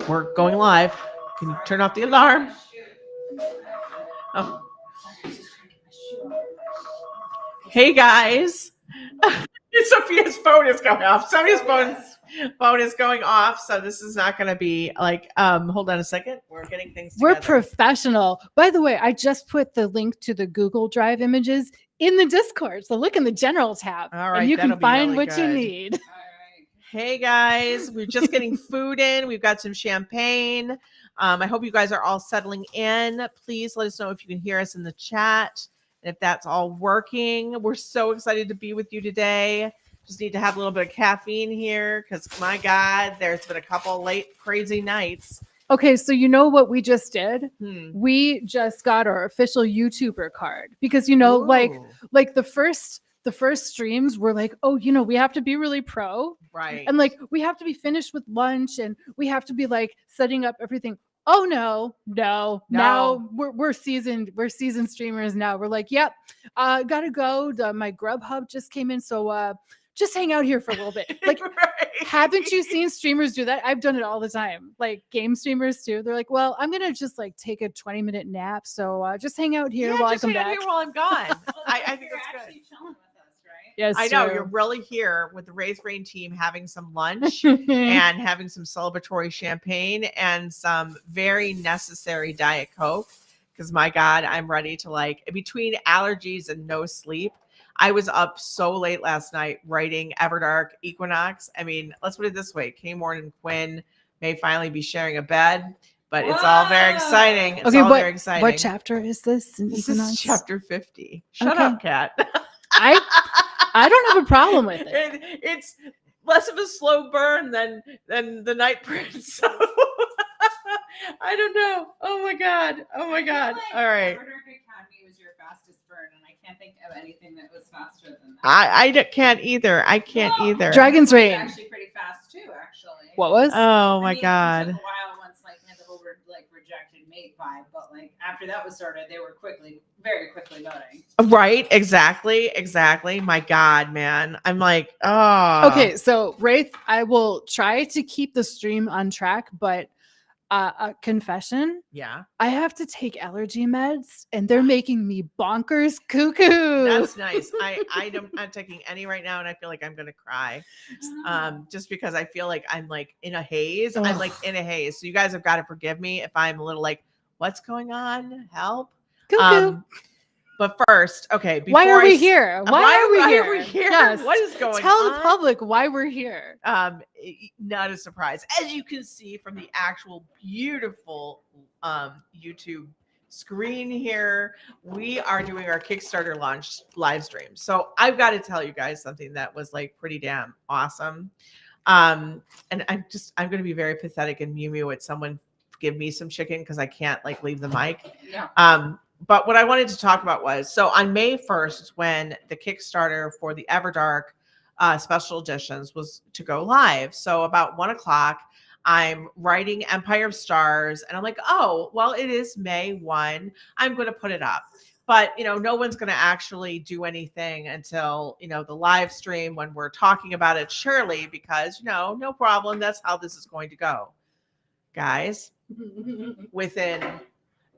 We're going live. Can you turn off the alarm? Oh. Hey guys. Sophia's phone is going off. Sophia's phone is going off. So this is not going to be like, hold on a second. We're getting things together. We're professional. By the way, I just put the link to the Google Drive images in the Discord. So look in the general tab All right, and you can that'll be find really what you good. need. Hey guys, we're just getting food in. We've got some champagne. I hope you guys are all settling in. Please let us know if you can hear us in the chat and if that's all working. We're so excited to be with you today. Just need to have a little bit of caffeine here because, my God, there's been a couple late crazy nights. Okay, so you know what we just did? Hmm. We just got our official YouTuber card because like the first streams were like, oh, we have to be really pro, right? And like we have to be finished with lunch and we have to be like setting up everything. Oh no. Now we're seasoned streamers now. We're like, yep, gotta go. My Grubhub just came in, so just hang out here for a little bit. Like, right. Haven't you seen streamers do that? I've done it all the time. Like game streamers too. They're like, well, I'm gonna just like take a 20-minute nap, so just hang out here while I come back. Here while I'm gone. I think that's good. Chilling with us, right? Yes, I know true. you're really here with the Raythe Rain team having some lunch and having some celebratory champagne and some very necessary Diet Coke. Because my God, I'm ready to like between allergies and no sleep. I was up so late last night writing Everdark Equinox. I mean, let's put it this way: Kay Morton and Quinn may finally be sharing a bed, but it's all very exciting. It's all very exciting. What chapter is this? This is chapter 50. Shut Okay. up, Kat. I don't have a problem with it. It's less of a slow burn than the Night Prince. So I don't know. Oh my God. All right. Everdark Academy was your fastest burn, and I can't think of anything that was faster than that. I can't either. Dragon's Reign. Actually pretty fast too, actually. What was? Oh my It God. took a while once like had the whole like rejected mate vibe, but like after that was started, they were very quickly voting. Right, exactly. My God, man. I'm like, oh. Okay, so Raythe, I will try to keep the stream on track, but a confession. Yeah. I have to take allergy meds and they're making me bonkers cuckoo. That's nice. I'm not taking any right now and I feel like I'm gonna cry. Just because I feel like I'm like in a haze. Ugh. I'm like in a haze. So you guys have got to forgive me if I'm a little like, what's going on? Help. Cuckoo. But first, okay. Why are we here? Why are we here? Yes. What is going on? Tell the public why we're here. Not a surprise. As you can see from the actual beautiful YouTube screen here, we are doing our Kickstarter launch live stream. So I've got to tell you guys something that was like pretty damn awesome. And I'm going to be very pathetic and mew at someone give me some chicken because I can't like leave the mic. Yeah. But what I wanted to talk about was, so on May 1st, when the Kickstarter for the Everdark special editions was to go live. So about 1:00, I'm writing Empire of Stars and I'm like, oh, well, it is May 1. I'm going to put it up. But, no one's going to actually do anything until, the live stream when we're talking about it, surely, because, no problem. That's how this is going to go. Guys,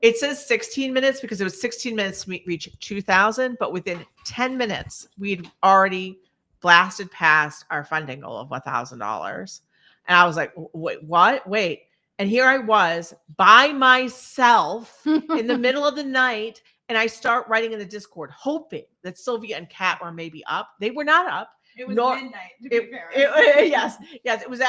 it says 16 minutes because it was 16 minutes to reach 2,000, but within 10 minutes, we'd already blasted past our funding goal of $1,000. And I was like, wait, what? Wait. And here I was by myself in the middle of the night. And I start writing in the Discord, hoping that Sylvia and Kat were maybe up. They were not up. It was midnight, to be fair. Yes. It was.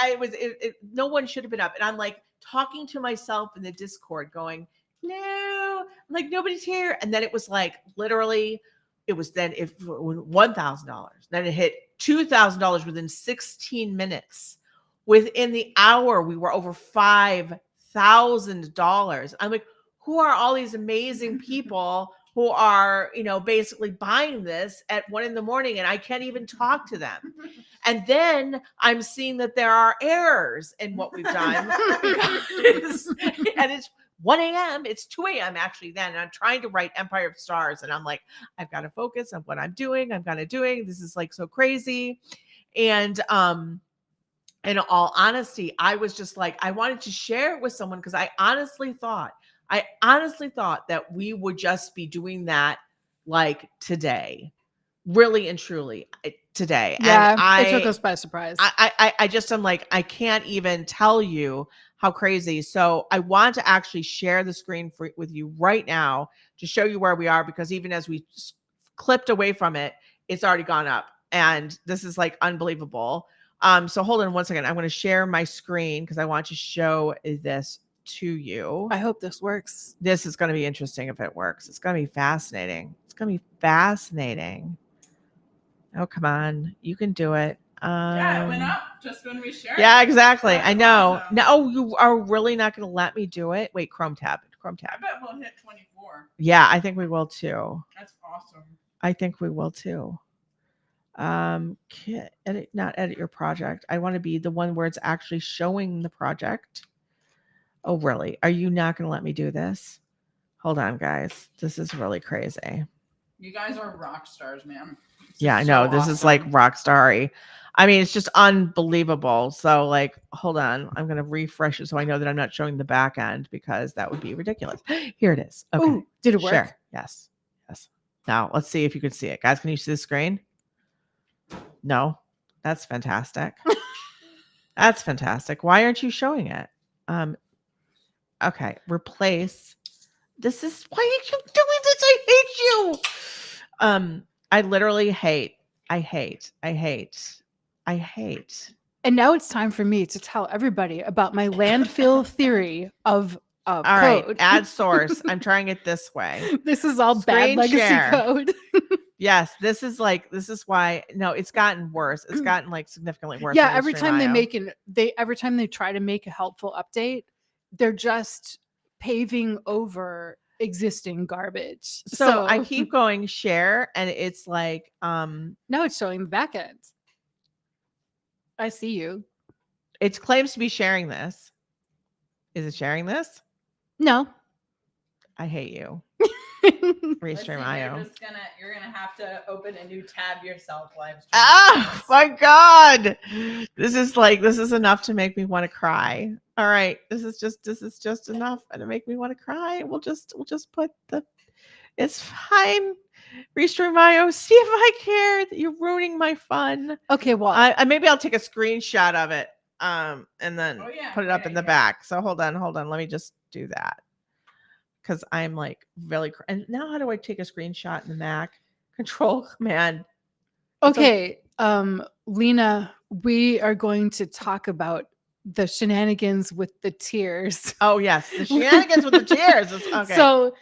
No one should have been up. And I'm like talking to myself in the Discord going, no, like nobody's here. And then it was like literally, it was then $1,000. Then it hit $2,000 within 16 minutes. Within the hour, we were over $5,000. I'm like, who are all these amazing people who are, basically buying this at 1 a.m. and I can't even talk to them. And then I'm seeing that there are errors in what we've done. And it's 1 a.m. It's 2 a.m. actually then. And I'm trying to write Empire of Stars. And I'm like, I've got to focus on what I'm doing. This is like so crazy. And in all honesty, I was just like, I wanted to share it with someone because I honestly thought that we would just be doing that like today, really and truly today. Yeah, And it took us by surprise. I just am like, I can't even tell you how crazy. So I want to actually share the screen with you right now to show you where we are, because even as we clipped away from it, it's already gone up, and this is like unbelievable. So hold on one second. I'm going to share my screen because I want to show this to you. I hope this works. This is going to be interesting if it works. It's going to be fascinating. It's going to be fascinating. Oh, come on. You can do it. Yeah, it went up just when we shared. Yeah, exactly. That's I know. awesome. No, you are really not going to let me do it. Wait, Chrome tab. I bet we'll hit 24. Yeah, I think we will too. That's awesome. I think we will too. Not edit your project. I want to be the one where it's actually showing the project. Oh, really? Are you not going to let me do this? Hold on, guys. This is really crazy. You guys are rock stars, man. Yeah, I know. This is like rock starry. I mean, it's just unbelievable. So, like, hold on. I'm going to refresh it so I know that I'm not showing the back end, because that would be ridiculous. Here it is. Okay. Ooh, did it work? Sure. Yes. Yes. Now, let's see if you can see it. Guys, can you see the screen? No. That's fantastic. That's fantastic. Why aren't you showing it? Okay. Replace. This is why are you doing this? I hate you. I literally hate. And now it's time for me to tell everybody about my landfill theory of All code. right, add source. I'm trying it this way. This is all bad Screen legacy share. code. Yes, this is why. No, it's gotten worse. It's gotten like significantly worse. Yeah, on every time Restream.io. every time they try to make a helpful update, they're just paving over existing garbage. So I keep going share, and it's like now it's showing the back end. I see you. it claims to be sharing this. Is it sharing this? No. I hate you. Listen, Restream.io. You're gonna have to open a new tab yourself, live stream. Oh my God. This is enough to make me want to cry. All right. This is just enough to make me want to cry. We'll just put it's fine. Restream.io. See if I care that you're ruining my fun. Okay, well, I maybe I'll take a screenshot of it. And then put it up in the back. So hold on. Let me just do that. Because I'm like really, and now how do I take a screenshot in the Mac? Control Command. okay, Lena, we are going to talk about the shenanigans with the tiers. Oh yes, the shenanigans with the tiers. Okay. So,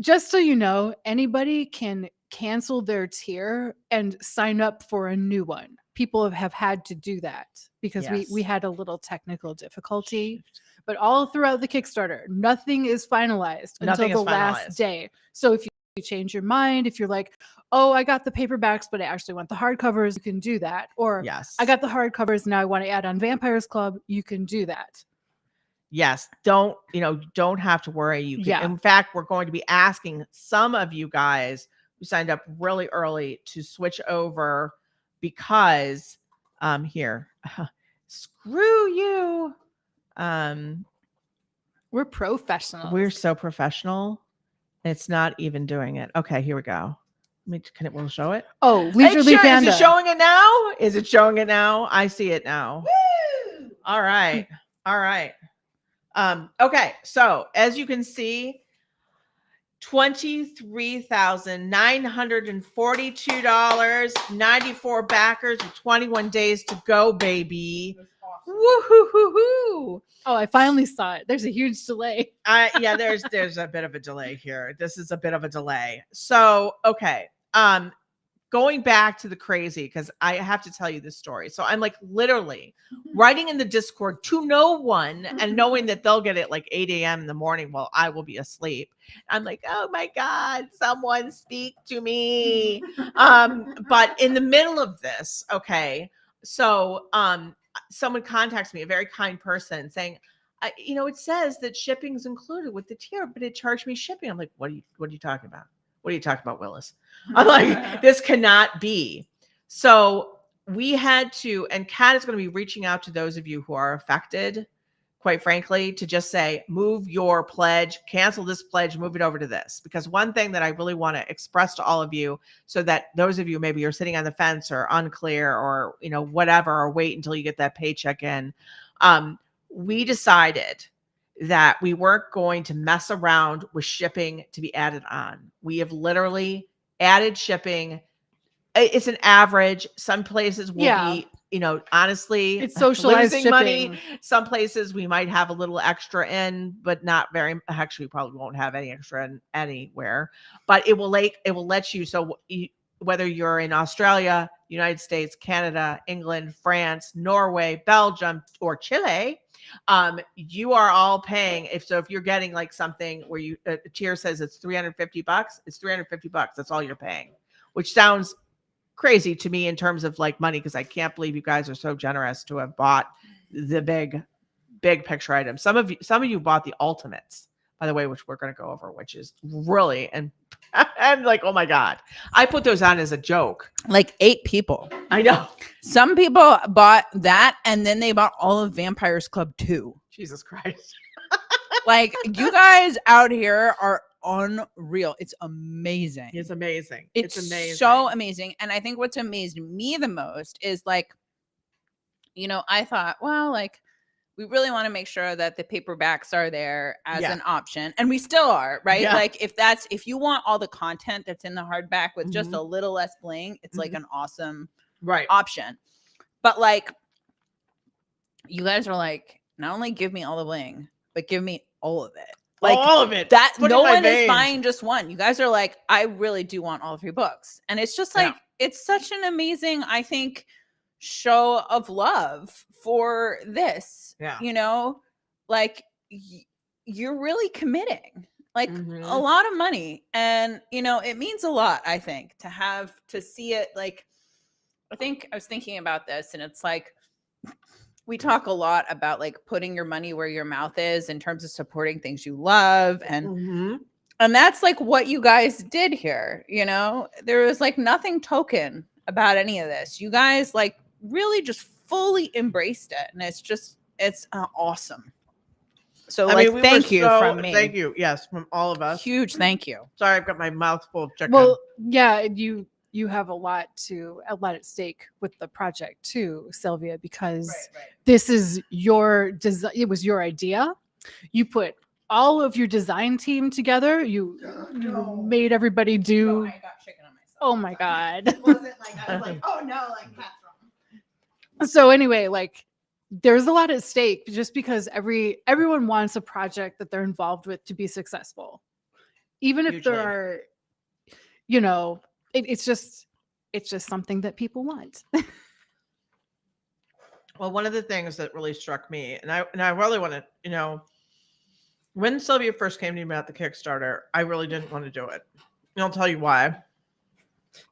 just so you know, anybody can cancel their tier and sign up for a new one. People have had to do that because we had a little technical difficulty. But all throughout the Kickstarter, nothing is finalized until the last day. So if you change your mind, if you're like, oh, I got the paperbacks, but I actually want the hardcovers, you can do that. Or I got the hardcovers, now I want to add on Vampires Club, you can do that. Yes, don't have to worry. You can. In fact, we're going to be asking some of you guys who signed up really early to switch over, because here, screw you. We're professional. We're so professional. It's not even doing it. Okay, here we go. We'll show it. Oh, Leisurely Panda. Is it showing it now? Is it showing it now? I see it now. Woo! All right. Okay, so as you can see, $23,942, 94 backers with 21 days to go, baby. Awesome. Woo-hoo-hoo-hoo. Oh, I finally saw it. There's a huge delay. Yeah, there's a bit of a delay here. This is a bit of a delay. So, okay. Going back to the crazy, because I have to tell you this story. So I'm like literally writing in the Discord to no one and knowing that they'll get it like 8 a.m. in the morning while I will be asleep. I'm like, oh my God, someone speak to me. But in the middle of this, okay, so someone contacts me, a very kind person, saying, it says that shipping is included with the tier, but it charged me shipping. I'm like, what are you talking about? What are you talking about, Willis? I'm like, this cannot be. So we had to, and Kat is going to be reaching out to those of you who are affected, quite frankly, to just say, move your pledge, cancel this pledge, move it over to this. Because one thing that I really want to express to all of you, so that those of you maybe you're sitting on the fence or unclear or, you know, whatever, or wait until you get that paycheck in. We decided that we weren't going to mess around with shipping to be added on. We have literally added shipping. It's an average. Some places will be, you know, honestly, It's socialized losing money. shipping. Some places we might have a little extra in, but not very. Actually, we probably won't have any extra in anywhere. But it will let you. So whether you're in Australia, United States, Canada, England, France, Norway, Belgium, or Chile, you are all paying. If you're getting like something where you tier says it's $350, it's $350. That's all you're paying, which sounds crazy to me in terms of like money, because I can't believe you guys are so generous to have bought the big picture items. Some of you bought the ultimates, by the way, which we're going to go over, which is really, and I'm like, oh my God, I put those on as a joke. Like 8 people. I know. Some people bought that and then they bought all of Vampires Club 2. Jesus Christ. Like, you guys out here are unreal. It's amazing. It's amazing. It's amazing. So amazing. And I think what's amazed me the most is like, you know, I thought, well, like, we really want to make sure that the paperbacks are there as an option. And we still are, right? Yeah. Like, if you want all the content that's in the hardback with just a little less bling, it's like an awesome option. But like, you guys are like, not only give me all the bling, but give me all of it. Like, all of it. That Put no in my one is veins. buying just one. You guys are like, I really do want all 3 books. And it's just like, it's such an amazing, I think, show of love for this. Yeah. You know, like, you're really committing like a lot of money. And, you know, it means a lot, I think, to see it. Like, I was thinking about this, and it's like, we talk a lot about like putting your money where your mouth is in terms of supporting things you love. And that's like what you guys did here. You know, there was like nothing token about any of this. You guys like really just fully embraced it. And it's awesome. So thank you from me. Thank you. Yes. From all of us. Huge thank you. Sorry, I've got my mouth full of chicken. Well, yeah, you have a lot at stake with the project too, Sylvia, because this is your design. It was your idea. You put all of your design team together. You made everybody do. I got chicken on myself. Oh my God. It wasn't like I was like, oh no, like that's wrong. So anyway, like, there's a lot at stake just because everyone wants a project that they're involved with to be successful, even if there are, you know, it's just something that people want. Well, one of the things that really struck me, and I really want to, you know, when Sylvia first came to me about the Kickstarter, I really didn't want to do it. And I'll tell you why.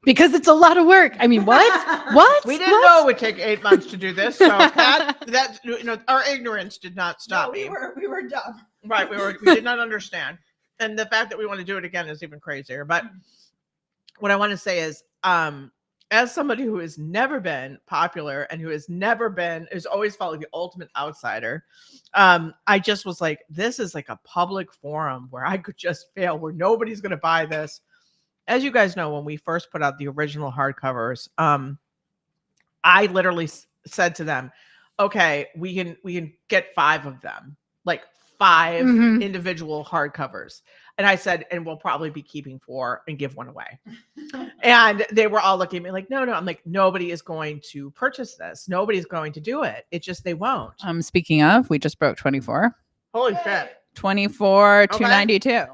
Because it's a lot of work. I mean, what? What? We didn't know it would take 8 months to do this. So that you know, our ignorance did not stop me. We were dumb. Right. We did not understand. And the fact that we want to do it again is even crazier. But what I want to say is, as somebody who has never been popular and who has always felt like the ultimate outsider, I just was like, this is like a public forum where I could just fail, where nobody's going to buy this. As you guys know, when we first put out the original hardcovers, I literally said to them, okay, we can get 5 of them, like 5 individual hardcovers. And I said, and we'll probably be keeping 4 and give 1 away. And they were all looking at me like, no. I'm like, nobody is going to purchase this. Nobody's going to do it. It's just, they won't. Speaking of, we just broke 24. Holy shit. 24, 292.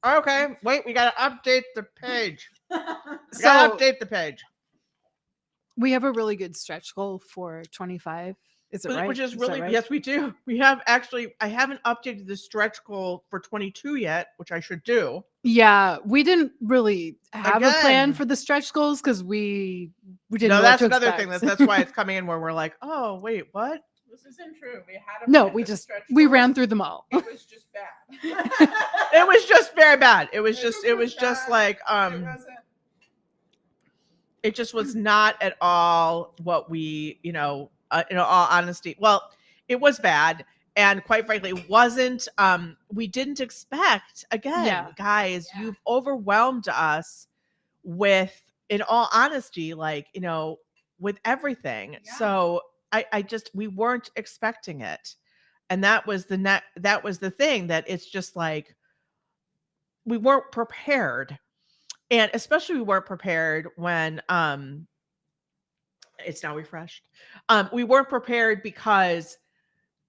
Okay, wait, we got to update the page. Update the page. We have a really good stretch goal for 25. Is it right? Which is that really, right? yes, we do. We have actually, I haven't updated the stretch goal for 22 yet, which I should do. Yeah, we didn't really have a plan Again. for the stretch goals because we didn't know No, what that's to another expect. thing. That's why it's coming in where we're like, oh, wait, what? This isn't true. We had a No, plan we for the just stretch we goals. ran through them all. It was just bad. It was just very bad. It was just like, It wasn't. It just was not at all what we, in all honesty. Well, it was bad. And quite frankly, it wasn't, we didn't expect, again, Yeah. guys, Yeah. you've overwhelmed us with, in all honesty, like, with everything. Yeah. So we weren't expecting it. And that was the thing, that it's just like, we weren't prepared. And especially we weren't prepared when, it's now refreshed. We weren't prepared because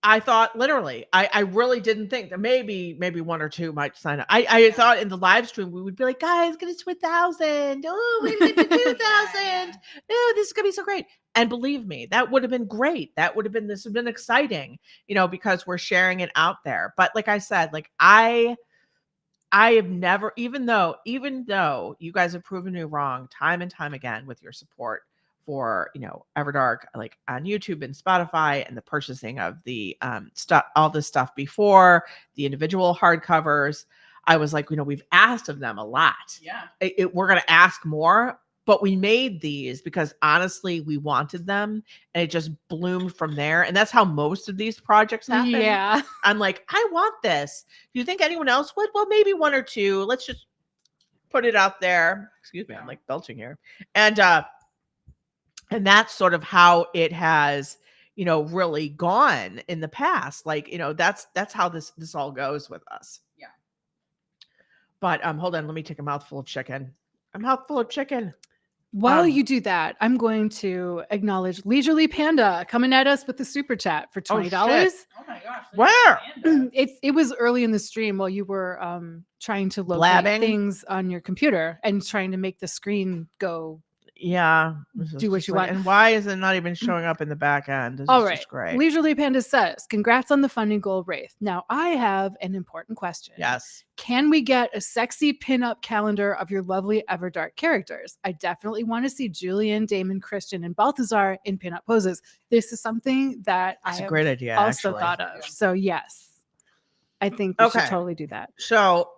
I thought, literally, I really didn't think that maybe one or two might sign up. I thought in the live stream we would be like, guys, get us to 1,000. Oh, we get to 2,000. Yeah. Oh, this is gonna be so great. And believe me, that would have been great. This would have been exciting, because we're sharing it out there. But like I said, like I have never, even though you guys have proven me wrong time and time again with your support for, Everdark, like on YouTube and Spotify, and the purchasing of the stuff, all this stuff before the individual hardcovers. I was like, we've asked of them a lot. Yeah. We're going to ask more, but we made these because honestly, we wanted them, and it just bloomed from there. And that's how most of these projects happen. Yeah. I'm like, I want this. Do you think anyone else would? Well, maybe one or two. Let's just put it out there. Excuse me, I'm like belching here. And that's sort of how it has, really gone in the past. Like, that's how this all goes with us. Yeah. But hold on, let me take a mouthful of chicken. A mouthful of chicken. While you do that, I'm going to acknowledge Leisurely Panda coming at us with the super chat for $20. Oh my gosh. Where? It was early in the stream while you were trying to locate Blabbing? things on your computer and trying to make the screen go. Yeah. Do what you want. And why is it not even showing up in the back end? This All is right. just great. Leisurely Panda says, congrats on the funding goal, Raythe. Now, I have an important question. Yes. Can we get a sexy pinup calendar of your lovely Everdark characters? I definitely want to see Julian, Damon, Christian, and Balthazar in pinup poses. This is something that That's I a have great idea, also actually. thought of. So, yes, I think we should Okay. totally do that. So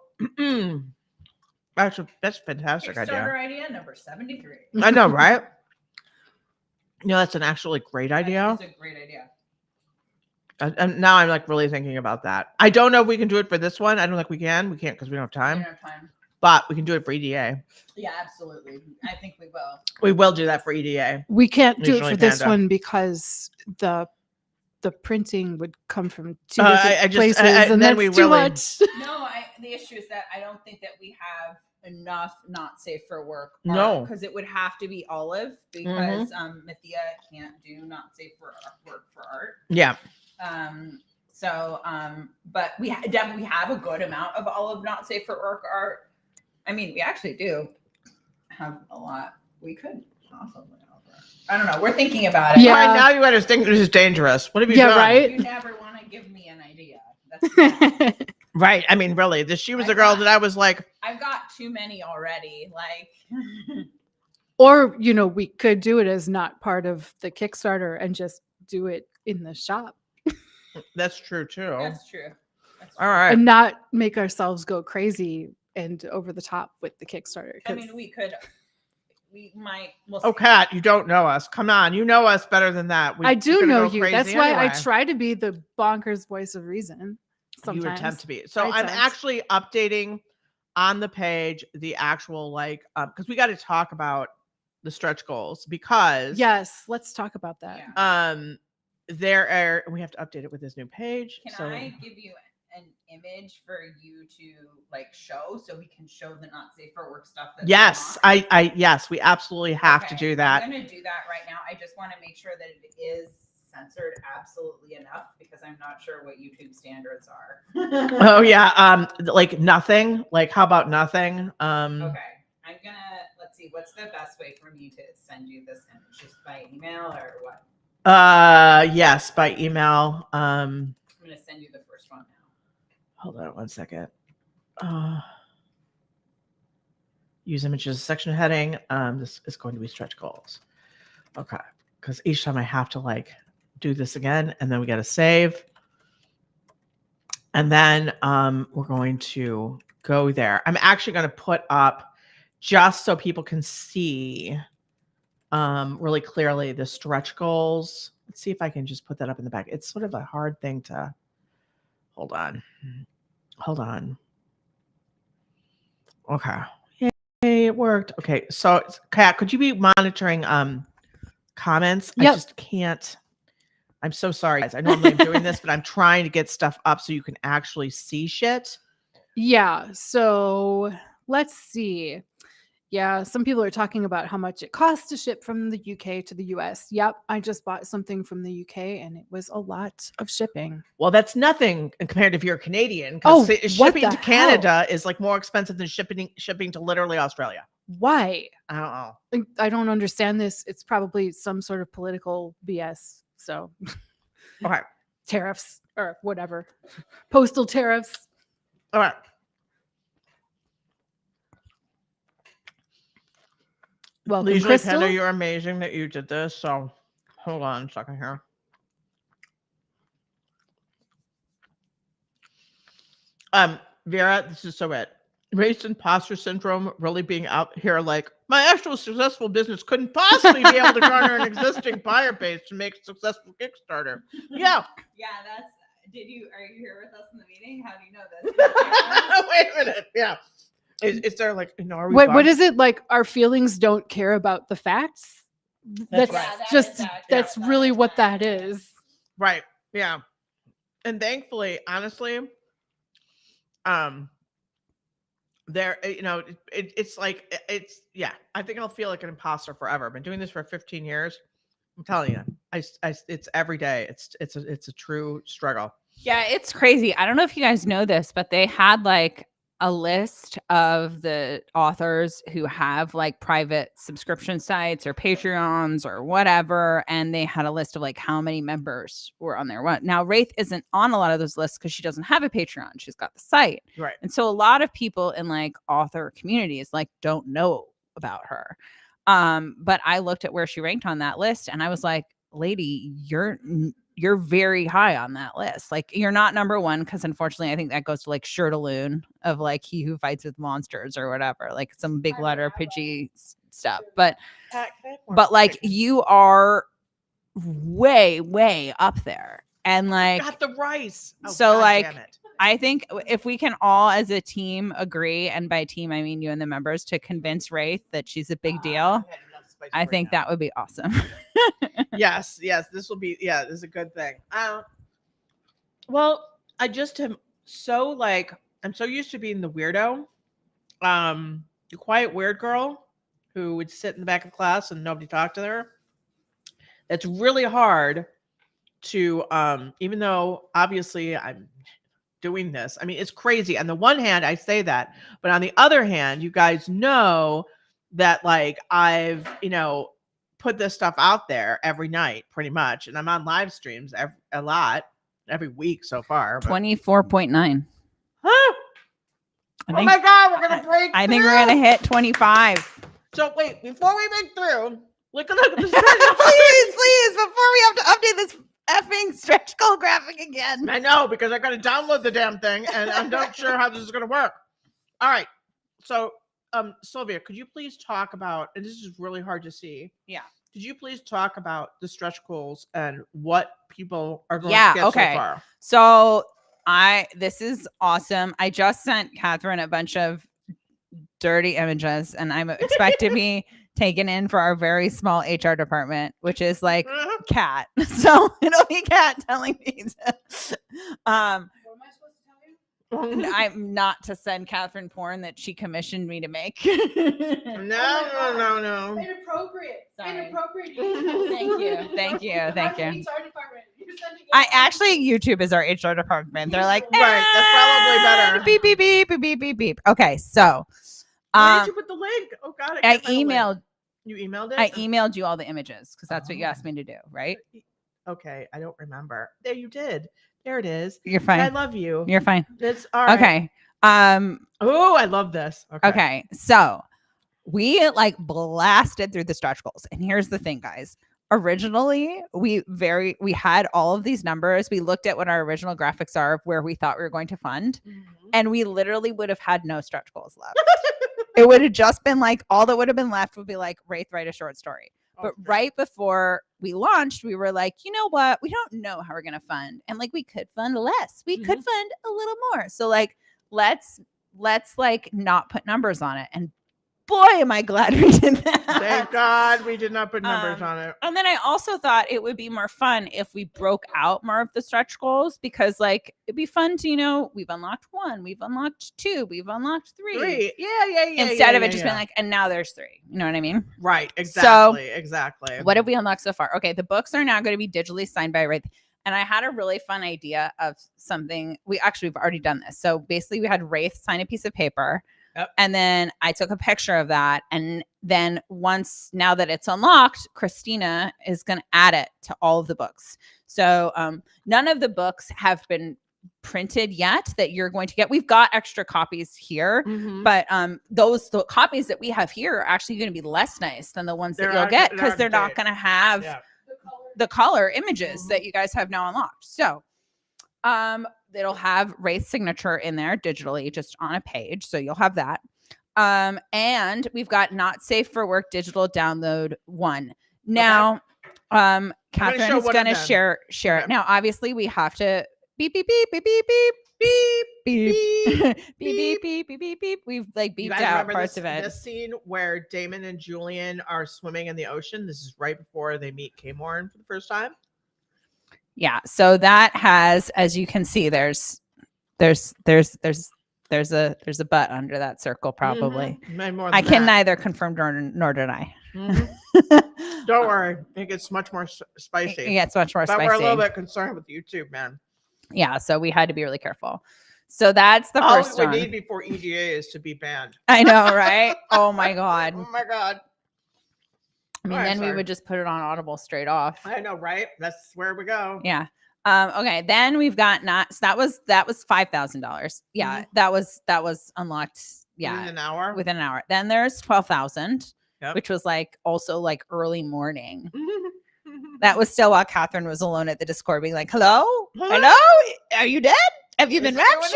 that's a fantastic Kickstarter idea. idea number 73. I know, right? That's an actually great idea. It's a great idea. And now I'm like really thinking about that. I don't know if we can do it for this one. I don't think we can. We can't because we don't have We time. don't have time. But we can do it for EDA. Yeah, absolutely. I think we will. We will do that for EDA. We can't do it Leisurely for this Panda. one because the printing would come from two I different just- places, and and then that's we too really- much. No, the issue is that I don't think that we have enough not safe for work. No. Because it would have to be Olive because Mythia can't do not safe for work for art. Yeah. But we definitely have a good amount of Olive not safe for work art. I mean, we actually do have a lot. We could possibly offer. I don't know. We're thinking about it. Yeah. Right now you understand this is dangerous. What have you done? Right. You never want to give me an idea. That's bad. Right. I mean, really, she was a girl that I was like, I've got too many already. Like, Or, we could do it as not part of the Kickstarter and just do it in the shop that's true too. that's true. That's All true. right. and not make ourselves go crazy and over the top with the Kickstarter. I 'cause- mean, we might. We'll Oh, see. Kat, you don't know us. Come on. You know us better than that. I do gonna know go you. crazy That's why I anyway. try to be the bonkers voice of reason. Sometimes. You attempt to be. So I I'm attempt. actually updating on the page the actual because we got to talk about the stretch goals because Yes, let's talk about that. Yeah. we have to update it with this new page. Can so I give you an image for you to show so we can show the not safe for work stuff? That's yes, going on? yes, we absolutely have to Okay, do that. I'm going to do that right now. I just want to make sure that it is censored absolutely enough because I'm not sure what YouTube standards are. Oh yeah, like nothing. Like how about nothing? Okay, I'm gonna let's see. What's the best way for me to send you this image? Just by email or what? Yes, by email. I'm gonna send you the first one now. Hold on 1 second. Use images section heading. This is going to be stretch goals. Okay, because each time I have to do this again, and then we got to save, and then we're going to go there. I'm actually going to put up just so people can see really clearly the stretch goals. Let's see if I can just put that up in the back. It's sort of a hard thing to hold on. Okay. Yay, it worked. Okay. So Kat, could you be monitoring comments? Yep. I just can't. I'm so sorry, guys. I normally am doing this, but I'm trying to get stuff up so you can actually see shit. Yeah. So let's see. Yeah, some people are talking about how much it costs to ship from the UK to the US. Yep, I just bought something from the UK and it was a lot of shipping. Well, that's nothing compared if you're Canadian. Oh, Because what shipping the to Canada is like more expensive than shipping to literally Australia. Why? I don't know. I don't understand this. It's probably some sort of political BS. So, Okay. tariffs or whatever, postal tariffs. All right. Welcome, Usually, Crystal. Panda, you're amazing that you did this. So, hold on a second here. Vera, this is so it. Race imposter syndrome really being out here like my actual successful business couldn't possibly be able to garner an existing buyer base to make a successful Kickstarter. Yeah. Yeah, that's. Are you here with us in the meeting? How do you know this? Wait a minute. Yeah. Is there like, are we What is it like? Our feelings don't care about the facts. That's That's right. just That's really what that is. Right. Yeah. And thankfully, honestly, there, it's like, yeah, I think I'll feel like an imposter forever. I've been doing this for 15 years. I'm telling you, it's every day. It's a true struggle. Yeah, it's crazy. I don't know if you guys know this, but they had like a list of the authors who have like private subscription sites or Patreons or whatever. And they had a list of like how many members were on there. Now, Raythe isn't on a lot of those lists because she doesn't have a Patreon. She's got the site. Right. And so a lot of people in like author communities like don't know about her. But I looked at where she ranked on that list and I was like, lady, you're very high on that list. Like you're not number one because unfortunately I think that goes to like Shirtaloon of like He Who Fights with Monsters or whatever, like some big letter PG stuff. But like you are way up there. And like got the rice. Oh, so God like damn it. I think if we can all as a team agree, and by team I mean you and the members, to convince Raythe that she's a big deal, I think that would be awesome. Yes, this will be, this is a good thing. Well, I just am so like, I'm so used to being the weirdo, the quiet weird girl who would sit in the back of class and nobody talked to her. It's really hard to, even though obviously I'm doing this. I mean, it's crazy. On the one hand, I say that, but on the other hand, you guys know that like I've, put this stuff out there every night pretty much. And I'm on live streams every week so far. 24.9. Huh? Oh my God, we're going to break I think we're going to hit 25. So wait, before we break through, look at this. please, before we have to update this effing stretch goal graphic again. I know, because I got to download the damn thing and I'm not sure how this is going to work. All right. So Sylvia, could you please talk about, and this is really hard to see. Yeah. Could you please talk about the stretch goals and what people are going to get so far? So this is awesome. I just sent Catherine a bunch of dirty images and I'm expect to be taken in for our very small HR department, which is like Kat. So it'll be Kat telling me to, I'm not to send Catherine porn that she commissioned me to make. No. Inappropriate. Sorry. Inappropriate. Thank you. HR department. You're sending I actually, YouTube is our HR department. They're like, right, that's probably better. Beep, beep, beep, beep, beep, beep, beep. Okay, so where did you put the link? Oh God, I emailed. You emailed it? I emailed you all the images because that's what you asked me to do, right? Okay, I don't remember. There you did. There it is. You're fine. I love you. You're fine. It's all right. Okay. Oh, I love this. Okay. So we like blasted through the stretch goals. And here's the thing, guys. Originally, we had all of these numbers. We looked at what our original graphics are of where we thought we were going to fund. Mm-hmm. And we literally would have had no stretch goals left. It would have just been like, all that would have been left would be like, Raythe, write a short story. But right before we launched, we were like, you know what? We don't know how we're going to fund. And like, we could fund less. We could fund a little more. So like, let's like not put numbers on it. And boy, am I glad we did that. Thank God we did not put numbers on it. And then I also thought it would be more fun if we broke out more of the stretch goals, because like it'd be fun to, you know, we've unlocked 1, we've unlocked 2, we've unlocked 3. Yeah. Instead of it just being like, and now there's 3. You know what I mean? Right. Exactly. So, exactly. What have we unlocked so far? Okay, the books are now going to be digitally signed by Raythe. And I had a really fun idea of something. We've already done this. So basically we had Raythe sign a piece of paper. Yep. And then I took a picture of that. And then now that it's unlocked, Christina is going to add it to all of the books. So none of the books have been printed yet that you're going to get. We've got extra copies here, but the copies that we have here are actually going to be less nice than the ones that you'll get, because they're not going to have the color images that you guys have now unlocked. So it'll have Raythe's signature in there digitally, just on a page. So you'll have that. And we've got Not Safe for Work digital download 1. Now, Catherine is going to share it. Now, obviously, we have to beep, beep, beep, beep, beep, beep, beep, beep, beep, beep, beep, beep, beep. We've like beeped out parts of it. This scene where Damon and Julian are swimming in the ocean. This is right before they meet K-Morn for the first time. Yeah, so that has, as you can see, there's a butt under that circle, probably. I can neither confirm nor deny. Don't worry, it gets much more spicy. It gets much more spicy. But we're a little bit concerned with YouTube, man. Yeah, so we had to be really careful. So that's the first one. All we need before EGA is to be banned. I know, right? Oh my God. Oh my God. I mean, then we would just put it on Audible straight off. I know, right? That's where we go. Yeah. Okay. Then we've got so that was $5,000. Yeah. That was unlocked. Yeah. Within an hour. Then there's 12,000, which was like also like early morning. That was still while Catherine was alone at the Discord being like, hello? Are you dead? Have you been raptured?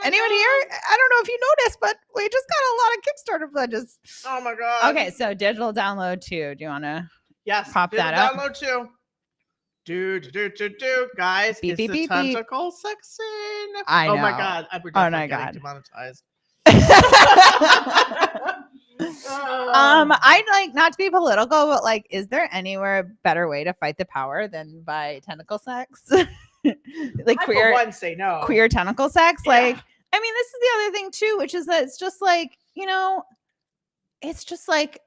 Anyone here? I don't know if you noticed, but we just got a lot of Kickstarter pledges. Oh my God. Okay, so digital download 2. Do you want to pop that up? Download 2. Do. Guys, beep, it's beep, the beep, tentacle section. I know. Oh my God. We're definitely getting demonetized. I'd like, not to be political, but like, is there anywhere a better way to fight the power than by tentacle sex? Like queer, I for one say no. Queer tentacle sex. Yeah. Like, I mean, this is the other thing too, which is that it's just like, you know, it's just like,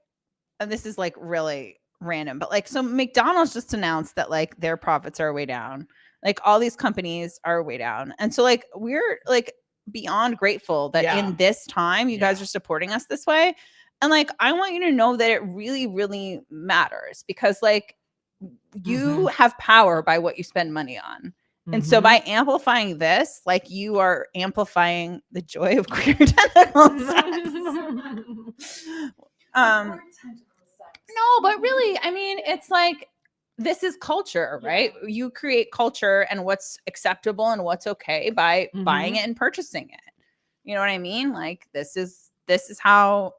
and this is like really random, but like, so McDonald's just announced that like their profits are way down. Like all these companies are way down. And so like, we're like beyond grateful that in this time, you guys are supporting us this way. And like, I want you to know that it really, really matters, because like you have power by what you spend money on. And so by amplifying this, like you are amplifying the joy of queer tentacle sex. No, but really, I mean, it's like, this is culture, right? You create culture and what's acceptable and what's okay by buying it and purchasing it. You know what I mean? Like this is how.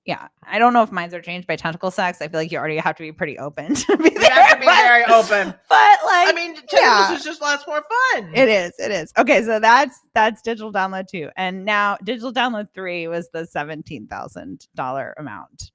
Yeah, I don't know if minds are changed by tentacle sex. I feel like you already have to be pretty open to be there. You have to be very open. But like, I mean, tentacles is just lots more fun. It is. Okay, so that's digital download 2, and now digital download 3 was the $17,000 amount.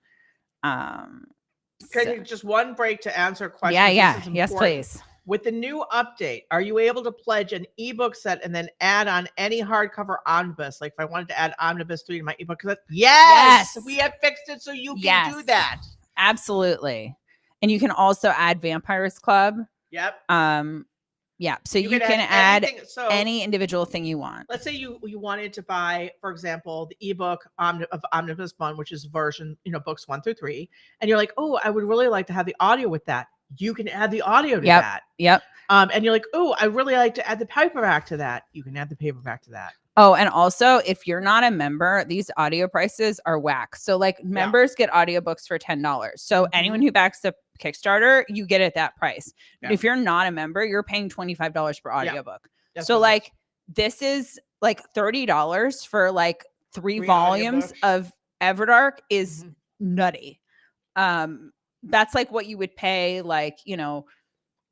Can you just one break to answer a question? Yeah. Yes, please. With the new update, are you able to pledge an ebook set and then add on any hardcover omnibus? Like if I wanted to add Omnibus 3 to my ebook, yes, we have fixed it so you can do that. Absolutely. And you can also add Vampires Club. Yep. Yeah. So you can add any individual thing you want. Let's say you wanted to buy, for example, the ebook of Omnibus 1, which is version, books 1 through 3. And you're like, oh, I would really like to have the audio with that. You can add the audio to that. Yep. And you're like, oh, I really like to add the paperback to that. You can add the paperback to that. Oh, and also if you're not a member, these audio prices are whack. So like members get audiobooks for $10. So anyone who backs the Kickstarter, you get it at that price. Yeah. If you're not a member, you're paying $25 per audiobook. So like this is like $30 for like three volumes of Everdark is nutty. that's like what you would pay, like, you know,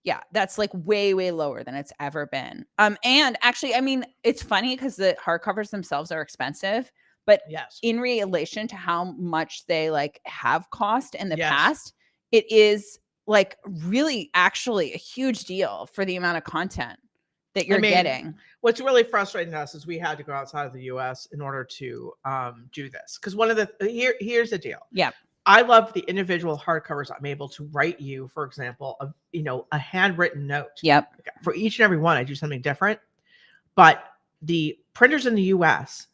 yeah, that's like way, way lower than it's ever been. And actually, I mean, it's funny because the hardcovers themselves are expensive, but Yes. in relation to how much they like have cost in the Yes. past, it is like really actually a huge deal for the amount of content that you're getting. What's really frustrating to us is we had to go outside of the US in order to do this. Because one of the here's the deal. Yeah. I love the individual hardcovers. I'm able to write you, for example, a handwritten note. Yep. For each and every one, I do something different. But the printers in the US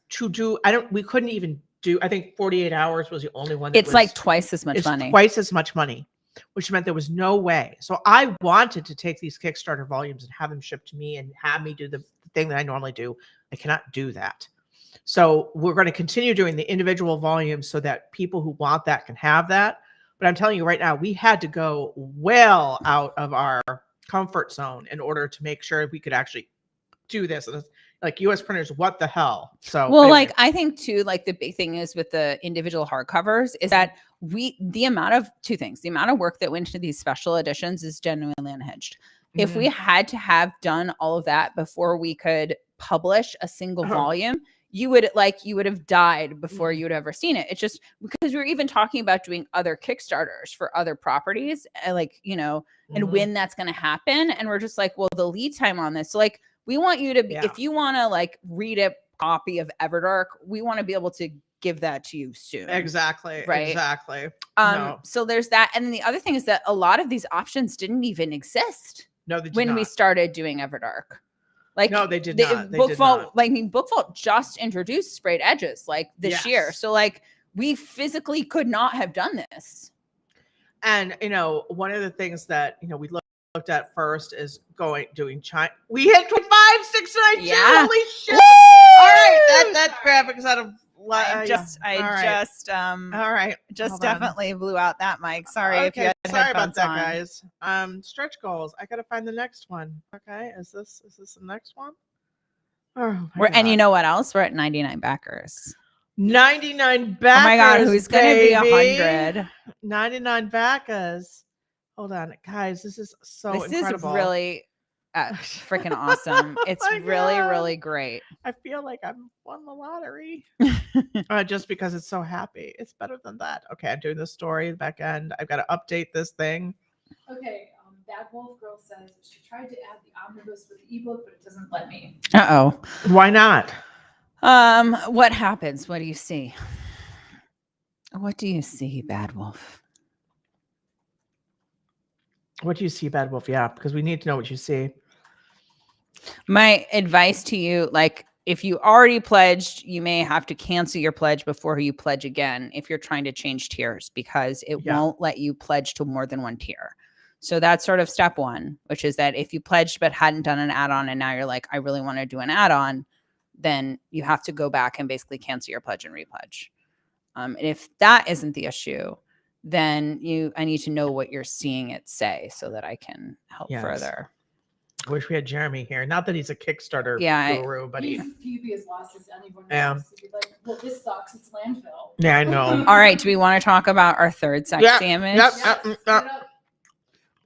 we couldn't even do, I think 48 hours was the only one. It's like twice as much money. Twice as much money, which meant there was no way. So I wanted to take these Kickstarter volumes and have them shipped to me and have me do the thing that I normally do. I cannot do that. So we're going to continue doing the individual volumes so that people who want that can have that. But I'm telling you right now, we had to go well out of our comfort zone in order to make sure we could actually do this. And like US printers, what the hell? So well, anyway. like I think too, like the big thing is with the individual hardcovers is that the amount of two things, the amount of work that went into these special editions is genuinely unhinged. If we had to have done all of that before we could publish a single volume, you would have died before you would have ever seen it. It's just because we were even talking about doing other Kickstarters for other properties, like, you know, and when that's going to happen. And we're just like, well, the lead time on this. So like, we want you to be, if you want to like read a copy of Everdark, we want to be able to give that to you soon. Exactly. Right. Exactly. So there's that. And then the other thing is that a lot of these options didn't even exist. No, they did when not. we started doing Everdark. Like no, they did not. They did Vault, not. like I mean, Book Vault just introduced sprayed edges like this year. So like we physically could not have done this. And you know, one of the things that we looked at first is doing China. We hit 25,692. Yeah. Holy shit! Woo! All right, that graphic is out of. I just definitely blew out that mic. Sorry if you had sorry about that, on. guys. Stretch goals. I gotta find the next one. Okay, is this the next one? Oh, And you know what else? We're at 99 backers. 99 backers. Oh my god, who's gonna be 100? 99 backers. Hold on, guys. This is so incredible. This is really freaking awesome. It's really great. I feel like I've won the lottery. Just because it's so happy. It's better than that. Okay, I'm doing the story back end. I've got to update this thing. Okay, Bad Wolf Girl says she tried to add the omnibus with the ebook, but it doesn't let me. Uh-oh. Why not? What happens? What do you see? What do you see, Bad Wolf? What do you see, Bad Wolf? Yeah, because we need to know what you see. My advice to you, like if you already pledged, you may have to cancel your pledge before you pledge again if you're trying to change tiers, because it won't let you pledge to more than one tier. So that's sort of step one, which is that if you pledged but hadn't done an add-on and now you're like, I really want to do an add-on, then you have to go back and basically cancel your pledge and repledge. And if that isn't the issue, then I need to know what you're seeing it say so that I can help further. I wish we had Jeremy here. Not that he's a Kickstarter guru, but he's as lost as anyone else. He'd be like, well, this sucks. It's landfill. Yeah, I know. All right. Do we want to talk about our third sexy image?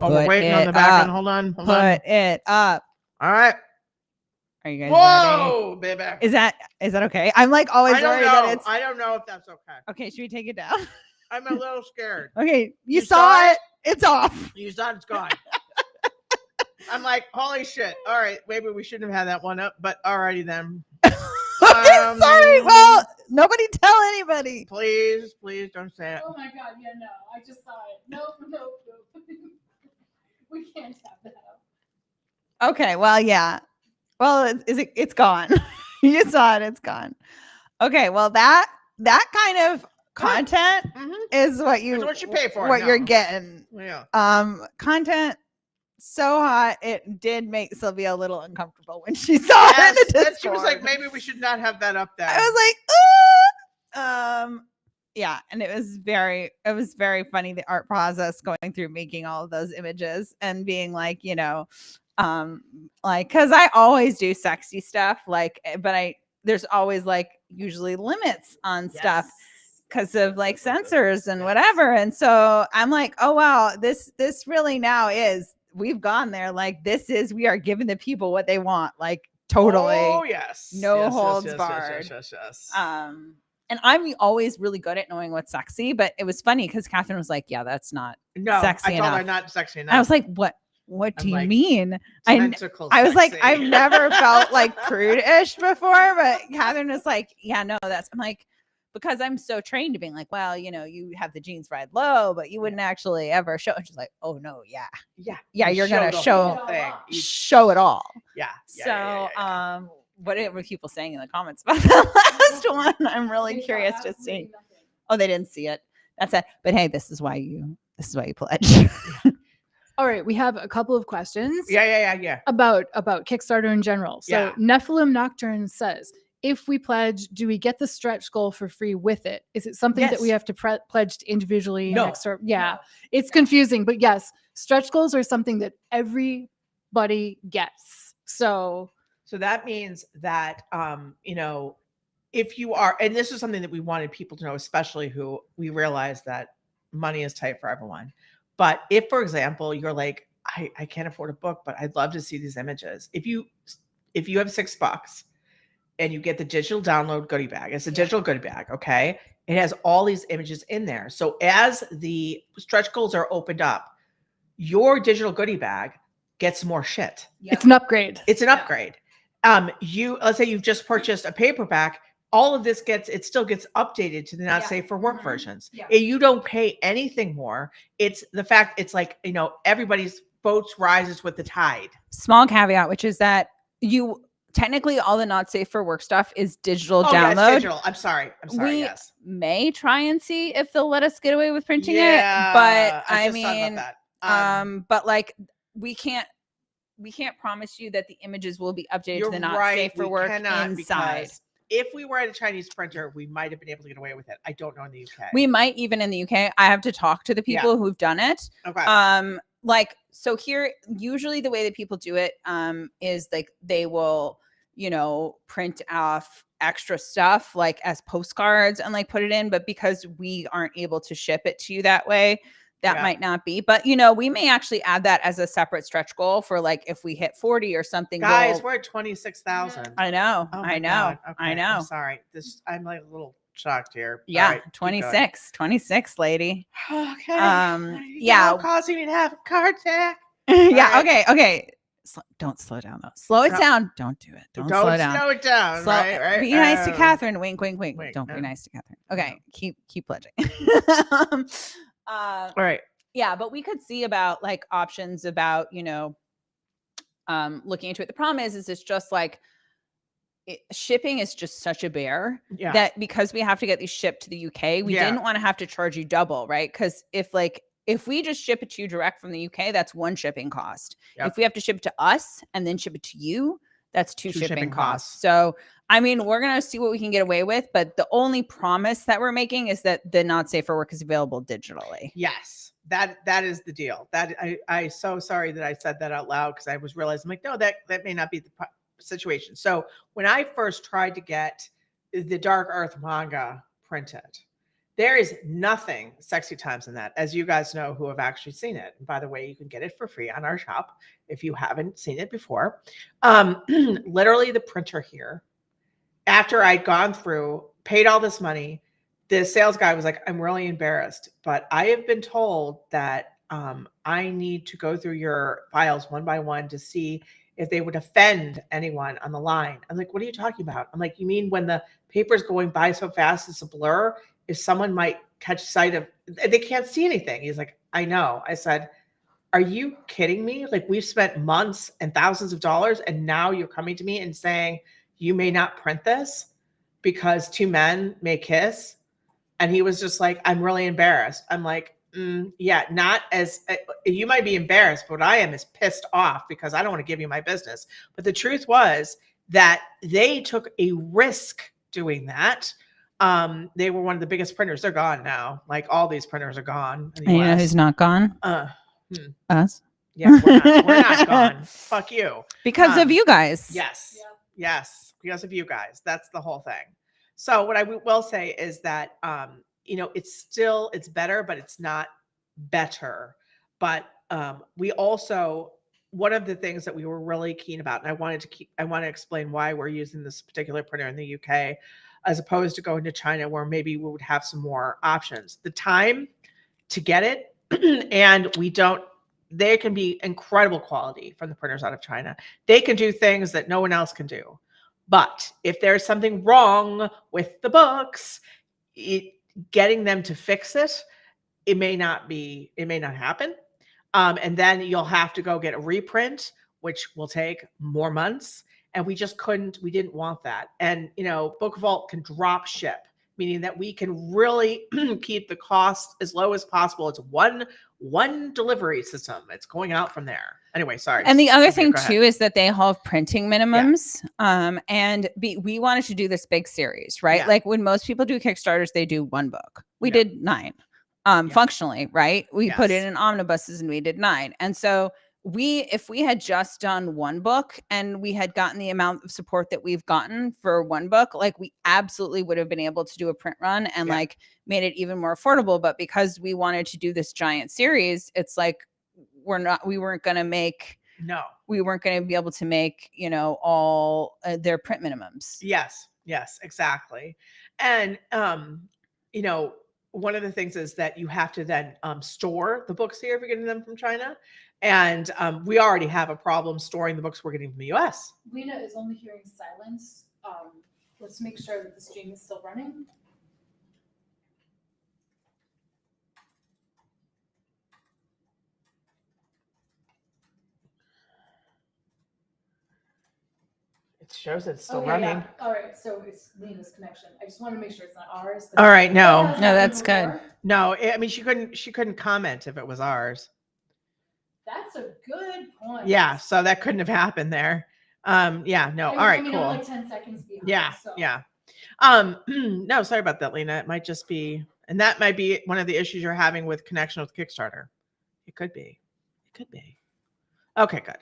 Oh, we're waiting on the back end. Hold on. Put it up. All right. Are you guys Whoa, ready? baby. Is that okay? I'm like always worried that it's. I don't know if that's okay. Okay, should we take it down? I'm a little scared. Okay, you saw it. It's off. You saw it's gone. I'm like, holy shit. All right, maybe we shouldn't have had that one up, but alrighty then. Sorry. Well, nobody tell anybody. Please don't say it. Oh my god, yeah, no. I just saw it. Nope. We can't have that. Okay, well, yeah. Well, it's gone. You saw it, it's gone. Okay, well, that kind of content is what you pay for. What you're getting. Yeah. Content so hot it did make Sylvia a little uncomfortable when she saw it in the Discord. She was like, maybe we should not have that up there. I was like, yeah, and it was very funny, the art process going through making all of those images and being like, like, because I always do sexy stuff, like, but there's always like usually limits on stuff, because of like censors and whatever. And so I'm like, oh wow, this really now is, we've gone there. Like we are giving the people what they want. Like totally. Oh yes. No Yes, holds yes, barred. Yes. And I'm always really good at knowing what's sexy, but it was funny because Catherine was like, yeah, that's not sexy I told her enough. not sexy enough. I was like, what do you like, mean? Tentacle I was like, sexy. I've never felt like prude-ish before, but Catherine was like, yeah, no, I'm like, because I'm so trained to being like, well, you have the jeans ride low, but you wouldn't actually ever show. And she's like, oh no, yeah, you're gonna show it all. Yeah. So, what were people saying in the comments about that last one? I'm really curious to see. Oh, they didn't see it. That's it. But hey, this is why you pledge. All right, we have a couple of questions. Yeah. About Kickstarter in general. So Nephilim Nocturne says, if we pledge, do we get the stretch goal for free with it? Is it something that we have to pledge to individually? No. It's confusing, but yes, stretch goals are something that everybody gets. So that means that, if you are, and this is something that we wanted people to know, especially who we realize that money is tight for everyone. But if, for example, you're like, I can't afford a book, but I'd love to see these images. If you have $6 and you get the digital download goodie bag, it's a digital goodie bag. Okay. It has all these images in there. So as the stretch goals are opened up, your digital goodie bag gets more shit. It's an upgrade. It's an upgrade. Let's say you've just purchased a paperback. All of this still gets updated to the not safe for work versions. You don't pay anything more. It's the fact it's like, everybody's boats rises with the tide. Small caveat, which is that technically all the not safe for work stuff is digital download. Yeah, it's digital. I'm sorry. We may try and see if they'll let us get away with printing it, but I mean, but like we can't promise you that the images will be updated to the not safe for work inside. If we were at a Chinese printer, we might have been able to get away with it. I don't know in the UK. We might even in the UK. I have to talk to the people who've done it. Okay. So here, usually the way that people do it is like they will, print off extra stuff like as postcards and like put it in. But because we aren't able to ship it to you that way, that might not be. But, we may actually add that as a separate stretch goal for like if we hit 40 or something. Guys, we're at 26,000. I know. Oh I know. Okay. I know. I'm sorry. I'm like a little shocked here. Yeah. Right, 26, lady. Okay. Causing me to have a car tag. Yeah. Right. Okay. Don't slow down though. Slow it down. Don't do it. Don't slow down. Slow it down. Right. Be nice to Catherine. Wink, wink, wink. Don't be nice to Catherine. Okay. Keep pledging. All right. Yeah, but we could see about like options about, looking into it. The problem is it's just like shipping is just such a bear that because we have to get these shipped to the UK, we didn't want to have to charge you double, right? Because if we just ship it to you direct from the UK, that's one shipping cost. If we have to ship it to us and then ship it to you, that's two shipping costs. So, I mean, we're going to see what we can get away with, but the only promise that we're making is that the not safe for work is available digitally. Yes, that is the deal. That I so sorry that I said that out loud because I was realizing like, no, that may not be the situation. So when I first tried to get the Dark Earth manga printed, there is nothing sexy times in that, as you guys know who have actually seen it. And by the way, you can get it for free on our shop if you haven't seen it before. Literally the printer here, after I'd gone through, paid all this money, the sales guy was like, I'm really embarrassed, but I have been told that I need to go through your files one by one to see if they would offend anyone on the line. I'm like, what are you talking about? I'm like, you mean when the paper's going by so fast, it's a blur? If someone might catch sight of, they can't see anything. He's like, I know. I said, are you kidding me? Like we've spent months and thousands of dollars and now you're coming to me and saying you may not print this because two men may kiss. And he was just like, I'm really embarrassed. I'm like, yeah, not as, you might be embarrassed, but what I am is pissed off because I don't want to give you my business. But the truth was that they took a risk doing that. They were one of the biggest printers. They're gone now. Like all these printers are gone. And you know who's not gone? Us. Yeah, we're not gone. Fuck you. Because of you guys. Yes. Yep. Yes. Because of you guys. That's the whole thing. So what I will say is that it's better, but it's not better. But we also, one of the things that we were really keen about, and I want to explain why we're using this particular printer in the UK as opposed to going to China, where maybe we would have some more options. The time to get it, and they can be incredible quality from the printers out of China. They can do things that no one else can do. But if there's something wrong with the books, getting them to fix it, it may not happen. And then you'll have to go get a reprint, which will take more months. And we didn't want that. And, Book Vault can drop ship, meaning that we can really keep the cost as low as possible. It's one delivery system. It's going out from there. Anyway, sorry. And the other Okay, thing go ahead. too is that they have printing minimums. We wanted to do this big series, right? Yeah. Like when most people do Kickstarters, they do one book. We did 9. Functionally, right? We put it in omnibuses and we did 9. And so if we had just done one book and we had gotten the amount of support that we've gotten for one book, like we absolutely would have been able to do a print run and like made it even more affordable. But because we wanted to do this giant series, it's like we weren't going to be able to make, all their print minimums. Yes, exactly. And, one of the things is that you have to then store the books here if you're getting them from China. And we already have a problem storing the books we're getting from the US. Lena is only hearing silence. Let's make sure that the stream is still running. It shows it's still Okay, running. yeah. All right, so it's Lena's connection. I just want to make sure it's not ours. All right, no, that's good. No, I mean she couldn't comment if it was ours. That's a good point. Yeah, so that couldn't have happened there. All right, cool. I'm like 10 seconds behind. Yeah. No, sorry about that, Lena. It might just be, and that might be one of the issues you're having with connection with Kickstarter. It could be. Okay, good.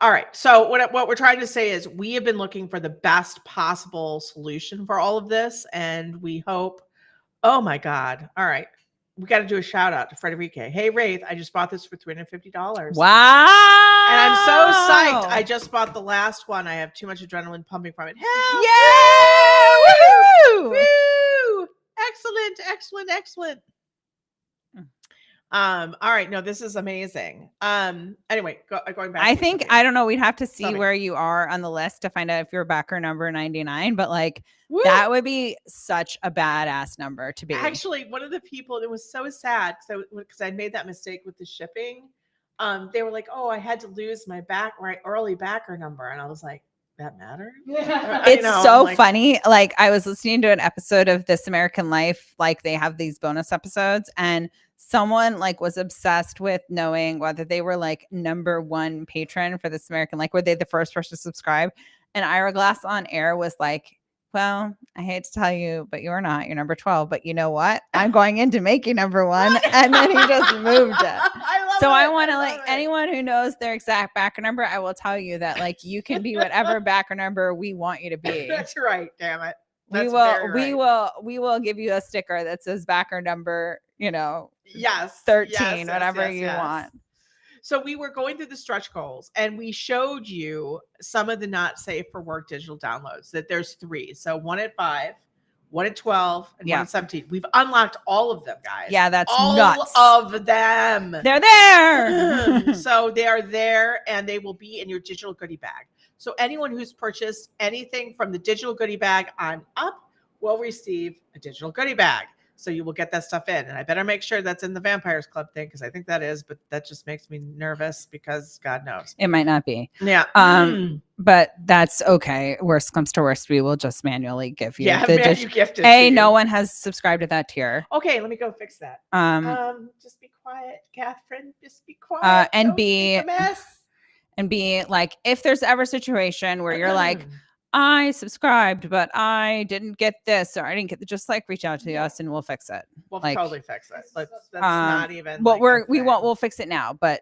All right. So what we're trying to say is we have been looking for the best possible solution for all of this, and we hope. Oh my God! All right, we got to do a shout out to Frederica. Hey, Raythe, I just bought this for $350. Wow! And I'm so psyched. I just bought the last one. I have too much adrenaline pumping from it. Help! Yay! Woo! Woo! Excellent. All right. No, this is amazing. Anyway, going back. I don't know. We'd have to see Tell me. where you are on the list to find out if you're backer number 99, but like Woo! that would be such a badass number to be. Actually, one of the people, it was so sad because I made that mistake with the shipping. They were like, "Oh, I had to lose my early backer number," and I was like, "That matters?" It's funny. Like I was listening to an episode of This American Life. Like they have these bonus episodes, and someone like was obsessed with knowing whether they were like number 1 patron for This American, like were they the first person to subscribe? And Ira Glass on air was like, well, I hate to tell you, but you're not. You're number 12. But you know what? I'm going in to make you number 1. And then he just moved it. I want to like anyone who knows their exact backer number, I will tell you that like you can be whatever backer number we want you to be. That's right. Damn it. We will give you a sticker that says backer number, yes, 13, whatever you want. So we were going through the stretch goals and we showed you some of the not safe for work digital downloads, that there's 3. So 1 at 5, 1 at 12, and 1 at 17. We've unlocked all of them, guys. Yeah, that's all nuts. of them. They're there. So they are there and they will be in your digital goodie bag. So anyone who's purchased anything from the digital goodie bag on up will receive a digital goodie bag. So you will get that stuff in. And I better make sure that's in the Vampires Club thing, because I think that is, but that just makes me nervous because God knows. It might not be. Yeah. But that's okay. Worst comes to worst, we will just manually give you you gifted. No one has subscribed to that tier. Okay, let me go fix that. Just be quiet, Catherine. Just be quiet. And Don't be make a mess. And be like, if there's ever a situation where you're like, I subscribed, but I didn't get this, or I didn't get just like reach out to us and we'll fix it. We'll like, totally fix it. That's not even. Well, we'll fix it now, but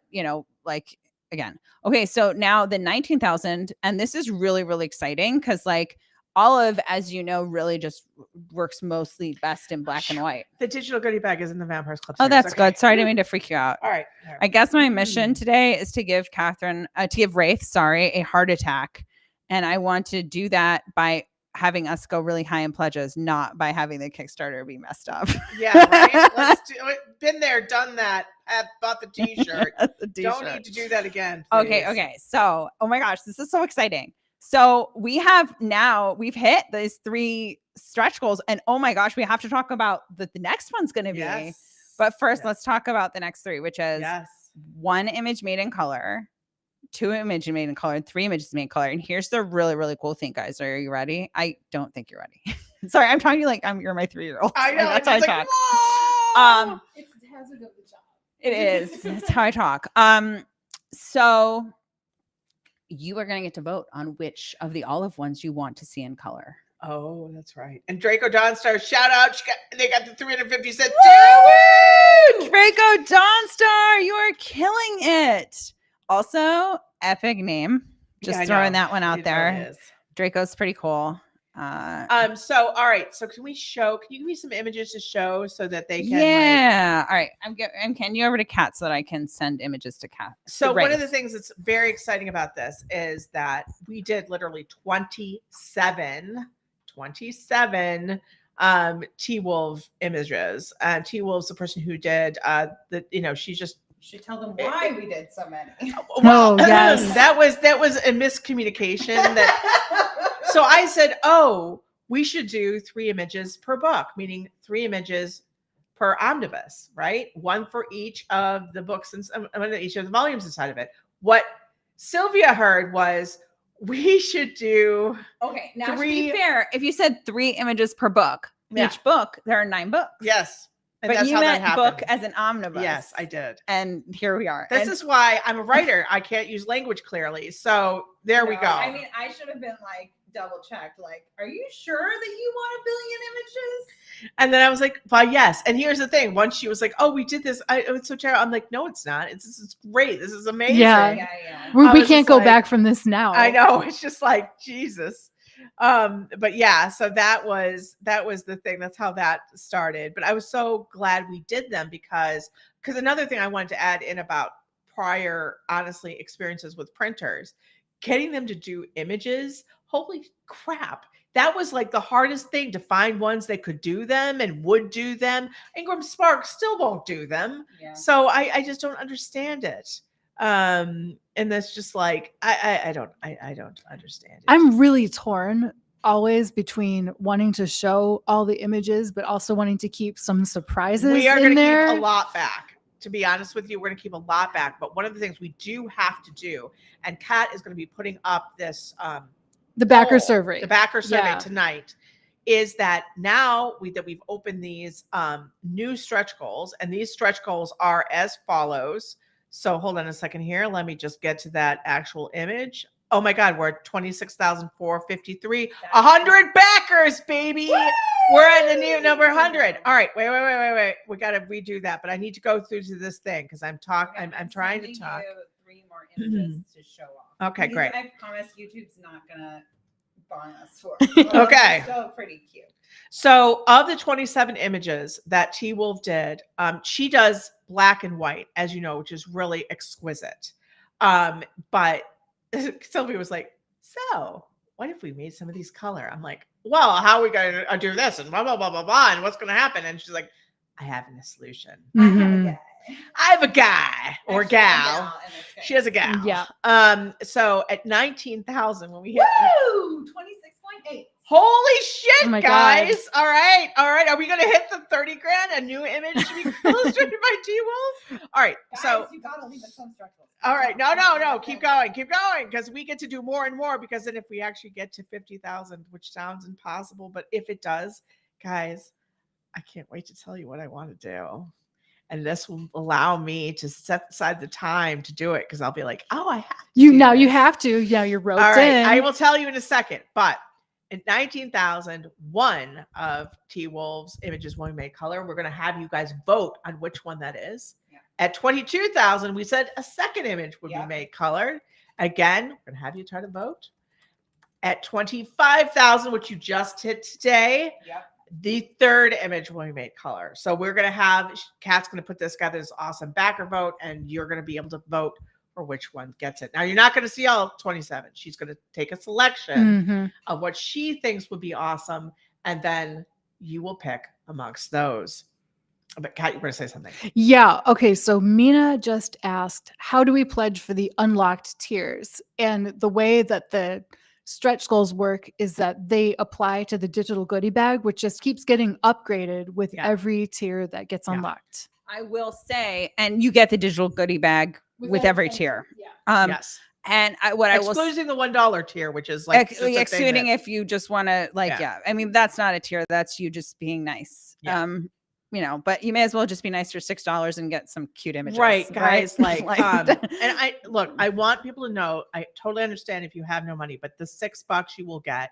like again. Okay, so now the 19,000, and this is really, really exciting because like Olive, as you know, really just works mostly best in black and white. The digital goodie bag is in the Vampires Club. Oh, series. that's Okay. good. Sorry, I didn't mean to freak you out. All right. I guess my mission today is to give Raythe, a heart attack. And I want to do that by having us go really high in pledges, not by having the Kickstarter be messed up. Yeah, right. Let's do it. Been there, done that. I've bought the t-shirt. Don't need to do that again. Please. Okay. So, oh my gosh, this is so exciting. So we've hit these 3 stretch goals. And oh my gosh, we have to talk about the next one's going to be. Yes. But first, let's talk about the next 3, which is Yes. 1 image made in color, 2 images made in color, and 3 images made in color. And here's the really, really cool thing, guys. Are you ready? I don't think you're ready. Sorry, I'm talking to you like you're my 3-year-old. I know. That's how I talk. Whoa! It's the hazard of the job. It is. That's how I talk. So you are going to get to vote on which of the olive ones you want to see in color. Oh, that's right. And Draco Dawnstar, shout out. They got the 350 cent. Draco Dawnstar, you are killing it. Also, epic name. Just throwing that one out there. Really is. Draco's pretty cool. So all right. So can you give me some images to show so that they can all right. I'm handing you over to Kat so that I can send images to Kat. So one of the things that's very exciting about this is that we did literally 27 T-Wolf images. T-Wolf's the person who did She tell them why we did so many. Well, yes. that was a miscommunication. So I said, oh, we should do 3 images per book, meaning 3 images per omnibus, right? 1 for each of the books and each of the volumes inside of it. What Sylvia heard was we should do okay. Now, to be fair, if you said 3 images per book, each book, there are 9 books. Yes. And but that's you how meant that happened. book as an omnibus. Yes, I did. And here we are. This is why I'm a writer. I can't use language clearly. So there we go. I mean, I should have been like double checked. Like, are you sure that you want 1 billion images? And then I was like, well, yes. And here's the thing. Once she was like, oh, we did this. It's so terrible. I'm like, no, it's not. This is great. This is amazing. Yeah. We can't go back from this now. I know. It's just like, Jesus. But yeah, so that was the thing. That's how that started. But I was so glad we did them because another thing I wanted to add in about prior, honestly, experiences with printers, getting them to do images. Holy crap. That was like the hardest thing, to find ones that could do them and would do them. Ingram Sparks still won't do them. Yeah. So I just don't understand it. And that's just like, I don't understand it. I'm really torn always between wanting to show all the images, but also wanting to keep some surprises. We are going to keep keep a lot back. To be honest with you, we're going to keep a lot back. But one of the things we do have to do, and Kat is going to be putting up this the backer survey. The backer survey tonight, is that now we've opened these new stretch goals, and these stretch goals are as follows. So hold on a second here. Let me just get to that actual image. Oh my God, we're at 26,453. 100 backers, baby. Woo! We're at the new number 100. All right, wait. We got to redo that, but I need to go through to this thing because I'm trying to talk. 3 more images to show off. Okay, great. I promise YouTube's not gonna ban us for it. Okay. It's still pretty cute. So of the 27 images that T-Wolf did, she does black and white, as you know, which is really exquisite. But Sylvia was like, so what if we made some of these color? I'm like, well, how are we going to do this? And blah, blah, blah, blah, blah. And what's going to happen? And she's like, I have a solution. Mm-hmm. I have a guy or gal. She has a gal. Yeah. So at 19,000, when we hit. Woo! 26.8. Holy shit, my guys. God. All right. Are we going to hit the 30 grand? A new image to be illustrated by T-Wolf? All right. Guys, so you got to leave it some structural. All right. No. Keep going. Because we get to do more and more, because then if we actually get to 50,000, which sounds impossible, but if it does, guys, I can't wait to tell you what I want to do. And this will allow me to set aside the time to do it, because I'll be like, oh, I have to. You have to. Yeah, you're roped All right. in. I will tell you in a second. But in 19,000, one of T-Wolf's images will be made color. We're going to have you guys vote on which one that is. Yeah. At 22,000, we said a second image would be made colored. Again, we're going to have you try to vote. At 25,000, which you just hit today, Yep. the third image will be made color. So we're going to have, Kat's going to put this together, this awesome backer vote, and you're going to be able to vote for which one gets it. Now, you're not going to see all 27. She's going to take a selection Mhm. of what she thinks would be awesome, and then you will pick amongst those. But Kat, you're going to say something. Yeah. Okay. So Mina just asked, how do we pledge for the unlocked tiers? And the way that the stretch goals work is that they apply to the digital goodie bag, which just keeps getting upgraded with Yeah. every tier that gets Yeah. unlocked. I will say, and you get the digital goodie bag with every tier. Yeah. Yes. And I will Excluding the $1 tier, which is like just a thing excluding that- if you just want to Yeah. yeah. I mean, that's not a tier. That's you just being nice. Yeah. You know, but you may as well just be nice for $6 and get some cute images. Right, guys. Like, Like- and I look, I want people to know, I totally understand if you have no money, but the $6 you will get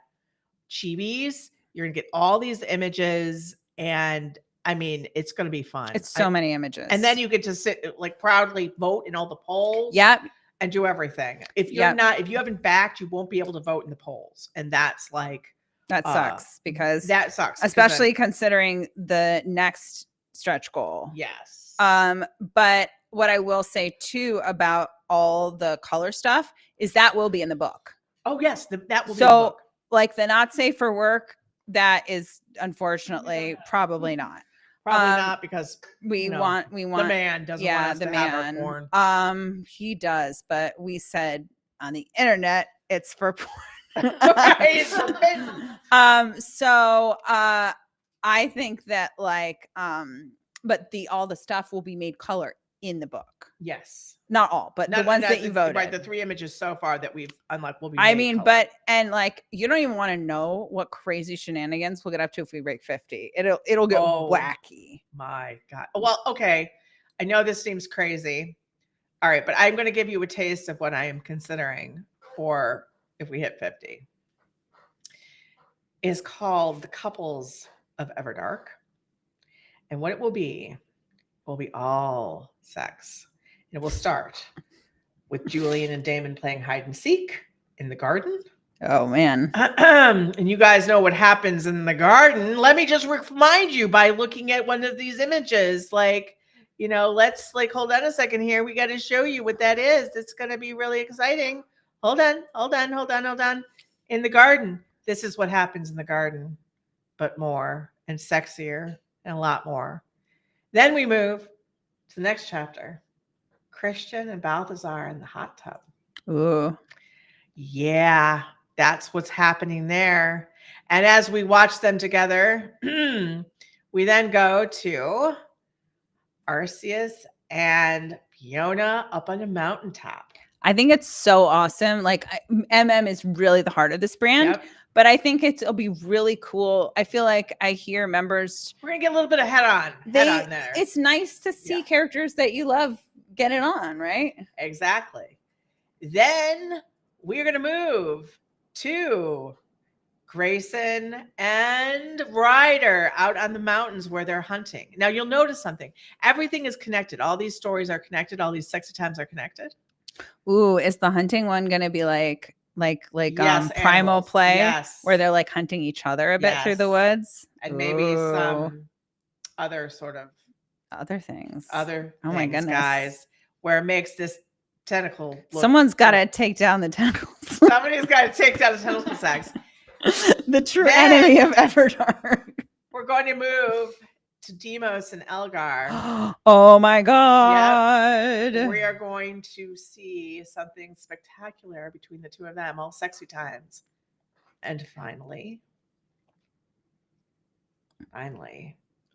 chibis. You're gonna get all these images, and I mean, it's gonna be fun. It's so many images. and then you get to sit like proudly vote in all the polls. Yep. And do everything. If you're Yep. not, if you haven't backed, you won't be able to vote in the polls, and that's like That sucks because that sucks. because especially then- considering the next stretch goal. yes. But what I will say too about all the color stuff is that will be in the book. Oh yes, that will be in the So book. like the not safe for work, that is unfortunately probably not. Probably um, not because We No, want the man doesn't want yeah, us the to have our man. porn. He does, but we said on the internet it's for porn. Right, it's forbidden. So I think that like but all the stuff will be made color in the book. Yes. Not all, but the Not- ones not that you voted. Right, the 3 images so far that we've unlocked will be. I made mean, color. but and like you don't even want to know what crazy shenanigans we'll get up to if we break 50. It'll get Oh. wacky. My God. Well, okay. I know this seems crazy. All right, but I'm going to give you a taste of what I am considering for if we hit 50. Is called the Couples of Everdark. And what it will be all sex. It will start with Julian and Damon playing hide and seek in the garden. Oh man. And you guys know what happens in the garden. Let me just remind you by looking at one of these images. Like, you know, let's like hold on a second here. We got to show you what that is. It's going to be really exciting. Hold on. In the garden. This is what happens in the garden, but more and sexier and a lot more. Then we move to the next chapter. Christian and Balthazar in the hot tub. Ooh. Yeah, that's what's happening there. And as we watch them together, we then go to Arceus and Fiona up on a mountaintop. I think it's so awesome. Like MM is really the heart of this brand, Yep. but I think it'll be really cool. I feel like I hear members. We're gonna get a little bit of head on there. It's nice to see Yeah. characters that you love get it on, right? Exactly. Then we're gonna move to Grayson and Ryder out on the mountains where they're hunting. Now you'll notice something. Everything is connected. All these stories are connected. All these sexy times are connected. Ooh, is the hunting one gonna be like Yes, primal animals. play Yes. where they're like hunting each other a bit through the Yes. woods? And maybe Ooh, some other sort of other things. other Oh my things, goodness. guys, where it makes this tentacle look Someone's got to take down the tentacles. somebody's got to take down the tentacle sex. The true Then- enemy of Everdark. We're going to move to Demos and Elgar. Oh my god. We are going to see something spectacular between the two of them, all sexy times. And finally,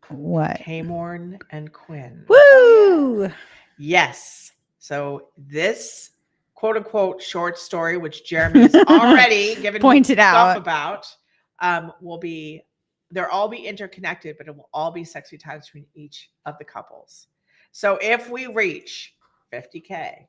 What? Kaymorn and Quinn. Woo! Yes. So this quote unquote short story, which Jeremy has already given me Pointed stuff out. about, they'll all be interconnected, but it will all be sexy times between each of the couples. So if we reach 50K,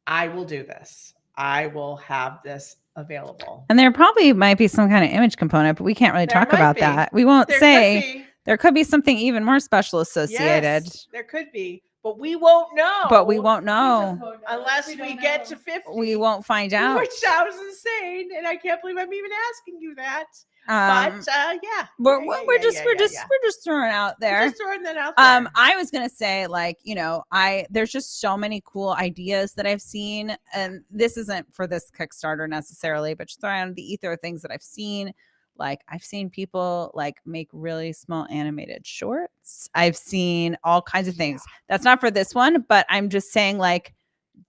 I will do this. I will have this available. And there probably might be some kind of image component, but we can't really There talk might about be. that. We won't There say. could be. There could be something even more special associated. Yes, there could be. but we won't know. But we won't We just know. won't know. unless We we don't get know. to 50. We won't find out. Which sounds insane, and I can't believe I'm even asking you that. Um, But yeah, we're yeah, we're yeah, just yeah, we're yeah, just yeah. we're just throwing out We're there. just throwing that out there. I was gonna say, like, you know, there's just so many cool ideas that I've seen, and this isn't for this Kickstarter necessarily, but just throwing out the ether of things that I've seen. Like, I've seen people like make really small animated shorts. I've seen all kinds of things. That's not for this one, but I'm just saying, like,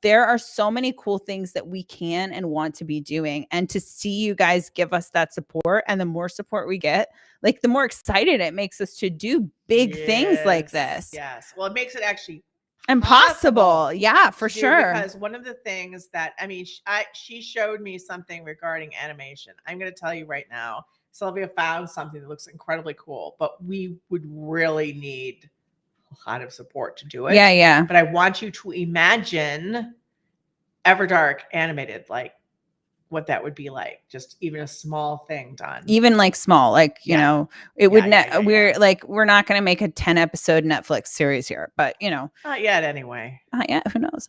there are so many cool things that we can and want to be doing. And to see you guys give us that support, and the more support we get, like, the more excited it makes us to do big things like this. Yes. Well, it makes it actually Impossible. possible Yeah, for to do, sure. because one of the things that, I mean, she showed me something regarding animation. I'm going to tell you right now, Sylvia found something that looks incredibly cool, but we would really need a lot of support to do it. Yeah, yeah. But I want you to imagine Everdark animated, like what that would be like, just even a small thing done. Even like small, like, you Yeah. know, it would Yeah. we're like, we're not going to make a 10 episode Netflix series here, but you know, Not yet anyway. yeah, who knows?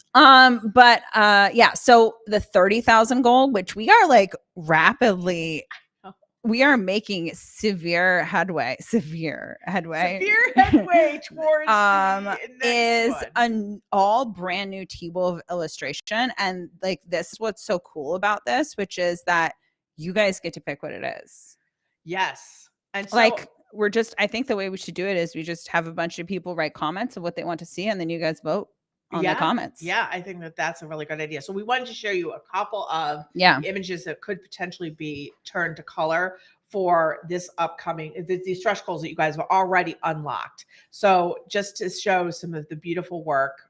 But yeah, so the 30,000 goal, which we are like rapidly, we are making severe headway towards the next is one. an all brand new T-Wolf illustration. And like, this is what's so cool about this, which is that you guys get to pick what it is. Yes. And so, Like, we're just, I think the way we should do it is we just have a bunch of people write comments of what they want to see, and then you guys vote on the comments. Yeah, I think that that's a really good idea. So we wanted to show you a couple of images that could potentially be turned to color for this upcoming, these stretch goals that you guys have already unlocked. So just to show some of the beautiful work.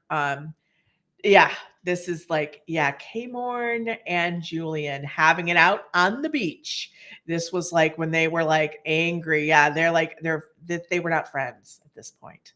This is like, K-Morn and Julian having it out on the beach. This was like when they were like angry. Yeah, they were not friends at this point.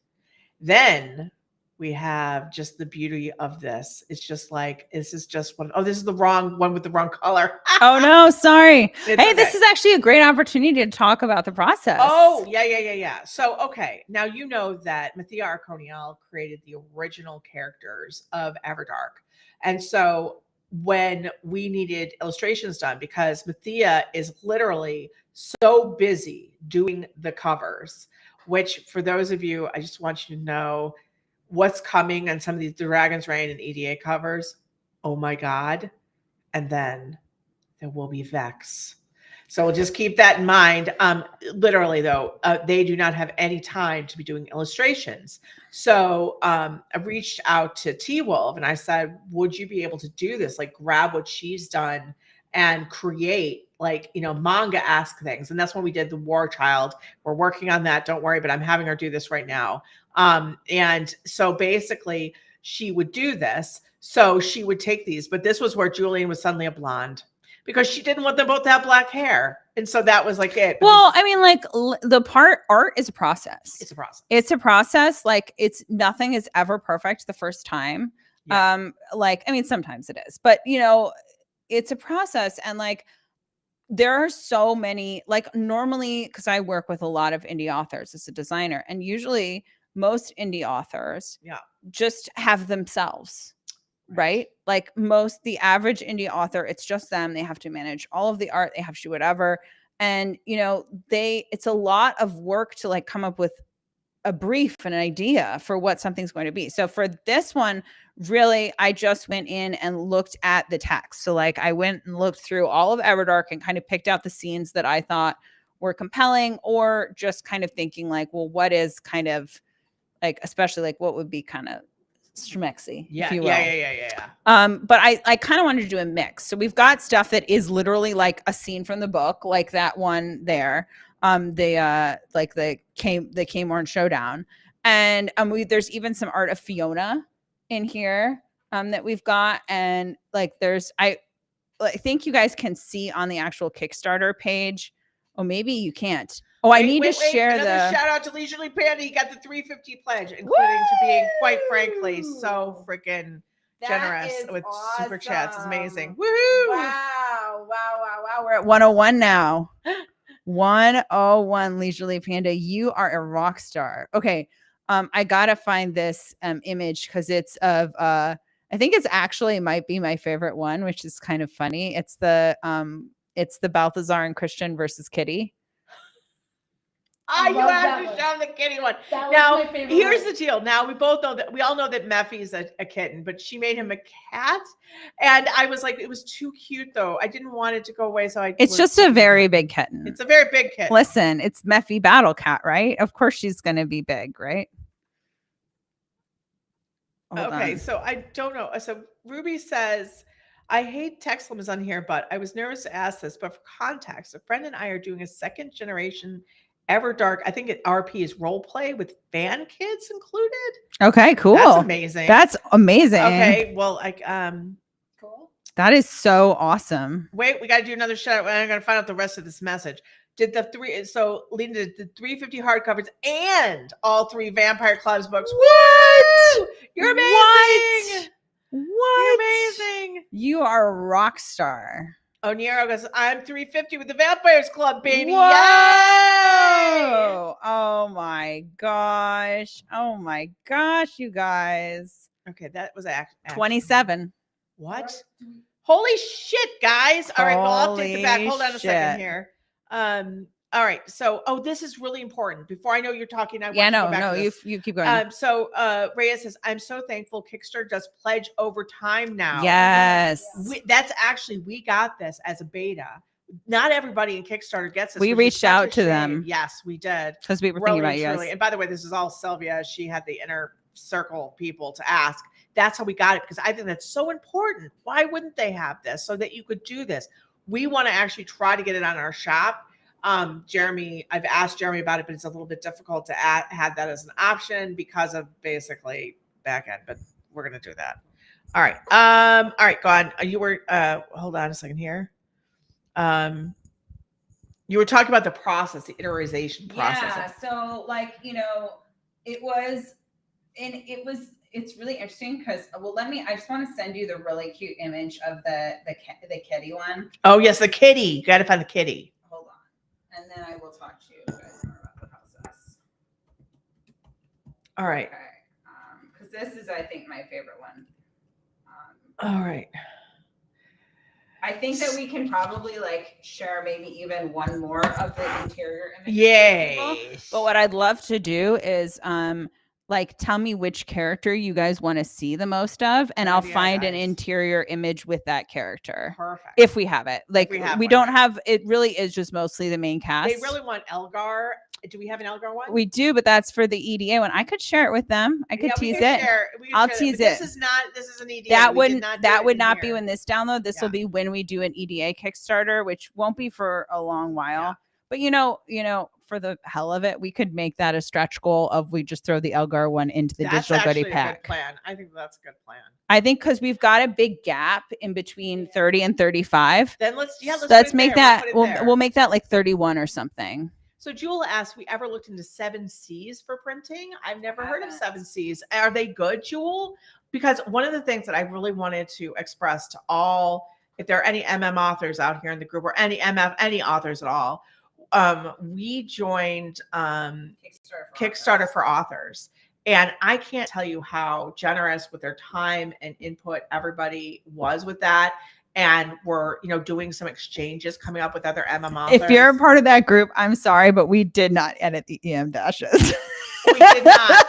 Then we have just the beauty of this. It's just like, this is just one. Oh, this is the wrong one with the wrong color. Oh no, sorry. It's hey, okay. This is actually a great opportunity to talk about the process. Oh, yeah. So, okay. Now, you know that Mathia Arconiel created the original characters of Everdark. And so when we needed illustrations done, because Mathia is literally so busy doing the covers, which for those of you, I just want you to know what's coming on some of these Dragon's Reign and EDA covers. Oh my God. And then there will be Vex. So we'll just keep that in mind. Literally, though, they do not have any time to be doing illustrations. So I reached out to T-Wolf and I said, would you be able to do this? Like, grab what she's done and create, like, manga-esque things. And that's when we did the War Child. We're working on that. Don't worry, but I'm having her do this right now. And so basically, she would do this. So she would take these. But this was where Julian was suddenly a blonde, because she didn't want them both to have black hair. And so that was like it. Well, I mean, like, art is a process. It's a process. It's a process. Like, nothing is ever perfect the first time. Yeah. Like, I mean, sometimes it is, but it's a process. And like, there are so many, like, normally, because I work with a lot of indie authors as a designer, and usually most indie authors just have themselves. Right? Like, the average indie author, it's just them. They have to manage all of the art. They have to do whatever. And, it's a lot of work to like come up with a brief and an idea for what something's going to be. So for this one, really, I just went in and looked at the text. So like, I went and looked through all of Everdark and kind of picked out the scenes that I thought were compelling, or just kind of thinking like, well, what is kind of like, especially like what would be kind of schmexy, if you will. Yeah. But I kind of wanted to do a mix. So we've got stuff that is literally like a scene from the book, like that one there. The K-Morn showdown. And there's even some art of Fiona in here that we've got. And like, I think you guys can see on the actual Kickstarter page. Oh, maybe you can't. Oh, I need to share another shout out to Leisurely Panda. He got the 350 pledge, including to being, quite frankly, so freaking generous with super chats. It's amazing. Woohoo! Wow. We're at 101 now. 101, Leisurely Panda. You are a rock star. Okay. I gotta find this image because it's of I think it's actually might be my favorite one, which is kind of funny. It's the Balthazar and Christian versus Kitty. Ah, you love have that to one. show the kitty one. That was Now, my favorite here's one. the deal. Now, we all know that Meffy's a kitten, but she made him a cat. And I was like, it was too cute, though. I didn't want it to go away. So It's just a very big kitten. It's a very big kitten. Listen, it's Meffy Battle Cat, right? Of course she's going to be big, right? Hold Okay, on. so I don't know. So Ruby says, I hate Textlim on here, but I was nervous to ask this. But for context, a friend and I are doing a second generation Everdark. I think RP is role play with fan kids included. Okay, cool. That's amazing. That's amazing. Okay, well, Cool. That is so awesome. wait, we got to do another shout out. I'm going to find out the rest of this message. Did the Lena did the 350 hardcovers and all 3 Vampire Clubs books. Woo! You're amazing. What? You're amazing. You are a rock star. Oh, Nero goes, I'm 350 with the Vampires Club, baby. Whoa! Yay! Oh my gosh. Oh my gosh, you guys. Okay, that was act 27. What? Holy shit, guys. All right, well, I'll take it back. Holy Hold on a second shit. here. All right. So, this is really important. Before I know you're talking, I want Yeah, to go no, back no, to you this. keep going. So Rhea says, I'm so thankful Kickstarter does pledge over time now. Yes. We got this as a beta. Not everybody in Kickstarter gets this. We which is reached such out a to shame. them. Yes, we did. Because we were Really thinking about you truly. guys. And by the way, this is all Sylvia. She had the inner circle of people to ask. That's how we got it, because I think that's so important. Why wouldn't they have this so that you could do this? We want to actually try to get it on our shop. Jeremy, I've asked Jeremy about it, but it's a little bit difficult to have that as an option because of basically back end, but we're going to do that. All right. All right, go on. You were, hold on a second here. You were talking about the process, the iteration process. Yeah. So like, it's really interesting because I just want to send you the really cute image of the kitty one. Oh yes, the kitty. You got to find the kitty. Hold on, and then I will talk to you guys more about the process. All right. Okay, because this is, I think, my favorite one. All right. I think that we can probably like share maybe even one more of the interior images. Yay. But what I'd love to do is like tell me which character you guys want to see the most of, and I'll find an interior image with that character. Perfect. If we have it. Like we have we one. don't have it, really is just mostly the main cast. They really want Elgar. Do we have an Elgar one? We do, but that's for the EDA one. I could share it with them. I could tease it. I'll tease it. This is an EDA. That would not be when when this download. This will be when we do an EDA Kickstarter, which won't be for a long while. Yeah. But for the hell of it, we could make that a stretch goal of we just throw the Elgar one into the digital goodie pack. Good plan. I think that's a good plan. I think because we've got a big gap in between 30 and 35. Then let's make that. We'll make that like 31 or something. So Jewel asked, we ever looked into 7Cs for printing? I've never heard of 7Cs. Are they good, Jewel? Because one of the things that I really wanted to express to all, if there are any MM authors out here in the group or any authors at all, we joined Kickstarter for authors. And I can't tell you how generous with their time and input everybody was with that. And we're, doing some exchanges, coming up with other MM authors. If you're a part of that group, I'm sorry, but we did not edit the EM dashes. We did not.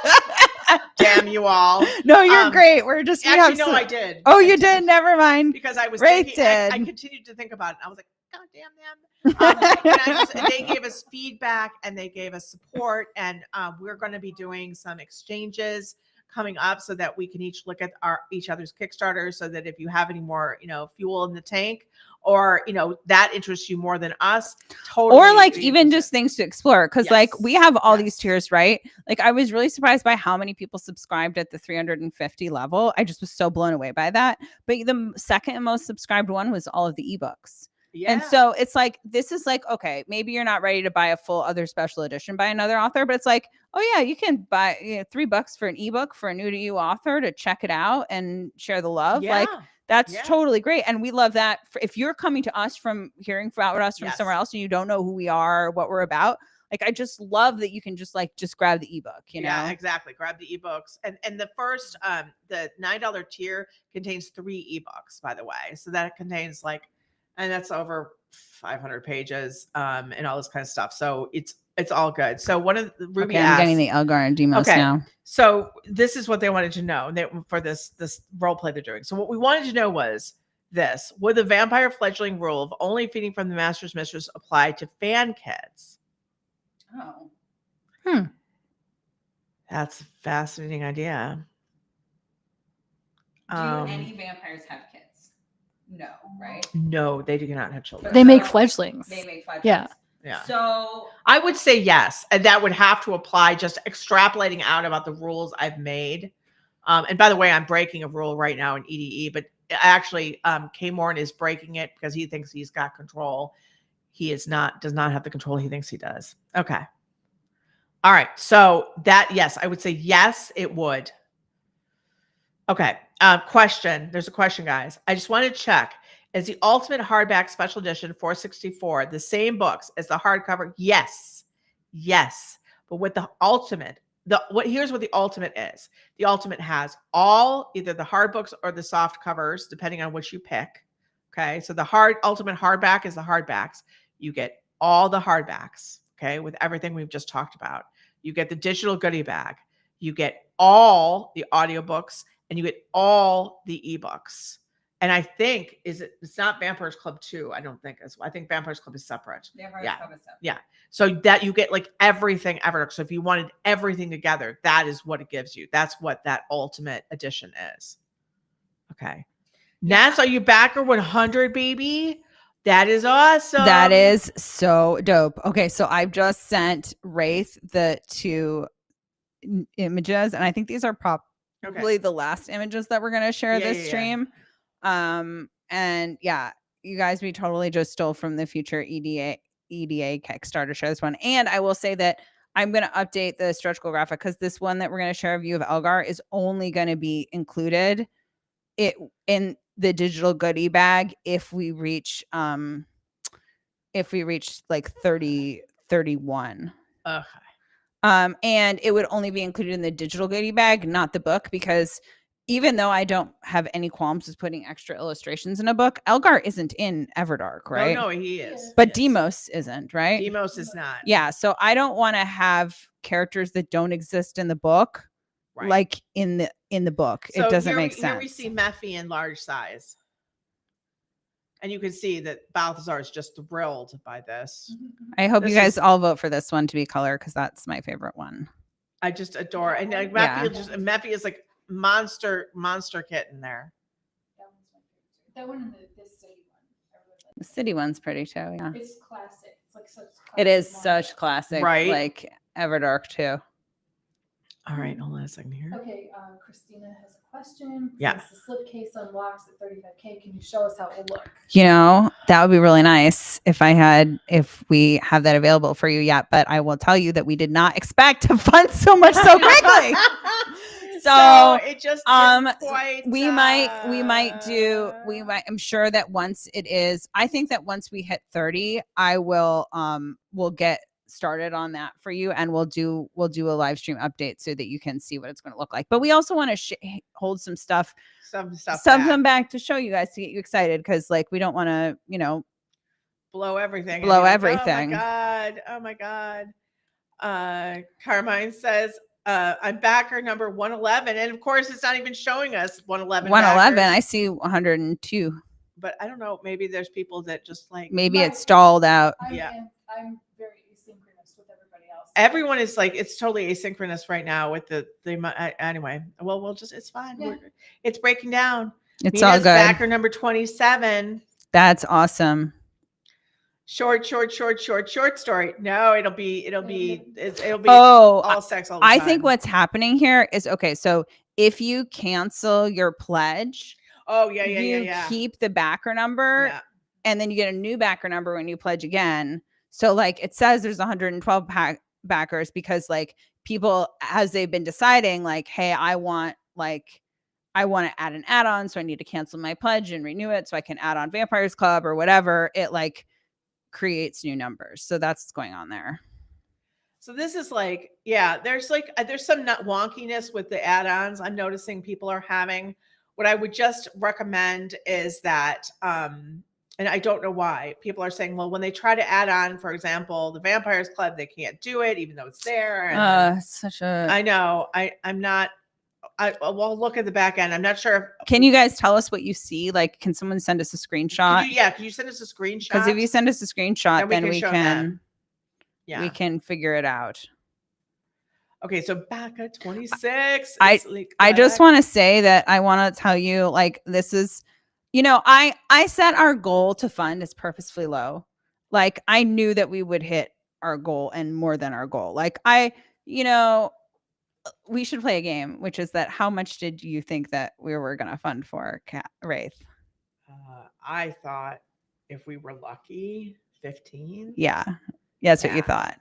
Damn you all. No, you're great. We're just I did. Oh, you did. Never mind. Because I was Raythe thinking, I continued to think about it. I was like, God damn them. They gave us feedback and they gave us support, and we're going to be doing some exchanges coming up so that we can each look at each other's Kickstarters, so that if you have any more, fuel in the tank, or that interests you more than us, totally. Or like even just things to explore, because like we have all these tiers, right? Like I was really surprised by how many people subscribed at the 350 level. I just was so blown away by that. But the second most subscribed one was all of the ebooks. Yeah. And so it's like, this is like, okay, maybe you're not ready to buy a full other special edition by another author, but it's like, oh yeah, you can buy $3 for an ebook for a new to you author to check it out and share the love. Yeah. Like That's Yeah. totally great. And we love that. If you're coming to us from hearing about us from Yes. somewhere else and you don't know who we are, what we're about, like, I just love that you can just grab the ebook, you know? Yeah, exactly. Grab the ebooks. And the first, the $9 tier contains 3 ebooks, by the way. So that contains and that's over 500 pages, and all this kind of stuff. So it's all good. So one of the Ruby Okay, I'm asked, getting the Elgar and Demos now. so this is what they wanted to know for this role play they're doing. So what we wanted to know was this: would the vampire fledgling rule of only feeding from the master's mistress apply to fan kids? Oh. That's a fascinating idea. Do any vampires have kids? No, right? No, they do not have children. They make fledglings. They make fledglings. Yeah. Yeah. So I would say yes, and that would have to apply. Just extrapolating out about the rules I've made. And by the way, I'm breaking a rule right now in EDE, but actually, K. Morn is breaking it because he thinks he's got control. He does not have the control he thinks he does. Okay. All right. So yes, I would say yes, it would. Okay. Question. There's a question, guys. I just want to check. Is the Ultimate Hardback Special Edition 464 the same books as the hardcover? Yes. Yes. But with the Ultimate, here's what the Ultimate is. The Ultimate has either the hard books or the soft covers, depending on which you pick. Okay. So the Ultimate Hardback is the hardbacks. You get all the hardbacks. Okay. With everything we've just talked about. You get the digital goodie bag. You get all the audiobooks and you get all the ebooks. And I think it's not Vampires Club 2. I don't think I think Vampires Club is separate. Yeah. So that you get everything ever. So if you wanted everything together, that is what it gives you. That's what that Ultimate Edition is. Okay. Nats, are you backer 100, baby? That is awesome. That is so dope. Okay, so I've just sent Raythe the 2 images, and I think these are probably the last images that we're going to share this stream. And yeah, you guys, we totally just stole from the future EDA Kickstarter share this one. And I will say that I'm going to update the stretch goal graphic because this one that we're going to share a view of Elgar is only going to be included in the digital goodie bag if we reach 31. Okay. And it would only be included in the digital goodie bag, not the book, because even though I don't have any qualms with putting extra illustrations in a book, Elgar isn't in Everdark, right? No, he is. But Demos isn't, right? Demos is not. Yeah, so I don't want to have characters that don't exist in the book, like in the book. So it doesn't make sense. Here we see Mephi in large size. And you can see that Balthazar is just thrilled by this. I hope you guys all vote for this one to be color because that's my favorite one. I just adore it. And Mephi is like monster kitten there. That one and this city one. The city one's pretty too. Yeah, it's classic. It's like such. It is such classic, right? Like Everdark too. All right, hold on a second here. Okay, Christina has a question. Yeah. Since the slipcase unlocks at 35K, can you show us how it will look? You know, that would be really nice if we have that available for you yet. But I will tell you that we did not expect to fund so much so quickly. So it just quite, I'm sure that once it is, I think that once we hit 30, I will we'll get started on that for you, and we'll do a live stream update so that you can see what it's going to look like. But we also want to hold some stuff back to show you guys to get you excited, because we don't want to blow everything. Oh my god. Carmine says I'm backer number 111, and of course it's not even showing us 111. I see 102, but I don't know, maybe there's people that just maybe it's stalled out. I'm very asynchronous with everybody else. Everyone is it's totally asynchronous right now with the anyway. Well, it's fine. Yeah. It's breaking down. It's Mina's all good. Backer number 27. That's awesome. Short story. No, it'll be all sex all the time. I think what's happening here is, okay, so if you cancel your pledge, you keep the backer number, and then you get a new backer number when you pledge again. So it says there's 112 backers because people, as they've been deciding, hey, I want I want to add an add-on, so I need to cancel my pledge and renew it so I can add on Vampires Club or whatever, it like creates new numbers. So that's what's going on there. So this is like, yeah, there's some nut wonkiness with the add-ons I'm noticing people are having. What I would just recommend is that, and I don't know why people are saying, well, when they try to add on, for example, the Vampires Club, they can't do it even though it's there. And Such a. I know we'll look at the back end. I'm not sure. Can you guys tell us what you see? Like, can someone send us a screenshot? Could you send us a screenshot? Because if you send us a screenshot, then we can. Yeah. We can figure it out. Okay, so back at 26. I just want to say that I want to tell you, like, this is, I set our goal to fund as purposefully low. Like, I knew that we would hit our goal and more than our goal. Like, we should play a game, which is that how much did you think that we were going to fund for Raythe? I thought if we were lucky, 15. Yeah. That's what you thought.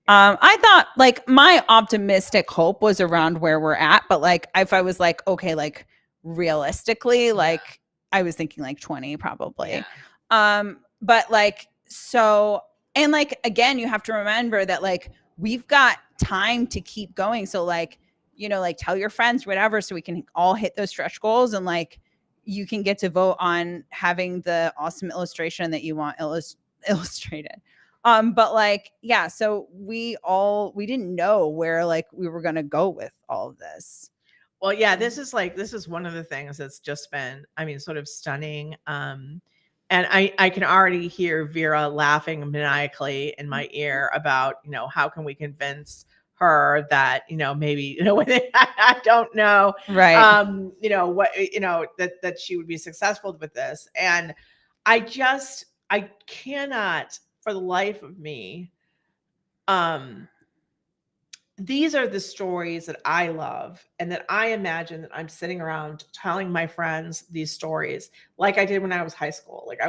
I thought like my optimistic hope was around where we're at, but like if I was like, okay, like realistically, like I was thinking like 20 probably. Yeah. But like, so, and like, again, you have to remember that like we've got time to keep going. So like, like tell your friends, whatever, so we can all hit those stretch goals, and like you can get to vote on having the awesome illustration that you want illustrated. But like, yeah, so we didn't know where like we were going to go with all of this. Well, yeah, this is one of the things that's just been, sort of stunning. And I can already hear Vera laughing maniacally in my ear about, how can we convince her that, maybe, I don't know, right. that she would be successful with this. And I cannot for the life of me. These are the stories that I love and that I imagine that I'm sitting around telling my friends these stories like I did when I was high school. Like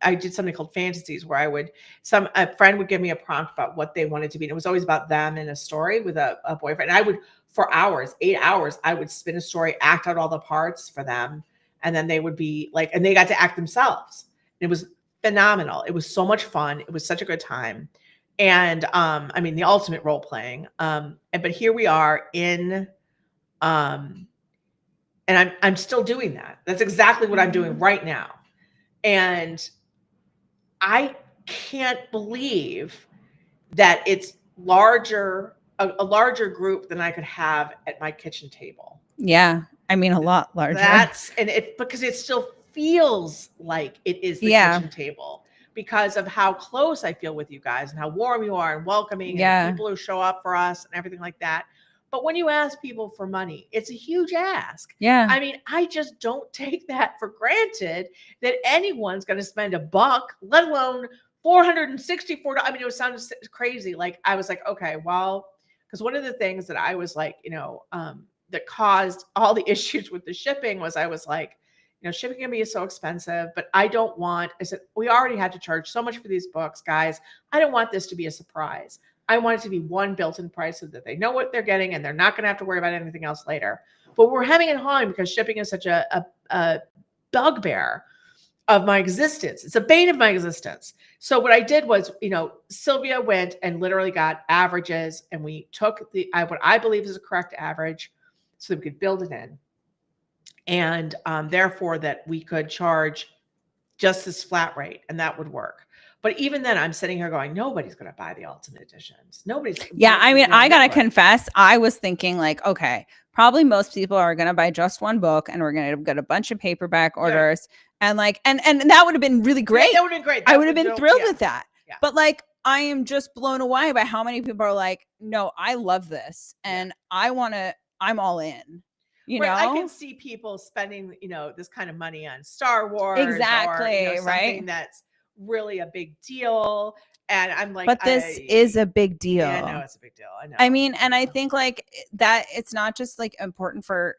I did something called fantasies where a friend would give me a prompt about what they wanted to be. And it was always about them in a story with a boyfriend. And I would, for hours, 8 hours, I would spin a story, act out all the parts for them. And then they would be like, and they got to act themselves. It was phenomenal. It was so much fun. It was such a good time. And the ultimate role playing. But here we are in and I'm still doing that. That's exactly what I'm doing right now. And I can't believe that it's a larger group than I could have at my kitchen table. Yeah. A lot larger. Because it still feels like it is the kitchen table because of how close I feel with you guys and how warm you are and welcoming and people who show up for us and everything like that. But when you ask people for money, it's a huge ask. Yeah. I just don't take that for granted that anyone's going to spend $1, let alone $464. It was sounding crazy. Like I was like, okay, well, because one of the things that I was like, that caused all the issues with the shipping was I was like, shipping can be so expensive, but I said, we already had to charge so much for these books, guys. I don't want this to be a surprise. I want it to be one built-in price so that they know what they're getting and they're not going to have to worry about anything else later. But we're having it hard because shipping is such a bugbear of my existence. It's a bane of my existence. So what I did was, Sylvia went and literally got averages, and we took what I believe is a correct average so that we could build it in. And therefore that we could charge just this flat rate and that would work. But even then I'm sitting here going, nobody's going to buy the ultimate editions. Nobody's. Yeah. I got to confess, I was thinking like, okay, probably most people are going to buy just one book and we're going to get a bunch of paperback orders. Yeah. And like, and that would have been really great. Yeah, that would have been great. I would have been thrilled with that. Yeah. But like, I am just blown away by how many people are like, no, I love this. And I'm all in. I can see people spending, this kind of money on Star Wars. Exactly. Or, something that's really a big deal. And I'm like, but this is a big deal. Yeah, I know it's a big deal. I know. And I think like that it's not just like important for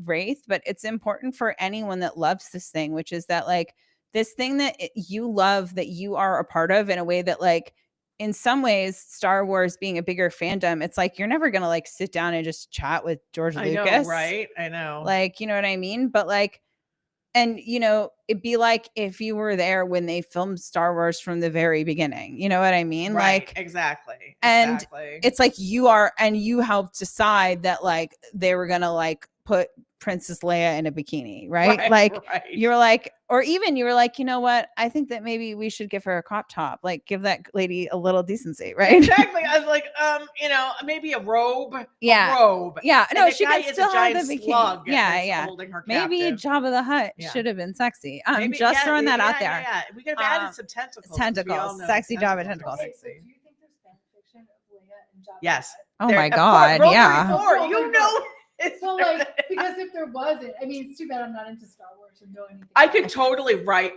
Raythe, but it's important for anyone that loves this thing, which is that like this thing that you love, that you are a part of in a way that like in some ways, Star Wars being a bigger fandom, it's like you're never gonna like sit down and just chat with George I Lucas. know, right? I know. Like, you know what I mean? But like, and you know, it'd be like if you were there when they filmed Star Wars from the very beginning. You know what I mean? Right, Like, exactly. and Exactly. it's like you are, and you helped decide that like they were gonna like put Princess Leia in a bikini, right? Like right. you're like, or even you were like, you know what? I think that maybe we should give her a crop top, like give that lady a little decency, right? Exactly. I was like, you know, maybe a robe. Yeah. A robe. Yeah. And No, the she guy could is still a have the giant bikini. slug Yeah, that's yeah. holding her Maybe captive. Jabba the Hutt Yeah. should have been sexy. I'm Maybe, just throwing that out there. Yeah. We could have added some tentacles. 'cause we Tentacles, all know sexy Jabba are tentacles. Okay, so sexy. do you think there's fan fiction of Leia and Jabba? Yes. Oh There- my of course, God. roll Yeah. 34, Roll you 34. know. It's Well, like, because if there wasn't, I mean, it's too bad I'm not into Star Wars and know anything. I about could it. totally write.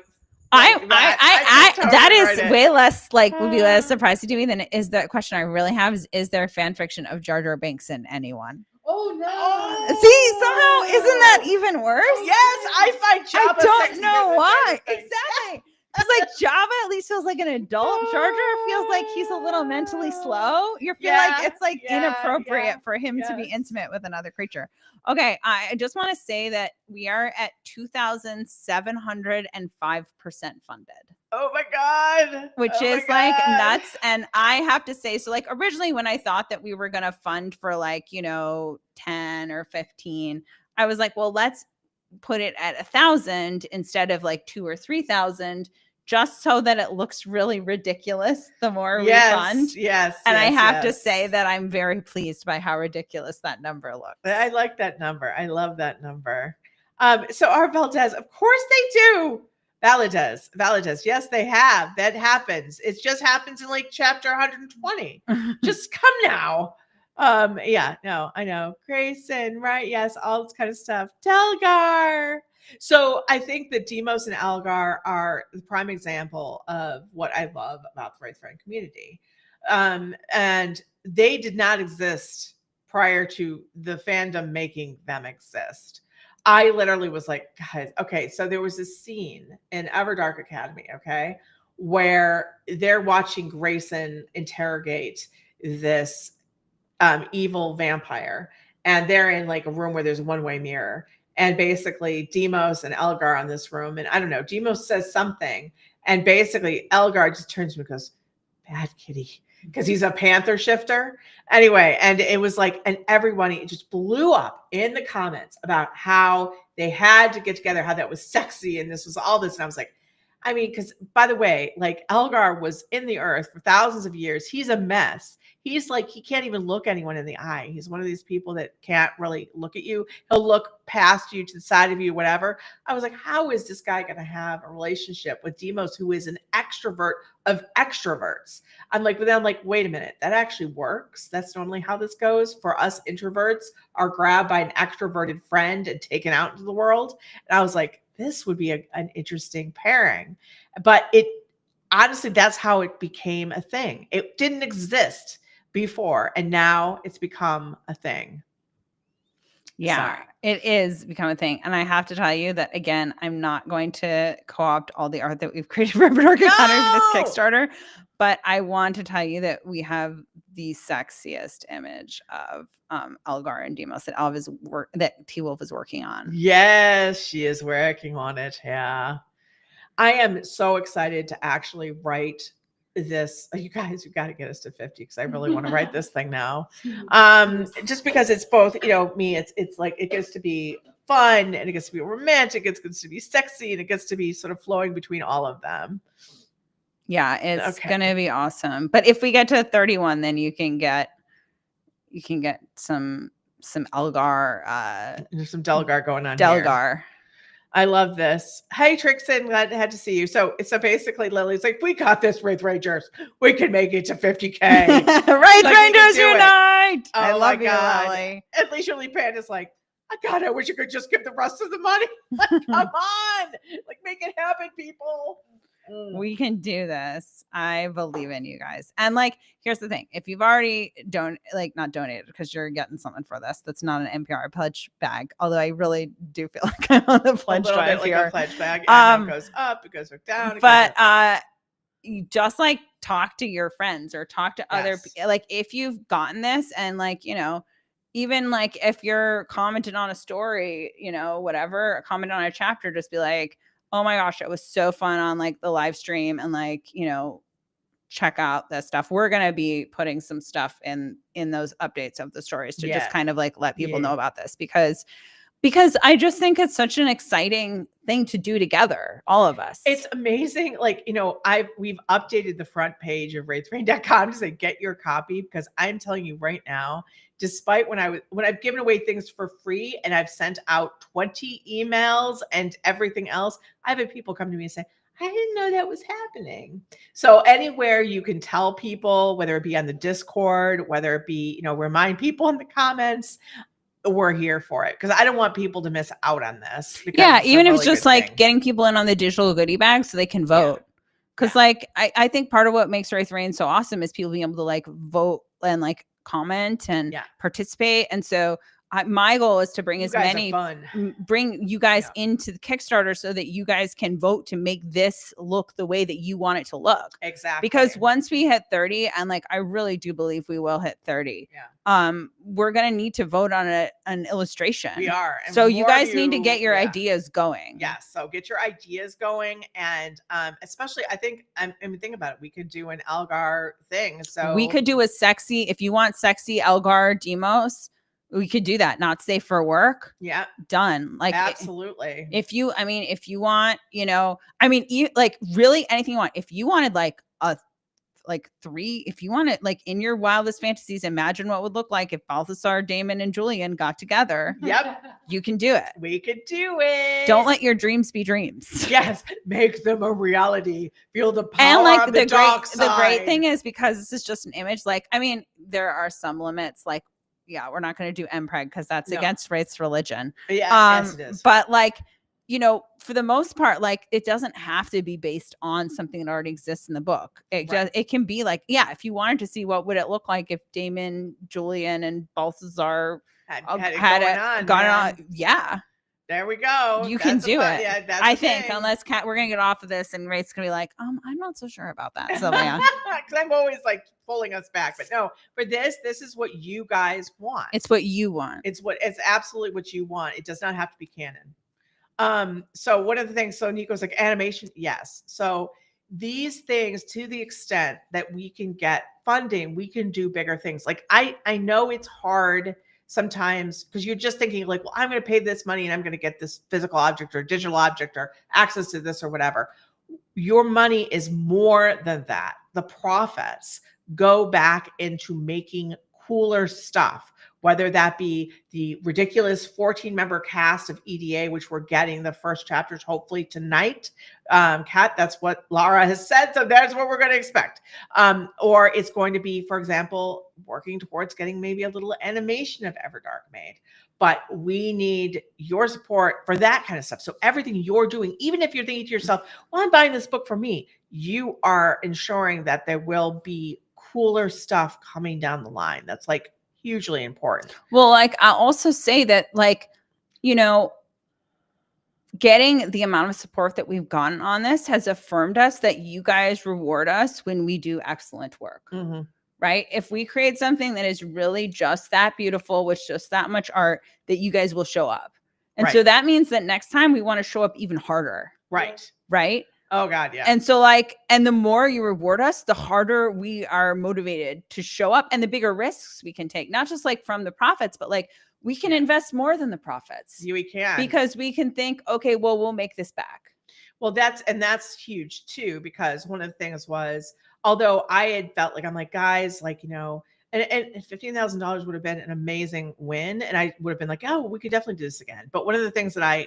I like that. could that totally is write it. way less like would be less surprising to me than is the question I really have is there fan fiction of Jar Jar Binks in anyone? Oh no! Oh. See, somehow isn't that even worse? Yes, I find Jabba I don't sexy know than why. Jar Jar Binks. Exactly. Because like Jabba at least feels like an adult. Jar Jar feels like he's a little mentally slow. You feel like it's like inappropriate for him to be intimate with another creature. Okay, I just want to say that we are at 2,705% funded. Oh my God. Which Oh my is like God. nuts. And I have to say, so like originally when I thought that we were going to fund for like, you know, 10 or 15, I was like, well, let's put it at 1,000 instead of like 2,000 or 3,000, just so that it looks really ridiculous the more we fund. Yes. And I have to say that I'm very pleased by how ridiculous that number looks. I like that number. I love that number. So our Valdez, of course they do. Valadez. Yes, they have. That happens. It just happens in like chapter 120. Just come now. Yeah, no, I know. Grayson, right? Yes, all this kind of stuff. Delgar. So I think that Demos and Algar are the prime example of what I love about the Raythe Friend community. And they did not exist prior to the fandom making them exist. I literally was like, guys, okay, so there was this scene in Everdark Academy, okay, where they're watching Grayson interrogate this evil vampire, and they're in like a room where there's a one-way mirror, and basically Demos and Elgar in this room, and I don't know, Demos says something, and basically Elgar just turns to me and goes, "Bad kitty," because he's a panther shifter. Anyway, and it was like, and everybody, it just blew up in the comments about how they had to get together, how that was sexy, and this was all this. And I was like, I mean, because by the way, like Elgar was in the earth for thousands of years. He's a mess. He's like, he can't even look anyone in the eye. He's one of these people that can't really look at you. He'll look past you, to the side of you, whatever. I was like, how is this guy going to have a relationship with Demos, who is an extrovert of extroverts? I'm like, but then I'm like, wait a minute, that actually works. That's normally how this goes. For us introverts are grabbed by an extroverted friend and taken out into the world. And I was like, this would be an interesting pairing. But it honestly, that's how it became a thing. It didn't exist before, and now it's become a thing. Yeah, Sorry. it is become a thing. And I have to tell you that, again, I'm not going to co-opt all the art that we've created for Everdark Academy for this Kickstarter, but I want to tell you that we have the sexiest image of Elgar and Demos that T-Wolf is working on. Yes, she is working on it. Yeah. I am so excited to actually write this. You guys, you got to get us to 50 because I really want to write this thing now. Just because it's both, you know, me, it's like it gets to be fun and it gets to be romantic, it gets to be sexy, and it gets to be sort of flowing between all of them. Yeah, it's gonna be awesome. But if we get to 31, then you can get some Elgar. There's some Delgar going on. Delgar. Here. I love this. Hey, Trixon, glad to see you. So basically, Lily's like, we got this, Wraith Rangers. We can make it to 50K. Wraith Rangers unite! Oh, I love you, Lily. At least Lily Pan is like, I wish you could just give the rest of the money. Like, come on, like make it happen, people. We can do this. I believe in you guys. And like, here's the thing: if you've already not donated because you're getting something for this, that's not an NPR pledge bag. Although I really do feel like I'm on the pledge drive like here. A pledge bag. And it goes up, it goes down. But you just like talk to your friends or talk to other like if you've gotten this and like, you know, even like if you're commented on a story, you know, whatever, comment on a chapter, just be like, oh my gosh, it was so fun on like the live stream and like, you know, check out that stuff. We're going to be putting some stuff in those updates of the stories to just kind of like let people know about this because I just think it's such an exciting thing to do together, all of us. It's amazing. Like, you know, we've updated the front page of raythe.com to say get your copy, because I'm telling you right now, despite when I've given away things for free and I've sent out 20 emails and everything else, I've had people come to me and say, I didn't know that was happening. So anywhere you can tell people, whether it be on the Discord, whether it be, you know, remind people in the comments, we're here for it, because I don't want people to miss out on this. Yeah, even if it's just like getting people in on the digital goodie bag so they can vote. Because like I think part of what makes Raythe so awesome is people being able to like vote and like comment and participate. And so my goal is to bring bring you guys into the Kickstarter so that you guys can vote to make this look the way that you want it to look. Exactly. Because once we hit 30, and like I really do believe we will hit 30, we're gonna need to vote on an illustration. We are. And so you guys need to get your ideas going. Yes. So get your ideas going, and especially I mean think about it. We could do an Elgar thing. So we could do a sexy, if you want sexy Elgar demos. We could do that. Not safe for work. Yeah. Done. Like absolutely. If you want, you know, I mean, like really anything you want. If you wanted like if you want it like in your wildest fantasies, imagine what would look like if Balthasar, Damon, and Julian got together. Yep. You can do it. We could do it. Don't let your dreams be dreams. Yes. Make them a reality. Feel the power of the dark side. The great thing is, because this is just an image, like, I mean, there are some limits, like, we're not going to do MPreg because that's against Raythe's religion. Yeah, yes, it is. But like, you know, for the most part, like it doesn't have to be based on something that already exists in the book. It can be like, if you wanted to see what would it look like if Damon, Julian, and Balthazar had it on. Yeah. There we go. You can do it. Yeah, I think, unless we're gonna get off of this and Raythe's gonna be like, I'm not so sure about that, Sylvia. Because I'm always like pulling us back. But no, for this is what you guys want. It's what you want. It's absolutely what you want. It does not have to be canon. So one of the things, so Nico's like animation, yes. So these things, to the extent that we can get funding, we can do bigger things. Like I know it's hard sometimes because you're just thinking like, well, I'm going to pay this money and I'm going to get this physical object or digital object or access to this or whatever. Your money is more than that. The profits go back into making cooler stuff, whether that be the ridiculous 14-member cast of EDA, which we're getting the first chapters hopefully tonight. Kat, that's what Laura has said, so that's what we're going to expect. Or it's going to be, for example, working towards getting maybe a little animation of Everdark made. But we need your support for that kind of stuff. So everything you're doing, even if you're thinking to yourself, well, I'm buying this book for me, you are ensuring that there will be cooler stuff coming down the line. That's like hugely important. Well, like I'll also say that, like, you know, getting the amount of support that we've gotten on this has affirmed us that you guys reward us when we do excellent work. Mm-hmm. Right? If we create something that is really just that beautiful with just that much art, that you guys will show up. And so that means that next time we want to show up even harder. Right. Right. Oh God. Yeah. And so like, and the more you reward us, the harder we are motivated to show up and the bigger risks we can take, not just like from the profits, but like we can invest more than the profits. We can. Because we can think, okay, well, we'll make this back. Well, that's huge too, because one of the things was, although I had felt like, I'm like, guys, like, you know, and $15,000 would have been an amazing win. And I would have been like, oh, we could definitely do this again. But one of the things that I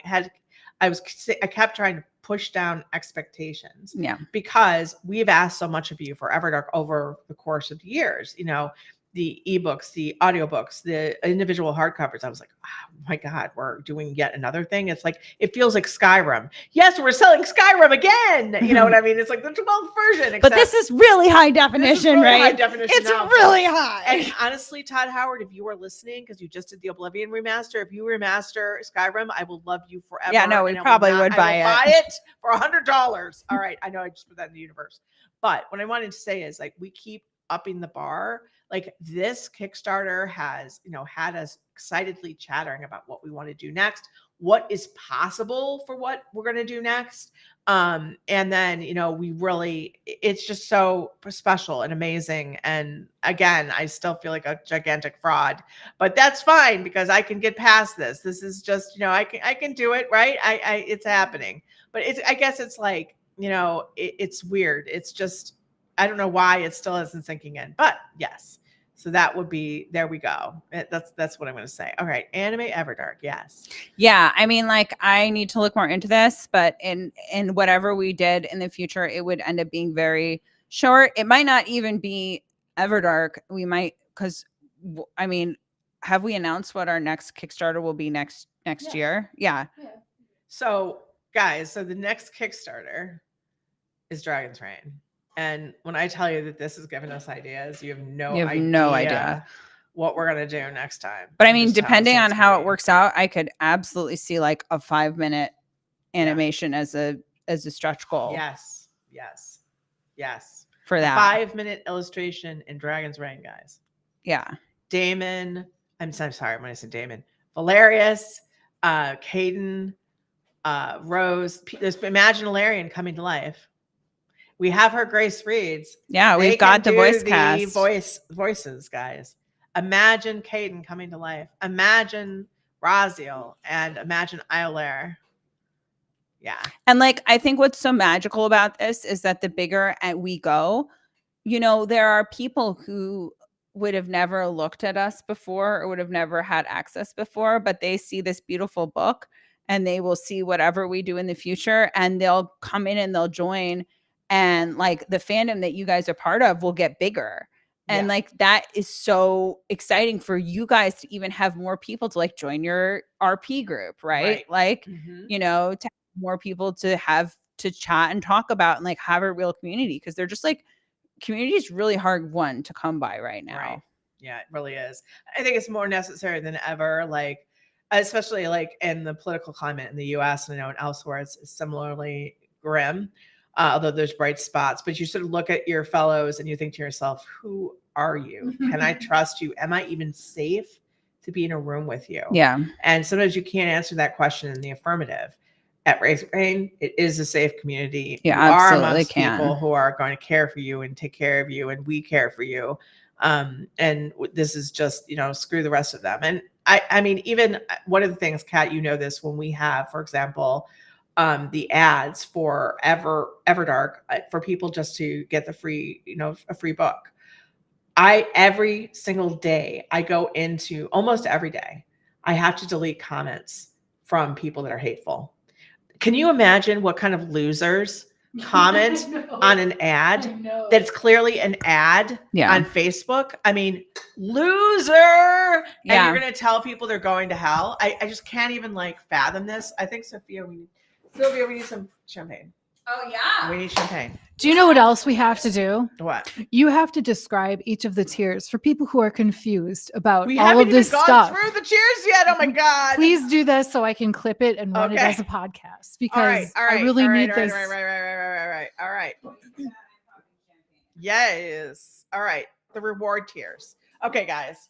kept trying to push down expectations. Yeah. Because we've asked so much of you for Everdark over the course of years, you know, the ebooks, the audiobooks, the individual hardcovers. I was like, oh my God, we're doing yet another thing. It's like, it feels like Skyrim. Yes, we're selling Skyrim again. You know what I mean? It's like the 12th version. But this is really high definition, right? High definition it's really high. And honestly, Todd Howard, if you are listening, because you just did the Oblivion remaster, if you remaster Skyrim, I will love you forever. Yeah, no, we probably would buy it. Buy it for $100. All right. I know I just put that in the universe. But what I wanted to say is like, we keep upping the bar. Like this Kickstarter has, had us excitedly chattering about what we want to do next, what is possible for what we're going to do next. And then, it's just so special and amazing. And again, I still feel like a gigantic fraud, but that's fine because I can get past this. This is just, I can do it. Right. It's happening, but I guess it's like, it's weird. It's just, I don't know why it still isn't sinking in, but yes. So that would be, there we go. That's what I'm going to say. All right. Anime Everdark. Yes. Yeah. I mean, like, I need to look more into this, but in whatever we did in the future, it would end up being very short. It might not even be Everdark. We might, because I mean, have we announced what our next Kickstarter will be next year? Yeah. So guys, the next Kickstarter is Dragon's Reign. And when I tell you that this has given us ideas, you have no idea what we're going to do next time. But I mean, depending on how it works out, I could absolutely see like a 5-minute animation as a stretch goal. Yes. For that 5-minute illustration in Dragon's Reign, guys. Yeah. Damon. I'm sorry when I said Damon. Valerius, Caden, Rose. There's Imaginalarian coming to life. We have her Grace Reads. Yeah, we've got the voice cast. Voices, guys. Imagine Caden coming to life. Imagine Raziel and imagine Iolaire. Yeah. And like, I think what's so magical about this is that the bigger we go, there are people who would have never looked at us before or would have never had access before, but they see this beautiful book and they will see whatever we do in the future and they'll come in and they'll join. And like the fandom that you guys are part of will get bigger. And like, that is so exciting for you guys to even have more people to like join your RP group, right? Like, to have more people to have to chat and talk about and like have a real community. Cause they're just like, community is really hard one to come by right now. Right. Yeah, it really is. I think it's more necessary than ever. Like, especially like in the political climate in the US and I know and elsewhere, it's similarly grim. Although there's bright spots, but you sort of look at your fellows and you think to yourself, who are you? Can I trust you? Am I even safe to be in a room with you? Yeah. And sometimes you can't answer that question in the affirmative. At Raythe Rain, it is a safe community. Yeah, you absolutely are amongst people who are going to care for you and take care of you, and we care for you. And this is just, screw the rest of them. And I mean, even one of the things, Kat, this when we have, for example, the ads for Everdark for people just to get the free, a free book. Every single day I go into almost every day, I have to delete comments from people that are hateful. Can you imagine what kind of losers comment on an ad that's clearly an ad on Facebook? I mean, loser. And you're going to tell people they're going to hell. I just can't even like fathom this. I think Sylvia, we need some champagne. Oh, yeah. We need champagne. Do you know what else we have to do? What? You have to describe each of the tiers for people who are confused about We all haven't of this even stuff. gone through the cheers yet. Oh my God. Please do this so I can clip it and run it as a podcast because I really need this. All right. Yes. All right. The reward tiers. Okay, guys.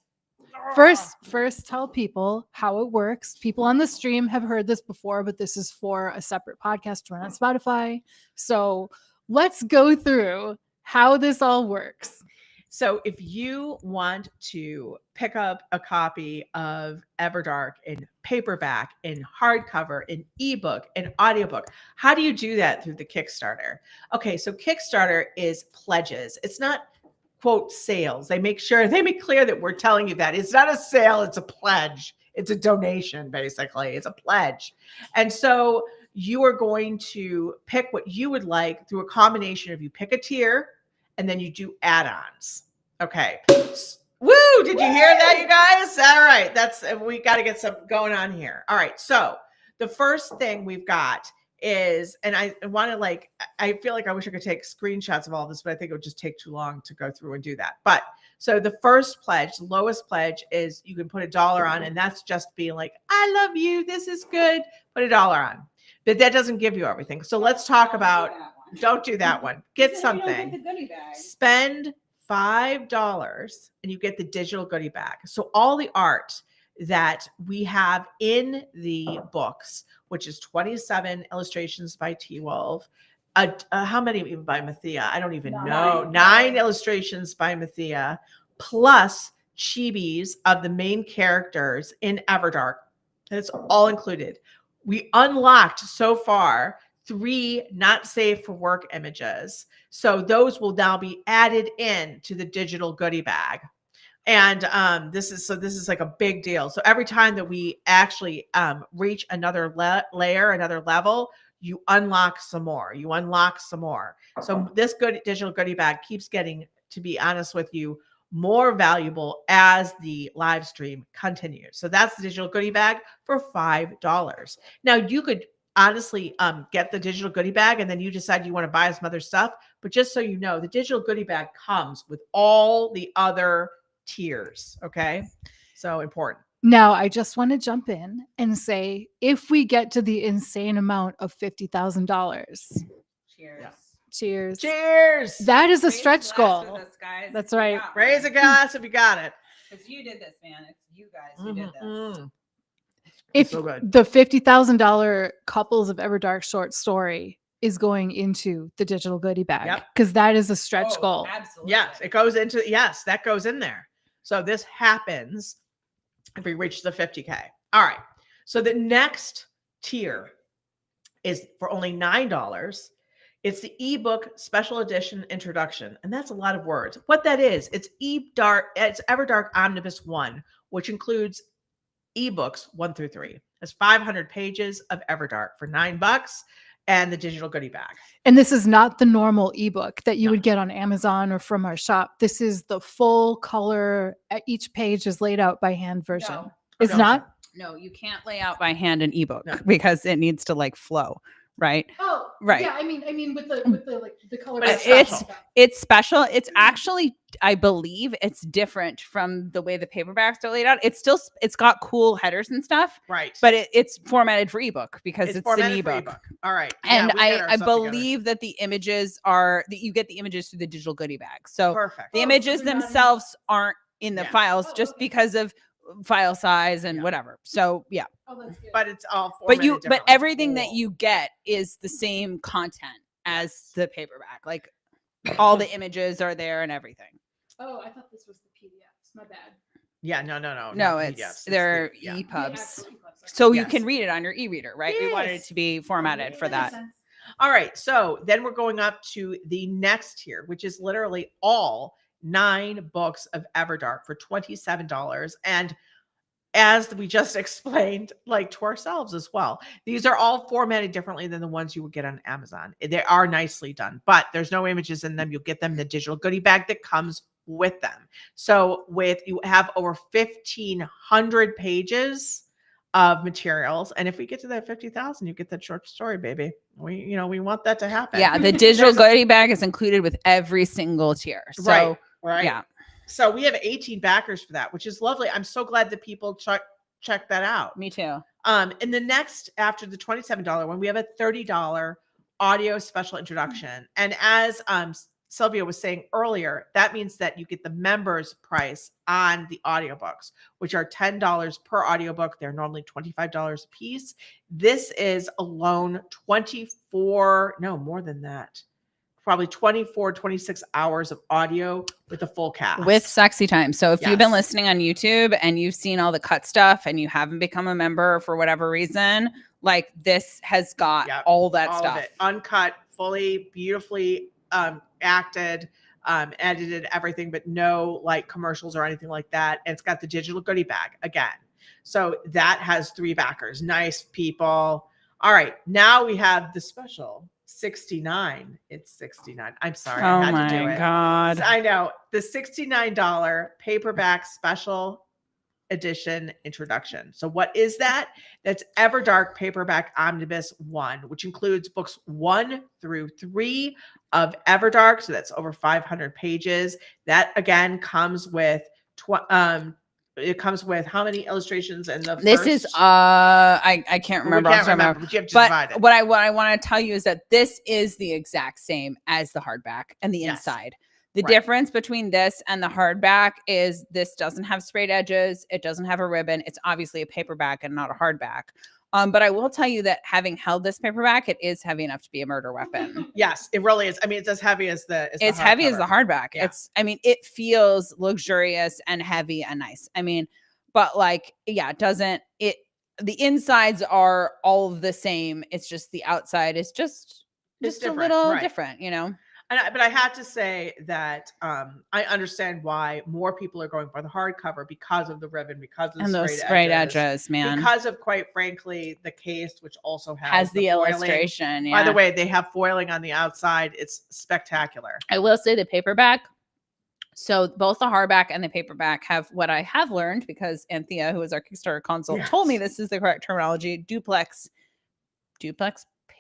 First, tell people how it works. People on the stream have heard this before, but this is for a separate podcast to run on Spotify. So let's go through how this all works. So if you want to pick up a copy of Everdark in paperback, in hardcover, in ebook, in audiobook, how do you do that through the Kickstarter? Okay, so Kickstarter is pledges. It's not quote sales. They make clear that we're telling you that it's not a sale, it's a pledge. It's a donation, basically. It's a pledge. And so you are going to pick what you would like through a combination of you pick a tier and then you do add-ons. Okay. Woo! Did you hear that, you guys? All right. We got to get some going on here. All right. So the first thing we've got is, and I want to I feel like I wish I could take screenshots of all this, but I think it would just take too long to go through and do that. But so the first pledge, the lowest pledge is you can put $1 on, and that's just being like, I love you. This is good. Put $1 on. But that doesn't give you everything. So let's talk about, Don't do that one. Get You don't something. get the goodie bag. Spend $5 and you get the digital goodie bag. So all the art that we have in the books, which is 27 illustrations by T-Wolf. How many even by Mathia? I don't even know. 9 illustrations by Mathia, plus chibis of the main characters in Everdark. That's all included. We unlocked so far 3 not safe for work images. So those will now be added in to the digital goodie bag. And this is like a big deal. So every time that we actually reach another layer, another level, you unlock some more. You unlock some more. So this digital goodie bag keeps getting, to be honest with you, more valuable as the live stream continues. So that's the digital goodie bag for $5. Now you could honestly get the digital goodie bag and then you decide you want to buy some other stuff. But just so you know, the digital goodie bag comes with all the other tiers. Okay. So important. Now, I just want to jump in and say, if we get to the insane amount of $50,000, Cheers. Yeah. cheers. Cheers. That is a Raise a stretch glass goal. with us, guys, That's if you right. got Raise a one. glass if you got it. Because you did this, man. It's you guys who did this. Mhm. If So good. the $50,000 Couples of Everdark short story is going into the digital goodie bag, Yep. because that is a stretch Oh, goal. Absolutely. Yes, it goes into, yes, that goes in there. So this happens if we reach the 50K. All right. So the next tier is for only $9. It's the ebook special edition introduction. And that's a lot of words. What that is, it's Everdark Omnibus 1, which includes ebooks 1 through 3. It's 500 pages of Everdark for $9 and the digital goodie bag. And this is not the normal ebook that you No. would get on Amazon or from our shop. This is the full color. Each page is laid out by hand version. No. It's No, not? No, you can't lay out by hand an ebook No. because it needs to like flow, right? Oh, Right. Yeah, I mean with the color. But it's special. It's special. It's actually, I believe, it's different from the way the paperbacks are laid out. It's got cool headers and stuff, Right. but it's formatted for ebook because it's an formatted for ebook. All right. And Yeah, we get our I stuff together. believe that the images that you get the images through the digital goodie bag. So Perfect. the so images they're not in the themselves aren't in the Yeah. files Oh, just okay. because of file size and Yeah. whatever. So yeah. Oh, that's good. But it's all But formatted but differently. everything that you get is the same content as the paperback. Like all the images are there and everything. Oh, I thought this was the PDFs. My bad. Yeah, no. No, not it's PDFs. they're the- yeah. The EPUBs. actual EPUBs. So you Yes. can read it on your e-reader, right? We wanted it Yes. to be formatted for That makes that. sense. All right. So then we're going up to the next tier, which is literally all 9 books of Everdark for $27. And as we just explained, like to ourselves as well, these are all formatted differently than the ones you would get on Amazon. They are nicely done, but there's no images in them. You'll get them in the digital goodie bag that comes with them. So you have over 1,500 pages of materials. And if we get to that 50,000, you get that short story, baby. We want that to happen. Yeah, the digital There's- goodie bag is included with every single tier. So right. yeah. So we have 18 backers for that, which is lovely. I'm so glad that people check that out. Me too. And the next, after the $27 one, we have a $30 audio special introduction. And as Sylvia was saying earlier, that means that you get the members price on the audiobooks, which are $10 per audiobook. They're normally $25 a piece. This is alone more than that. Probably 24, 26 hours of audio with the full cast. With sexy time. So if you've been Yes. listening on YouTube and you've seen all the cut stuff and you haven't become a member for whatever reason, like this has got Yep. all that all stuff. of it, uncut, fully, beautifully acted, edited, everything, but no like commercials or anything like that. And it's got the digital goodie bag again. So that has 3 backers. Nice people. All right. Now we have the special 69. It's 69. I'm sorry. Oh I had to do my it. God. I know. The $69 paperback special edition introduction. So what is that? That's Everdark Paperback Omnibus 1, which includes books 1 through 3 of Everdark. So that's over 500 pages. That again comes with it comes with how many illustrations in the This first? is I can't We remember. can't remember, but you have to But divide it. what I want to tell you is that this is the exact same as the hardback and the Yes. inside. The Right. difference between this and the hardback is this doesn't have sprayed edges. It doesn't have a ribbon. It's obviously a paperback and not a hardback. But I will tell you that having held this paperback, it is heavy enough to be a murder weapon. Yes, it really is. I mean, it's as heavy as the. It's heavy as the hardback. Yeah. I mean, it feels luxurious and heavy and nice. I mean, but like, yeah, the insides are all the same. It's just the outside is just a different, little right. different, you know? But I have to say that I understand why more people are going for the hardcover because of the ribbon, because of the And those sprayed edges, man. because of, quite frankly, the case, which also has the foiling. illustration. Yeah. By the way, they have foiling on the outside. It's spectacular. I will say the paperback. So both the hardback and the paperback have what I have learned, because Anthea, who is our Kickstarter consult, told me this is the correct terminology. Duplex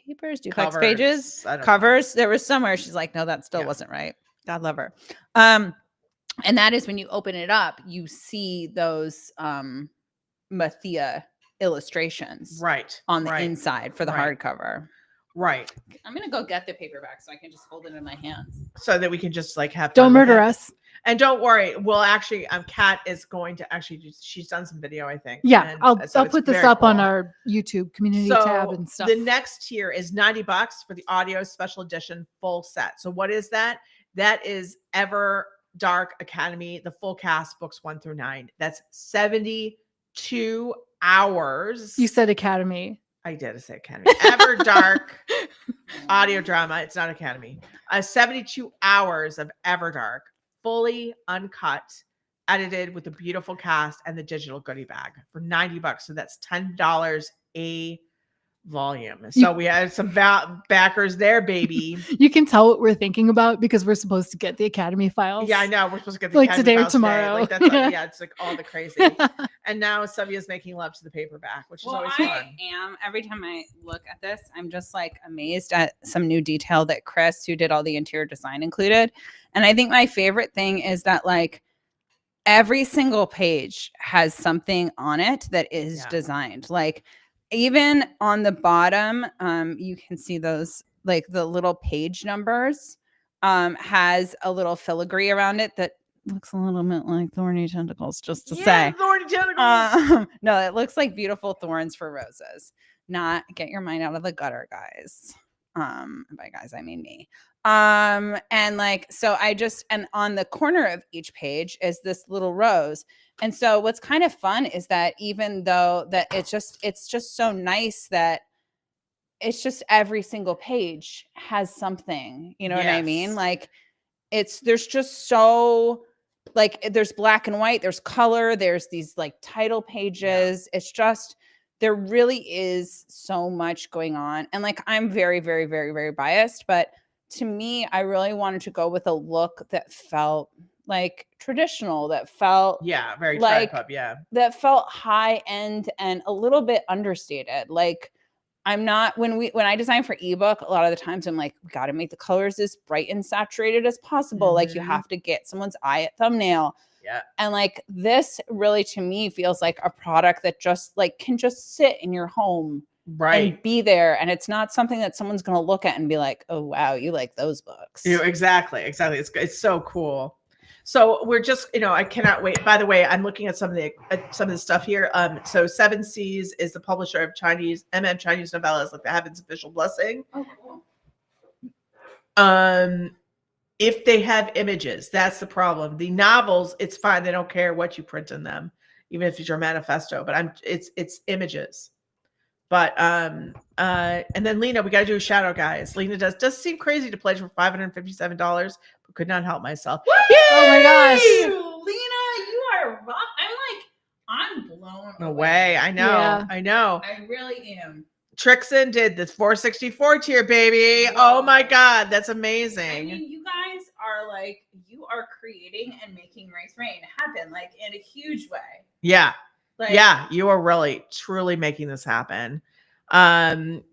papers, duplex Covers. pages, I don't covers. There was somewhere she's like, no, that still wasn't right. God love her. And that is when you open it up, you see those Mathia illustrations right on the inside for the right. hardcover. Right. I'm gonna go get the paperback so I can just hold it in my hands, so that we can just like have. Don't murder us. And don't worry, we'll actually. Kat is going to actually. She's done some video, I think. Yeah, and I'll put this up on our YouTube community tab and stuff. The next tier is $90 for the audio special edition full set. So what is that? That is Everdark Academy, the full cast, books 1 through 9. That's 72 hours. You said Academy. I did say Academy. Everdark audio drama. It's not Academy. 72 hours of Everdark, fully uncut, edited with a beautiful cast and the digital goodie bag for $90. So that's $10 a volume. So we had some backers there, baby. You can tell what we're thinking about because we're supposed to get the Academy files. Yeah, I know. We're supposed to get the like Academy today or files tomorrow. Like that's yeah, it's like all the crazy. And now Sylvia's making love to the paperback, which is always fun. Every time I look at this, I'm just like amazed at some new detail that Chris, who did all the interior design, included. And I think my favorite thing is that like every single page has something on it that is designed. Like even on the bottom, you can see those, like the little page numbers, has a little filigree around it that looks a little bit like thorny tentacles, just to say. Thorny tentacles. No, it looks like beautiful thorns for roses. Not get your mind out of the gutter, guys. By guys, I mean me. And like, so and on the corner of each page is this little rose. And so what's kind of fun is that even though that it's just so nice that it's just every single page has something, you know what I mean? Like there's just so like, there's black and white, there's color, there's these like title pages. It's just, there really is so much going on. And like, I'm very, very, very, very biased, but to me, I really wanted to go with a look that felt like traditional, that felt very like pub, that felt high end and a little bit understated. Like I'm not, when I design for ebook, a lot of the times I'm like, we got to make the colors as bright and saturated as possible. Like you have to get someone's eye at thumbnail. Yeah. And like this really to me feels like a product that just like can just sit in your home and be there. And it's not something that someone's going to look at and be like, oh, wow, you like those books. Exactly. It's so cool. So we're just, I cannot wait. By the way, I'm looking at some of the stuff here. So Seven Seas is the publisher of Chinese novellas, like the Heaven's Official Blessing. Oh, cool. If they have images, that's the problem. The novels, it's fine. They don't care what you print in them, even if it's your manifesto. But it's images. But and then Lena, we got to do a shout out, guys. Lena does seem crazy to pledge for $557, but could not help myself. Oh my gosh, Lena, you are rock. I'm blown away. I know. Yeah. I know. I really am. Trixon did the 464 tier, baby. Whoa. Oh my God, that's amazing. I mean, you guys are like, you are creating and making Raythe Rain happen, like in a huge way. Yeah. Like, you are really truly making this happen. Definitely.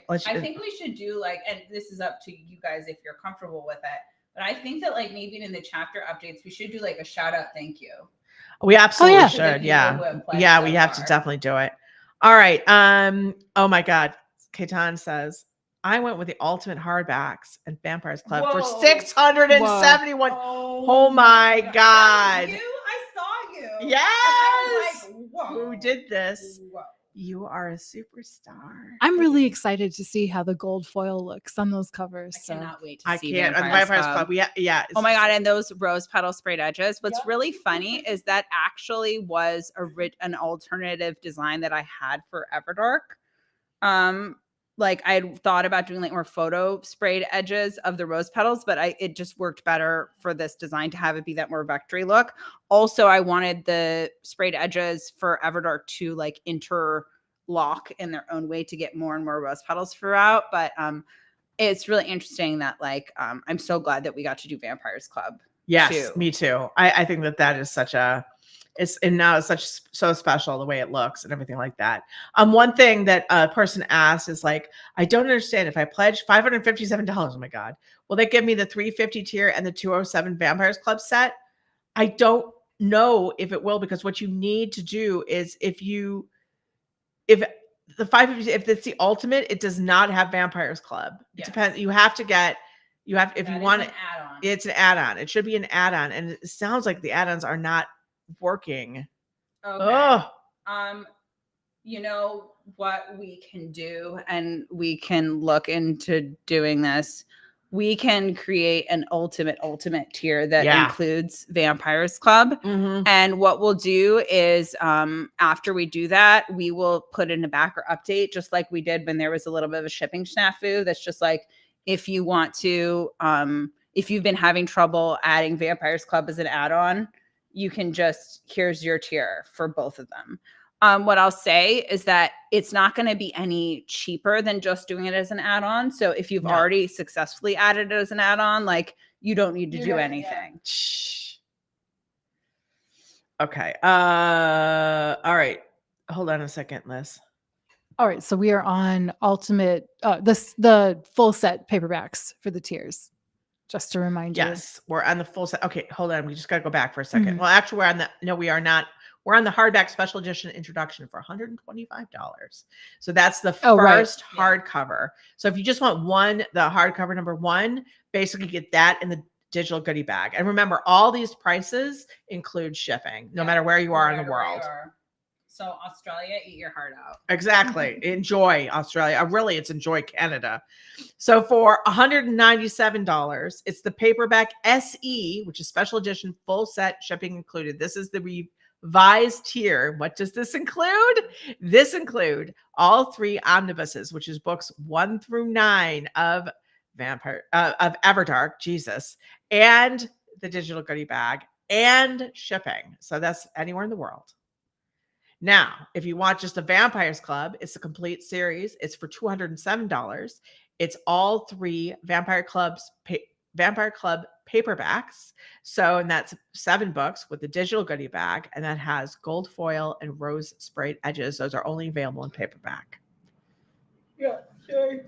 I think we should do like, and this is up to you guys if you're comfortable with it, but I think that like maybe in the chapter updates we should do like a shout out thank you. We absolutely yeah. To the should. people Yeah. who have pledged Yeah, so we have to far. definitely do it. All right. Oh my God. Katan says, I went with the ultimate hardbacks and Vampires Club for Whoa. $671. Oh my That God. was you? I saw you. Yes. And I was like, whoa. Who did this? Whoa. You are a superstar. I'm really excited to see how the gold foil looks on those covers. I So. cannot wait to I see can't. Vampires, Vampires Club. Yeah. Oh my God. And those rose petal sprayed edges. What's Yep. really funny is that actually was an alternative design that I had for Everdark. Like I had thought about doing like more photo sprayed edges of the rose petals, but it just worked better for this design to have it be that more vectory look. Also, I wanted the sprayed edges for Everdark to like interlock in their own way to get more and more rose petals throughout. But it's really interesting that like I'm so glad that we got to do Vampires Club. Yes, too. me too. I think that is such a now it's so special the way it looks and everything like that. One thing that a person asked is like, I don't understand if I pledge $557. Oh my God, will they give me the 350 tier and the 207 Vampires Club set? I don't know if it will, because what you need to do is if the 550, if it's the ultimate, it does not have Vampires Club. It Yes. depends. You have if That you is want an it. add-on. It's an add-on. It should be an add-on, and it sounds like the add-ons are not working. Okay. Oh, You know what we can do, and we can look into doing this. We can create an ultimate tier that Yeah. includes Vampires Club. mhm. And what we'll do is after we do that, we will put in a backer update, just like we did when there was a little bit of a shipping snafu. That's just like, if you want to, if you've been having trouble adding Vampires Club as an add-on, you can here's your tier for both of them. What I'll say is that it's not going to be any cheaper than just doing it as an add-on. So if you've No. already successfully added it as an add-on, like you don't need to You do don't- yeah. anything. Shh. Okay. All right. Hold on a second, Liz. All right, so we are on ultimate the full set paperbacks for the tiers. Just to remind you. Yes, we're on the full set. Okay, hold on. We just got to go back for a second. Mhm. Well, actually, we are not. We're on the hardback special edition introduction for $125. So that's the Oh, right. first hardcover. So if you just want the hardcover number 1, basically get that in the digital goodie bag. And remember, all these prices include shipping, no Yeah, matter where you are in the wherever you world. are. So Australia, eat your heart out. Exactly. Enjoy Australia. Really, it's enjoy Canada. So for $197, it's the paperback SE, which is special edition, full set, shipping included. This is the revised tier. What does this include? This include all 3 omnibuses, which is books 1 through 9 of of Everdark, Jesus, and the digital goodie bag and shipping. So that's anywhere in the world. Now, if you want just a Vampires Club, it's a complete series. It's for $207. It's all 3 Vampire Club paperbacks. So, and that's 7 books with the digital goodie bag, and that has gold foil and rose sprayed edges. Those are only available in paperback. Yeah. Sure.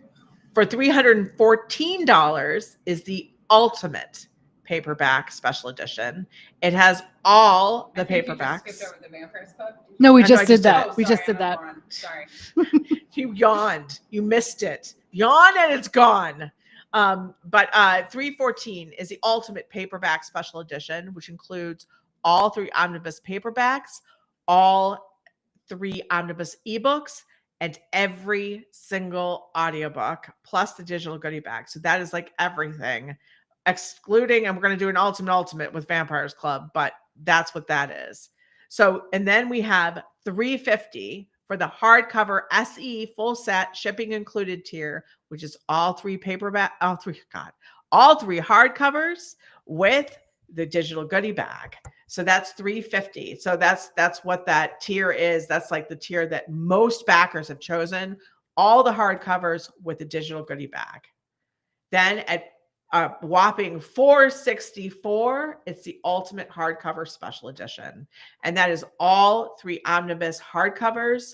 For $314 is the ultimate paperback special edition. It has all the I think you just paperbacks. skipped over the Vampires Club. No, we I just just did did. that. Oh, We just sorry, did I'm a that. moron. Sorry. You yawned. You missed it. Yawn and it's gone. But 314 is the ultimate paperback special edition, which includes all 3 omnibus paperbacks, all 3 omnibus ebooks, and every single audiobook, plus the digital goodie bag. So that is like everything, excluding, and we're going to do an ultimate with Vampires Club, but that's what that is. So, and then we have $350 for the hardcover SE full set, shipping included tier, which is all 3 hardcovers with the digital goodie bag. So that's $350. So that's what that tier is. That's like the tier that most backers have chosen. All the hardcovers with the digital goodie bag. Then at a whopping $464, it's the ultimate hardcover special edition. And that is all 3 omnibus hardcovers,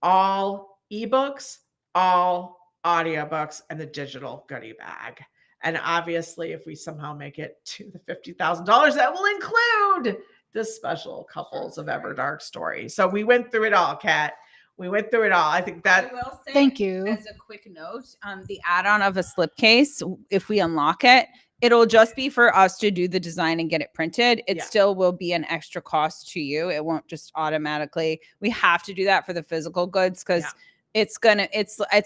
all ebooks, all audiobooks, and the digital goodie bag. And obviously, if we somehow make it to the $50,000, that will include the special couples of Everdark story. So we went through it all, Kat. We went through it all. I think that. I will say, Thank you. as a quick note, the add-on of a slipcase, if we unlock it, it'll just be for us to do the design and get it printed. It Yeah. still will be an extra cost to you. It won't just automatically. We have to do that for the physical goods because it's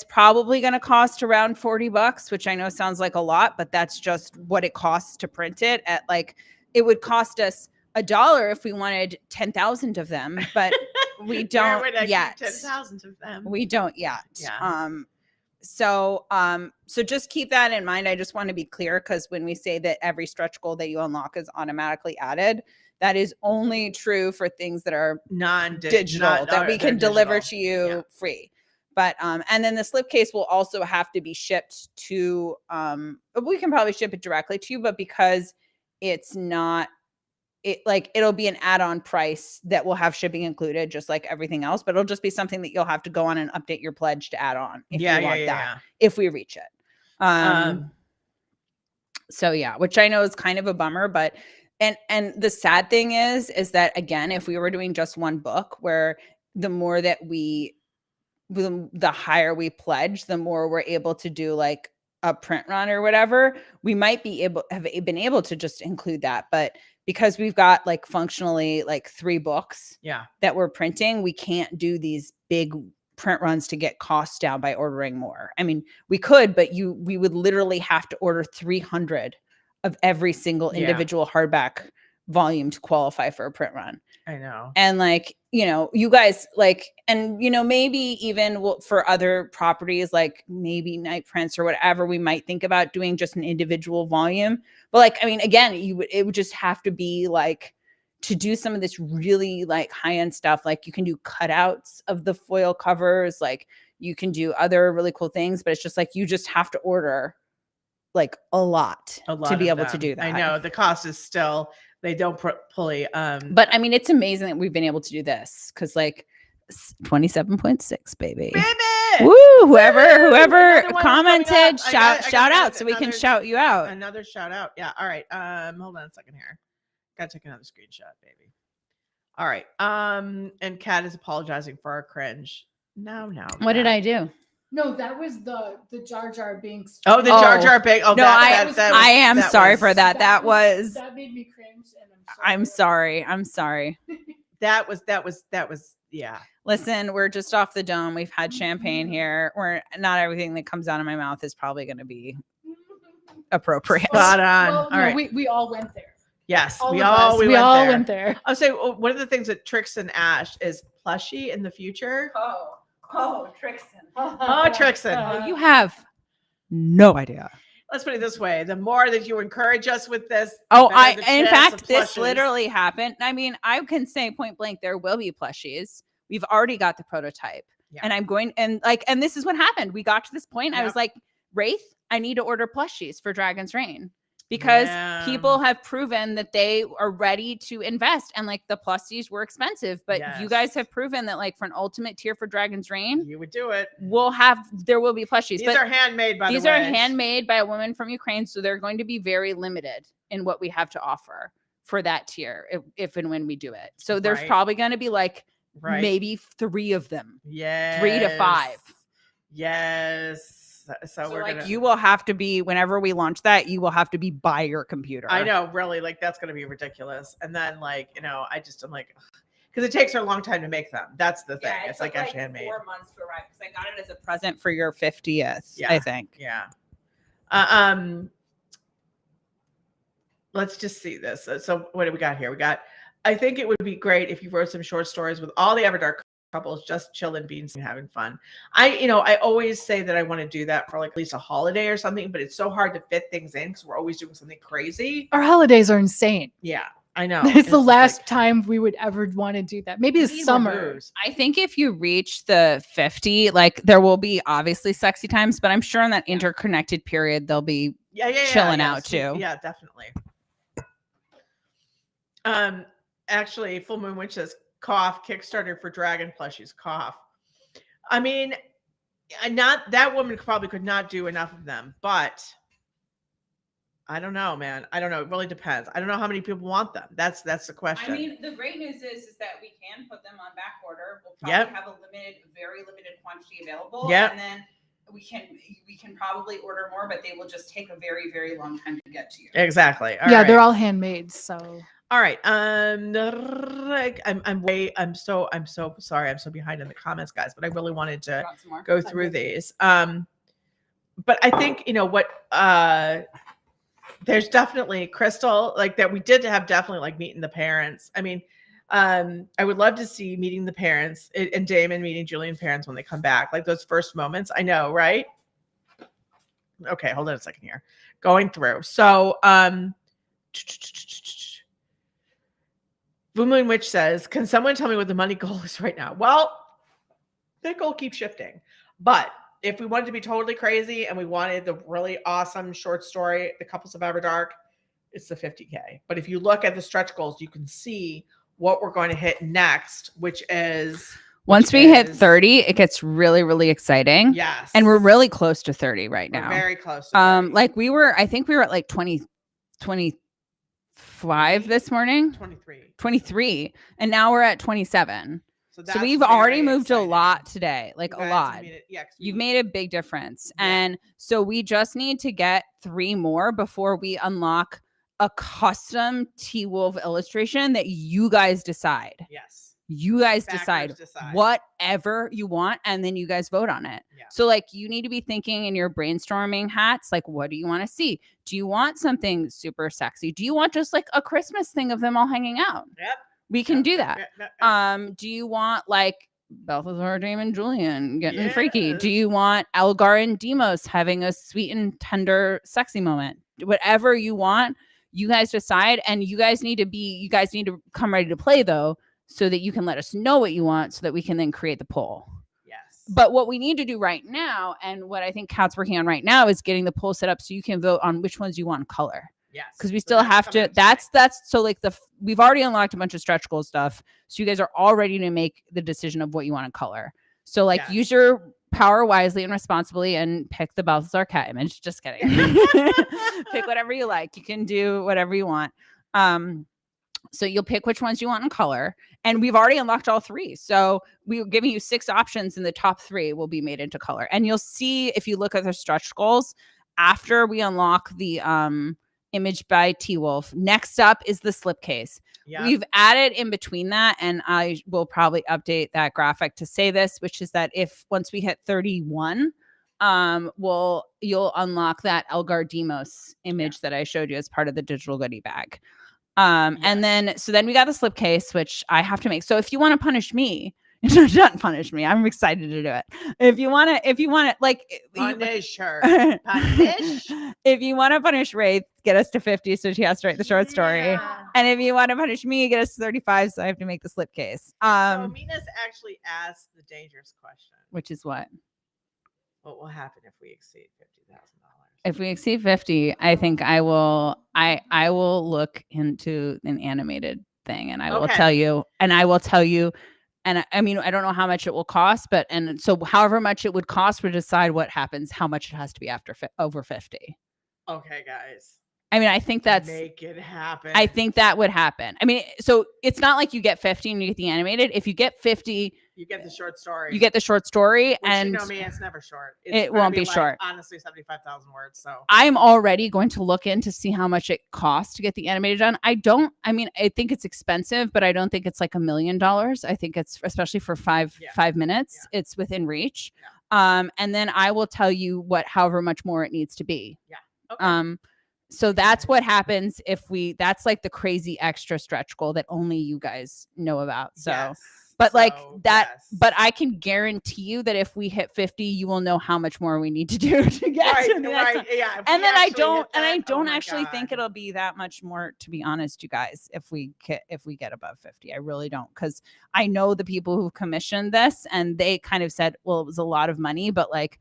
probably gonna cost around $40, which I know sounds like a lot, but that's just what it costs to print it. At like, it would cost us $1 if we wanted 10,000 of them, but we don't yet. 10,000 of them. We don't yet. Yeah. So just keep that in mind. I just want to be clear because when we say that every stretch goal that you unlock is automatically added, that is only true for things that are non-digital that we can deliver digital. to you free. But and then the slipcase will also have to be shipped to we can probably ship it directly to you, but because it's not it'll be an add-on price that will have shipping included, just like everything else, but it'll just be something that you'll have to go on and update your pledge to add on if you want that, if we reach it. So yeah, which I know is kind of a bummer, but and the sad thing is that again, if we were doing just one book, where the more that the higher we pledge, the more we're able to do like a print run or whatever, we might have been able to just include that, but because we've got like functionally like 3 books that we're printing, we can't do these big print runs to get costs down by ordering more. I mean, we could, but we would literally have to order 300 of every single individual hardback volume to qualify for a print run. I know. And like, you guys like, and maybe even for other properties, like maybe Night Prints or whatever, we might think about doing just an individual volume. But like, I mean, again, it would just have to be like, to do some of this really like high-end stuff, like you can do cutouts of the foil covers, like you can do other really cool things, but it's just like, you just have to order like a lot to be able to do that. I know the cost is still, they don't fully but I mean, it's amazing that we've been able to do this because like 27.6 baby. Woo, whoever commented, shout out so we can shout you out. Another shout out. Yeah. All right. Hold on a second here. Gotta take another screenshot, baby. All right. And Kat is apologizing for our cringe. No. What did I do? No, that was the Jar Jar Binks. Oh, the Jar Jar Binks. Oh, no, I am sorry for that. That made me cringe, and I'm sorry. That was yeah. Listen, we're just off the dome. We've had champagne here. Not everything that comes out of my mouth is probably going to be appropriate. Spot on. Well, all no, right. We all went there. Yes, we all went there. I'll say one of the things that Trixon Ash is plushie in the future. Oh, Trixon. Oh, Trixon. You have no idea. Let's put it this way: the more that you encourage us with this, in fact, this literally happened. I mean, I can say point blank, there will be plushies. We've already got the prototype, and I'm going and this is what happened. We got to this point. I was like, Raythe, I need to order plushies for Dragon's Reign. Because people have proven that they are ready to invest, and like the plushies were expensive, but you guys have proven that like for an ultimate tier for Dragon's Reign, you would do it. There will be plushies. These are handmade, by the way. These are handmade by a woman from Ukraine, so they're going to be very limited in what we have to offer for that tier if and when we do it. So there's probably going to be like maybe 3 of them. 3 to 5. Yes. So we're like, you will have to be, whenever we launch that, you will have to be by your computer. I know, really, like that's going to be ridiculous. And then I'm like, because it takes her a long time to make them. That's the thing. It's like actually handmade. 4 months to arrive because I got it as a present for your 50th. I think. Yeah. Let's just see this. So what do we got here? I think it would be great if you wrote some short stories with all the Everdark couples just chilling, beans, and having fun. I always say that I want to do that for like at least a holiday or something, but it's so hard to fit things in because we're always doing something crazy. Our holidays are insane. Yeah, I know. It's the last time we would ever want to do that. Maybe this summer. I think if you reach the 50, like there will be obviously sexy times, but I'm sure in that interconnected period they'll be chilling out too. Yeah, definitely. Actually, Full Moon Witch says, cough, Kickstarter for dragon plushies, cough. I mean, that woman probably could not do enough of them, but I don't know, man. I don't know. It really depends. I don't know how many people want them. That's the question. I mean, the great news is that we can put them on back order. We'll Yep. probably have a very limited quantity available. Yep. And then we can probably order more, but they will just take a very, very long time to get to you. Exactly. All yeah, right. they're all handmade. So All right. I'm so sorry. I'm so behind in the comments, guys, but I really wanted to Want some more? go through these. But I think, you know what, there's definitely Crystal, like that we did have definitely like meeting the parents. I mean, I would love to see meeting the parents and Damon meeting Julian parents when they come back, like those first moments. I know, right? Okay, hold on a second here. Going through. So, Blue Moon Witch says, can someone tell me what the money goal is right now? Well, that goal keeps shifting. But if we wanted to be totally crazy and we wanted the really awesome short story, The Couples of Everdark, it's the 50K. But if you look at the stretch goals, you can see what we're going to hit next, which is... Once we hit 30, it gets really, really exciting. Yes. And we're really close to 30 right now. We're very close to 30. Like I think we were at like 25 this morning. 23. And now we're at 27. So we've already moved a lot today, like a lot. You've made a big difference. Yeah. And so we just need to get 3 more before we unlock a custom T-Wolf illustration that you guys decide. Yes. You guys decide whatever you want, and then you guys vote on it. Yeah. So like you need to be thinking in your brainstorming hats, like, what do you want to see? Do you want something super sexy? Do you want just like a Christmas thing of them all hanging out? Yep. We can do that. Do you want like Balthazar, Damon, Julian getting freaky? Do you want Elgar and Demos having a sweet and tender sexy moment? Whatever you want, you guys decide. And you guys need to come ready to play though, so that you can let us know what you want so that we can then create the poll. Yes. But what we need to do right now, and what I think Kat's working on right now, is getting the poll set up so you can vote on which ones you want in color. Yes. Because we still have to, that's so like we've already unlocked a bunch of stretch goal stuff. So you guys are all ready to make the decision of what you want in color. So like use your power wisely and responsibly and pick the Balthazar cat image. Just kidding. Pick whatever you like. You can do whatever you want. So you'll pick which ones you want in color. And we've already unlocked all 3. So we're giving you 6 options and the top 3 will be made into color. And you'll see if you look at the stretch goals after we unlock the image by T-Wolf. Next up is the slipcase. Yeah. We've added in between that, and I will probably update that graphic to say this, which is that if once we hit 31, you'll unlock that Elgar Demos image that I showed you as part of the digital goodie bag. And then we got the slipcase, which I have to make. So if you want to punish me, don't punish me. I'm excited to do it. If you want to like punish her, punish. If you want to punish Raythe, get us to 50 so she has to write the short story. And if you want to punish me, get us to 35 so I have to make the slipcase. So Mina's actually asked the dangerous question, which is what will happen if we exceed $50,000? If we exceed 50, I think I will look into an animated thing, and I will tell you. And I mean, I don't know how much it will cost, and so however much it would cost would decide what happens, how much it has to be after over 50. Okay, guys. I mean, I think make it happen. I think that would happen. I mean, so it's not like you get 50 and you get the animated. If you get 50, you get the short story. Which, and you know me, it's never short. It won't be short. Honestly, 75,000 words. So I'm already going to look in to see how much it costs to get the animated done. I think it's expensive, but I don't think it's like $1 million. I think it's, especially for 5 minutes, it's within reach. Yeah. And then I will tell you however much more it needs to be. Yeah. Okay. So that's what happens that's like the crazy extra stretch goal that only you guys know about. So, but but I can guarantee you that if we hit 50, you will know how much more we need to do to get to the next one. Yeah. And then I don't actually think it'll be that much more, to be honest, you guys, if we get above 50. I really don't, because I know the people who commissioned this and they kind of said, well, it was a lot of money, but like,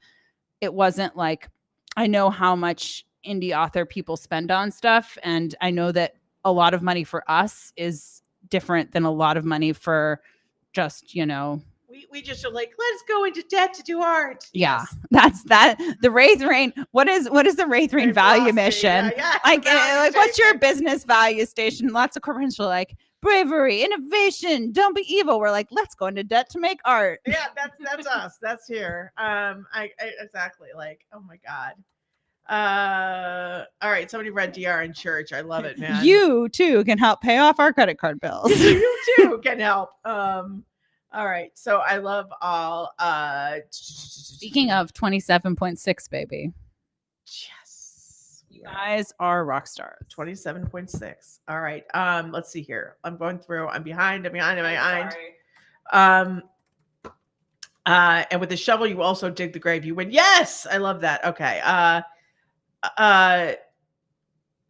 it wasn't like, I know how much indie author people spend on stuff, and I know that a lot of money for us is different than a lot of money for just, we just are like, let's go into debt to do art. Yeah, Yes. that's that. The Raythe Rain. What is the Raythe Rain value Philosophy, mission? yeah, Like, value like, what's your statement. business value station? Lots of corporations are like bravery, innovation, don't be evil. We're like, let's go into debt to make art. Yeah, that's us. That's here. I exactly like. Oh my god. All right. Somebody read DR in church. I love it, man. You too can help pay off our credit card bills. you too can help. All right. So I love all. Speaking of 27.6, baby, yes, you guys are rock stars. 27.6. All right. Let's see here. I'm going through. I'm behind. Sorry. And with the shovel, you also dig the grave. You win. Yes, I love that. Okay.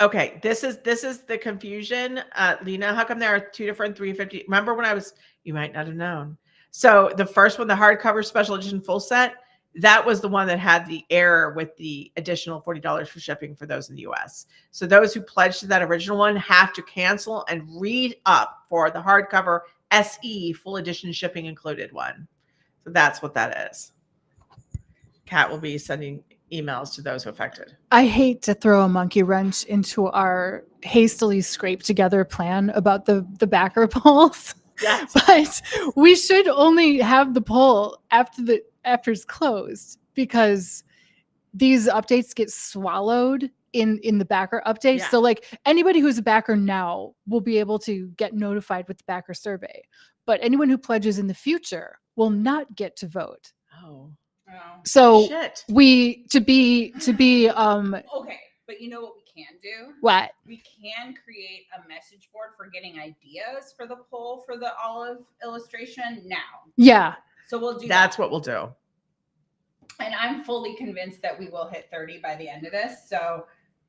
Okay. This is the confusion. Lena, how come there are two different 350? Remember when you might not have known. So the first one, the hardcover special edition full set, that was the one that had the error with the additional $40 for shipping for those in the US. So those who pledged to that original one have to cancel and re-up for the hardcover SE full edition shipping included one. So that's what that is. Kat will be sending emails to those affected. I hate to throw a monkey wrench into our hastily scraped together plan about the backer polls. Yes. But we should only have the poll after it's closed, because these updates get swallowed in the backer updates. Yeah. So like anybody who's a backer now will be able to get notified with the backer survey, but anyone who pledges in the future will not get to vote. Oh. So Shit. we to be Okay, but you know what we can do? what? We can create a message board for getting ideas for the poll for the olive illustration now. Yeah. So we'll do That's that. what we'll do. And I'm fully convinced that we will hit 30 by the end of this. So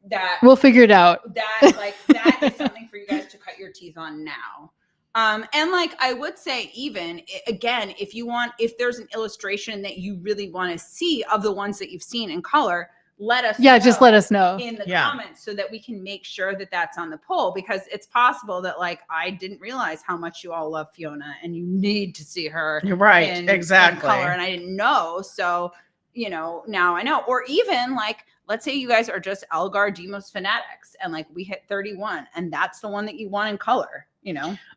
that We'll figure it out. that is something for you guys to cut your teeth on now. And like I would say, even again, if there's an illustration that you really want to see of the ones that you've seen in color, let us Just let us know in the Yeah. comments so that we can make sure that that's on the poll, because it's possible that like I didn't realize how much you all love Fiona and you need to see her. You're right. in Exactly. color, and I didn't know. So, now I know. Or even like, let's say you guys are just Elgar Demos fanatics and like we hit 31 and that's the one that you want in color,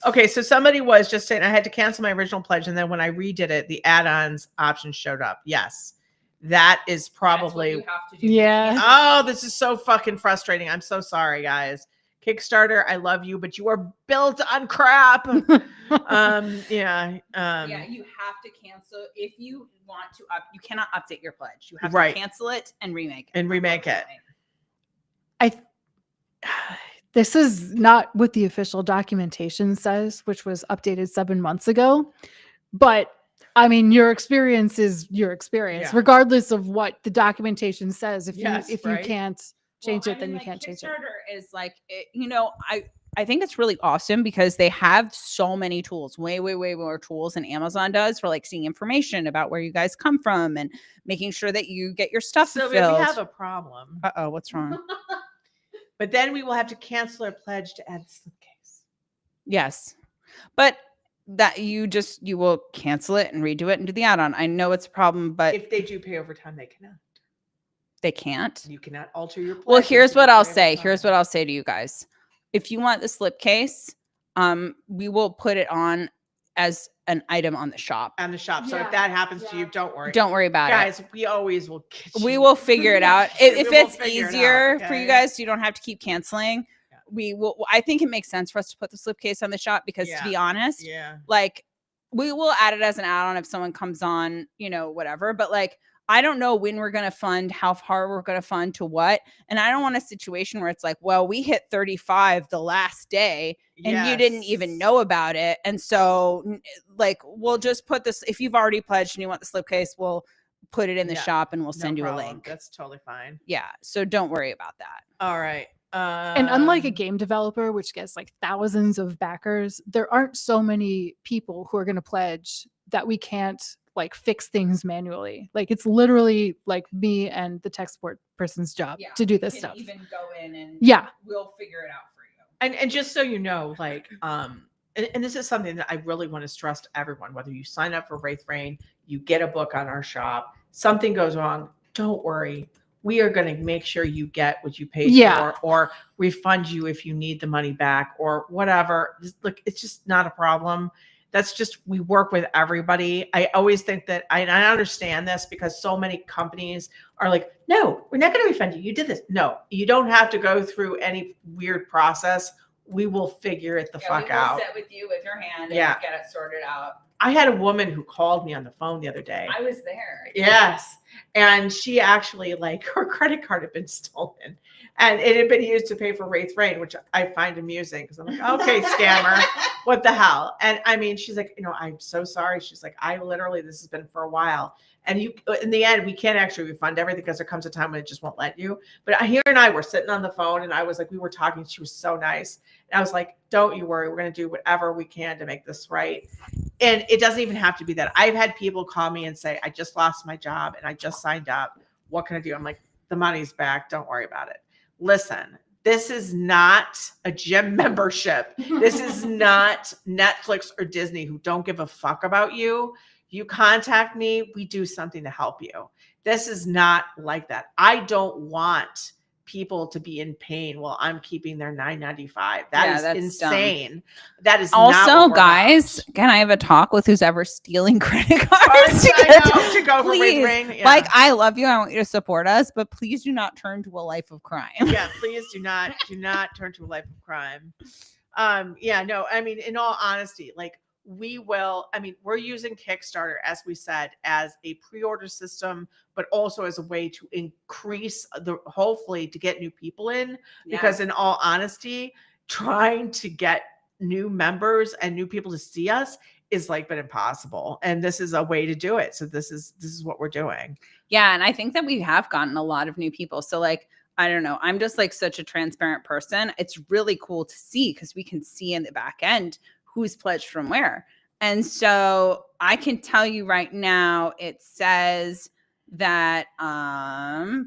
Okay, so somebody was just saying I had to cancel my original pledge, and then when I redid it, the add-ons option showed up. Yes, that is That's what probably. you have to do. Yeah. Oh, this is so fucking frustrating. I'm so sorry, guys. Kickstarter, I love you, but you are built on crap. Yeah, you have to cancel if you want to you cannot update your pledge. You have Right. to cancel it and remake it. And remake it. This is not what the official documentation says, which was updated 7 months ago. But I mean, your experience is your experience, Yeah. regardless of what the documentation says. If Yes, you right. can't change Well, it, then you like, can't change it. Kickstarter is like, I think it's really awesome because they have so many tools, way more tools than Amazon does for like seeing information about where you guys come from and making sure that you get your stuff Sylvia, fulfilled. we have a problem. Uh-oh, what's wrong? But then we will have to cancel our pledge to add the slipcase. Yes. But that you will cancel it and redo it and do the add-on. I know it's a problem, but If they do pay overtime, they cannot. they can't. You cannot alter your pledge. Well, if here's you what do I'll pay say. overtime. Here's what I'll say to you guys. If you want the slipcase, we will put it on as an item on the shop. On the shop. So Yeah. if that happens to you, don't worry. Don't worry about it. Guys, we always will get We you. will figure it out. We If will it's figure it out, easier for you okay? guys, so you don't have to keep canceling. Yeah. We will. I think it makes sense for us to put the slipcase on the shop because, to Yeah. be honest, Yeah. like we will add it as an add-on if someone comes on, whatever. But like, I don't know when we're going to fund, how far we're going to fund to what. And I don't want a situation where it's like, well, we hit 35 the last day and you didn't even Yes. know about it. And so like, we'll just put this, if you've already pledged and you want the slipcase, we'll put it in the Yeah, shop and we'll No send you a problem. link. That's totally fine. Yeah. So don't worry about that. All right. And unlike a game developer, which gets like thousands of backers, there aren't so many people who are going to pledge that we can't like fix things manually. Like it's literally like me and the tech support person's job to do you this can stuff. Even go in and Yeah. we'll figure it out for you. And just so you know, like and this is something that I really want to stress to everyone, whether you sign up for Raythe, you get a book on our shop, something goes wrong, don't worry. We are going to make sure you get what you paid Yeah. for, or refund you if you need the money back, or whatever. Look, it's just not a problem. That's just, we work with everybody. I always think that I understand this because so many companies are like, no, we're not going to refund you. You did this. No, you don't have to go through any weird process. We will figure it the fuck out. Sit with you with your hand Yeah. and get it sorted out. I had a woman who called me on the phone the other day. I was there. Yes. And she actually, like, her credit card had been stolen and it had been used to pay for Raythe, which I find amusing because I'm like, okay, scammer, what the hell? And I mean, she's like, I'm so sorry. She's like, this has been for a while. And in the end, we can't actually refund everything because there comes a time when it just won't let you. But here and I were sitting on the phone and I was like, we were talking. She was so nice. And I was like, don't you worry. We're going to do whatever we can to make this right. And it doesn't even have to be that. I've had people call me and say, I just lost my job and I just signed up. What can I do? I'm like, the money's back. Don't worry about it. Listen, this is not a gym membership. This is not Netflix or Disney who don't give a fuck about you. You contact me, we do something to help you. This is not like that. I don't want people to be in pain while I'm keeping their $9.95. That's insane. Dumb. That is also, guys. About. Can I have a talk with who's ever stealing credit cards to go for Raythe? Yeah. Like, I love you. I want you to support us, but please do not turn to a life of crime. Yeah, please do not turn to a life of crime. Yeah, no. I mean, in all honesty, like. We're using Kickstarter, as we said, as a pre-order system, but also as a way to increase hopefully to get new people in, because in all honesty, trying to get new members and new people to see us is like been impossible. And this is a way to do it. So this is what we're doing. Yeah. And I think that we have gotten a lot of new people. So like, I don't know, I'm just like such a transparent person. It's really cool to see because we can see in the back end who's pledged from where. And so I can tell you right now, it says that, where's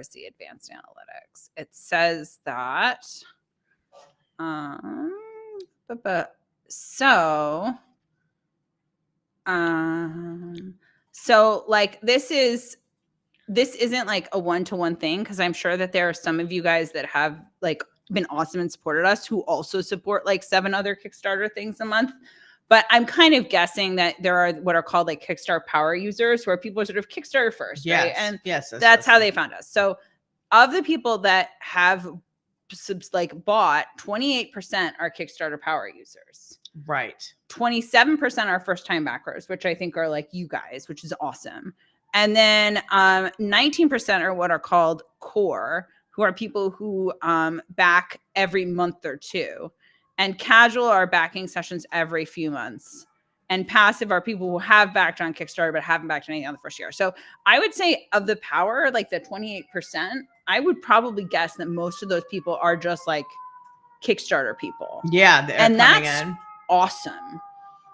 the advanced analytics? It says that, so like this isn't like a one-to-one thing because I'm sure that there are some of you guys that have like been awesome and supported us who also support like 7 other Kickstarter things a month. But I'm kind of guessing that there are what are called like Kickstarter power users who are people sort of Kickstarter first, right? And that's how they found us. So of the people that have like bought, 28% are Kickstarter power users. Right. 27% are first time backers, which I think are like you guys, which is awesome. And then 19% are what are called core, who are people who back every month or two. And casual are backing sessions every few months. And passive are people who have backed on Kickstarter but haven't backed anything on the first year. So I would say of the power, like the 28%, I would probably guess that most of those people are just like Kickstarter people. Yeah. And that's awesome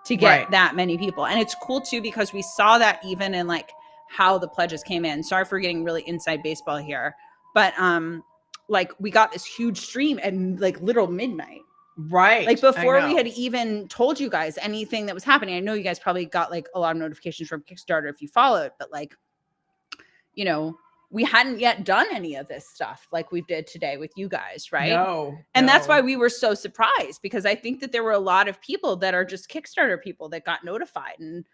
to get that many people. And it's cool too because we saw that even in like how the pledges came in. Sorry for getting really inside baseball here. But like we got this huge stream at like literal midnight. Right. Like before we had even told you guys anything that was happening. I know you guys probably got like a lot of notifications from Kickstarter if you followed, but like, you know, we hadn't yet done any of this stuff like we did today with you guys, right? No. And that's why we were so surprised because I think that there were a lot of people that are just Kickstarter people that got notified and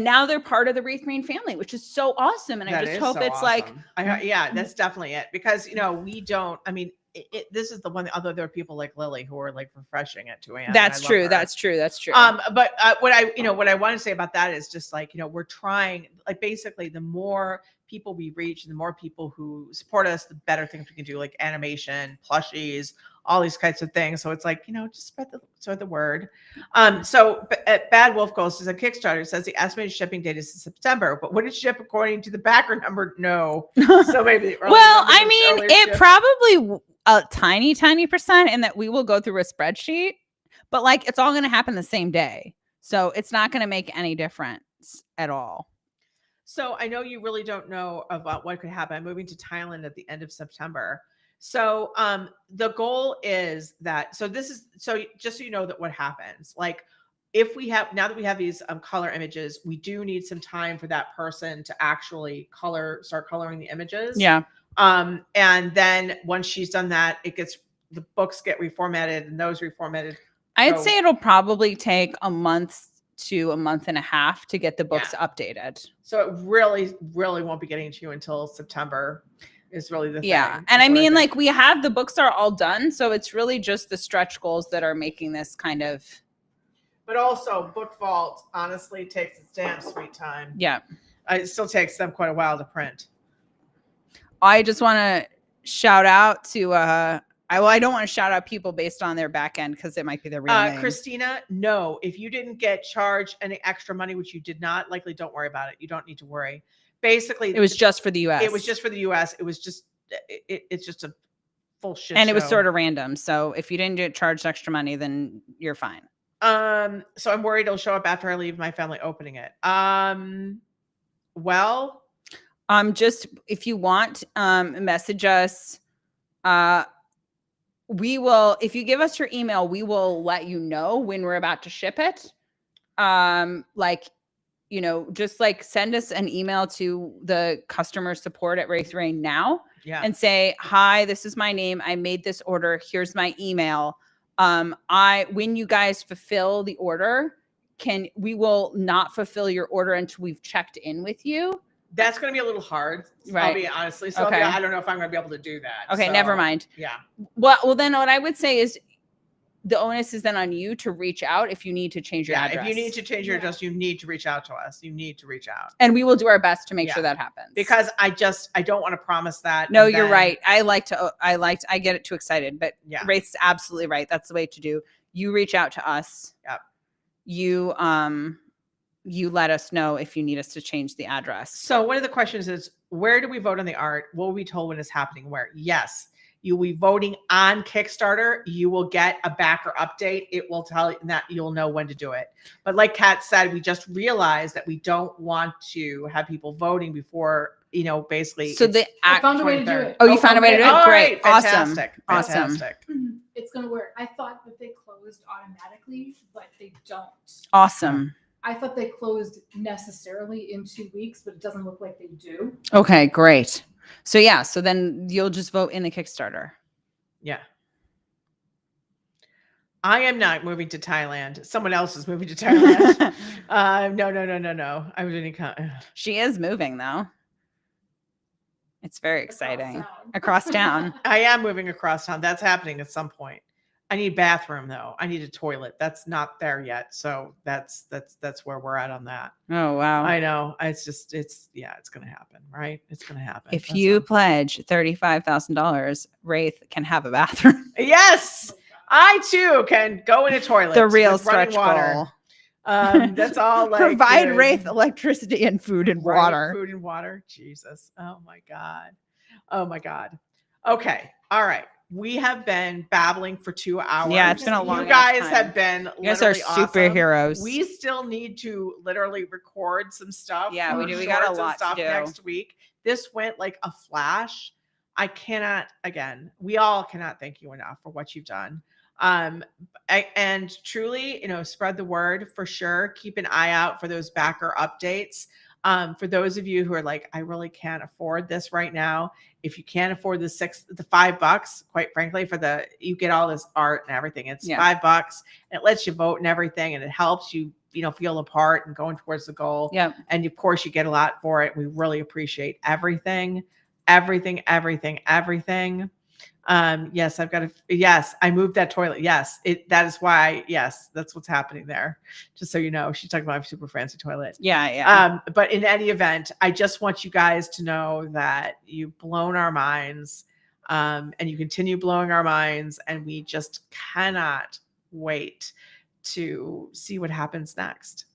now they're part of the Raythe family, which is so awesome. And I just hope it's like, yeah, that's definitely it because, you know, we don't, I mean, this is the one, although there are people like Lily who are like refreshing at 2 a.m. That's true. That's true. That's true. But what I want to say about that is just like, you know, we're trying, like basically the more people we reach and the more people who support us, the better things we can do, like animation, plushies, all these kinds of things. So it's like, you know, just spread the word. So Bad Wolf Goes is a Kickstarter. It says the estimated shipping date is September, but would it ship according to the backer number? No. So maybe. Well, I mean, it probably a tiny percent in that we will go through a spreadsheet, but like it's all going to happen the same day. So it's not going to make any difference at all. So I know you really don't know about what could happen. I'm moving to Thailand at the end of September. So the goal is that, so this is, so just so you know that what happens, like if we have, now that we have these color images, we do need some time for that person to actually start coloring the images. Yeah. And then once she's done that, the books get reformatted and those reformatted. I'd say it'll probably take a month to a month and a half to get the books Yeah. updated. So it really, really won't be getting to you until September is really the thing. Yeah. And I mean, like, we have, the books are all done. So it's really just the stretch goals that are making this kind of. But also Book Vault honestly takes its damn sweet time. Yeah. It still takes them quite a while to print. I just want to shout out to, I don't want to shout out people based on their back end because it might be their real name. Christina, no, if you didn't get charged any extra money, which you did not, likely don't worry about it. You don't need to worry. Basically, it was just for the US. It was just for the US. It was just, it's just a full shit and show. It was sort of random. So if you didn't get charged extra money, then you're fine. So I'm worried it'll show up after I leave my family opening it. Well, just if you want, message us. We will, if you give us your email, we will let you know when we're about to ship it. Like, you know, just like send us an email to the customer support at Raythe now. Yeah. And say, hi, this is my name. I made this order. Here's my email. When you guys fulfill the order, we will not fulfill your order until we've checked in with you. That's going to be a little hard. Right. I'll be honestly. So okay. I don't know if I'm going to be able to do that. Okay. So, Never mind. Yeah. Well, then what I would say is the onus is then on you to reach out if you need to change your address. If you need to change your address, you need to reach out to us. You need to reach out. And we will do our best to make sure that happens. Because I don't want to promise that. No, you're right. I get it too excited, but yeah. Raythe's absolutely right. That's the way to do. You reach out to us. Yep. You let us know if you need us to change the address. So one of the questions is, where do we vote on the art? Will we be told when it's happening? Where? Yes. You will be voting on Kickstarter. You will get a backer update. It will tell you that you'll know when to do it. But like Kat said, we just realized that we don't want to have people voting before, you know, basically. So I found a way to do it. Oh, you found a way to do it? Great. Right. Awesome. Fantastic. It's going to work. I thought that they closed automatically, but they don't. Awesome. I thought they closed necessarily in 2 weeks, but it doesn't look like they do. Okay, great. So yeah, so then you'll just vote in the Kickstarter. Yeah. I am not moving to Thailand. Someone else is moving to Thailand. No. I wouldn't. She is moving though. It's very exciting. Across town. I am moving across town. That's happening at some point. I need a bathroom though. I need a toilet. That's not there yet. So that's where we're at on that. Oh wow. I know. It's going to happen, right? It's going to happen. If you pledge $35,000, Raythe can have a bathroom. Yes, I too can go in a toilet. The real stretch goal. That's all. Like, provide Raythe electricity and food and water. Food and water. Jesus. Oh my God. Okay. All right. We have been babbling for 2 hours. Yeah, it's been a long time. You guys have been. You guys are superheroes. Awesome. We still need to literally record some stuff. Yeah, we do. We got a lot to do next week. This went like a flash. We all cannot thank you enough for what you've done. And truly, you know, spread the word for sure. Keep an eye out for those backer updates. For those of you who are like, I really can't afford this right now. If you can't afford the $5, quite frankly, you get all this art and everything. It's $5 and it lets you vote and everything. And it helps you, you know, feel a part and going towards the goal. Yeah. And of course you get a lot for it. We really appreciate everything. Yes, I moved that toilet. Yes, that is why. Yes, that's what's happening there. Just so you know, she's talking about a super fancy toilet. Yeah. But in any event, I just want you guys to know that you've blown our minds, and you continue blowing our minds, and we just cannot wait to see what happens next.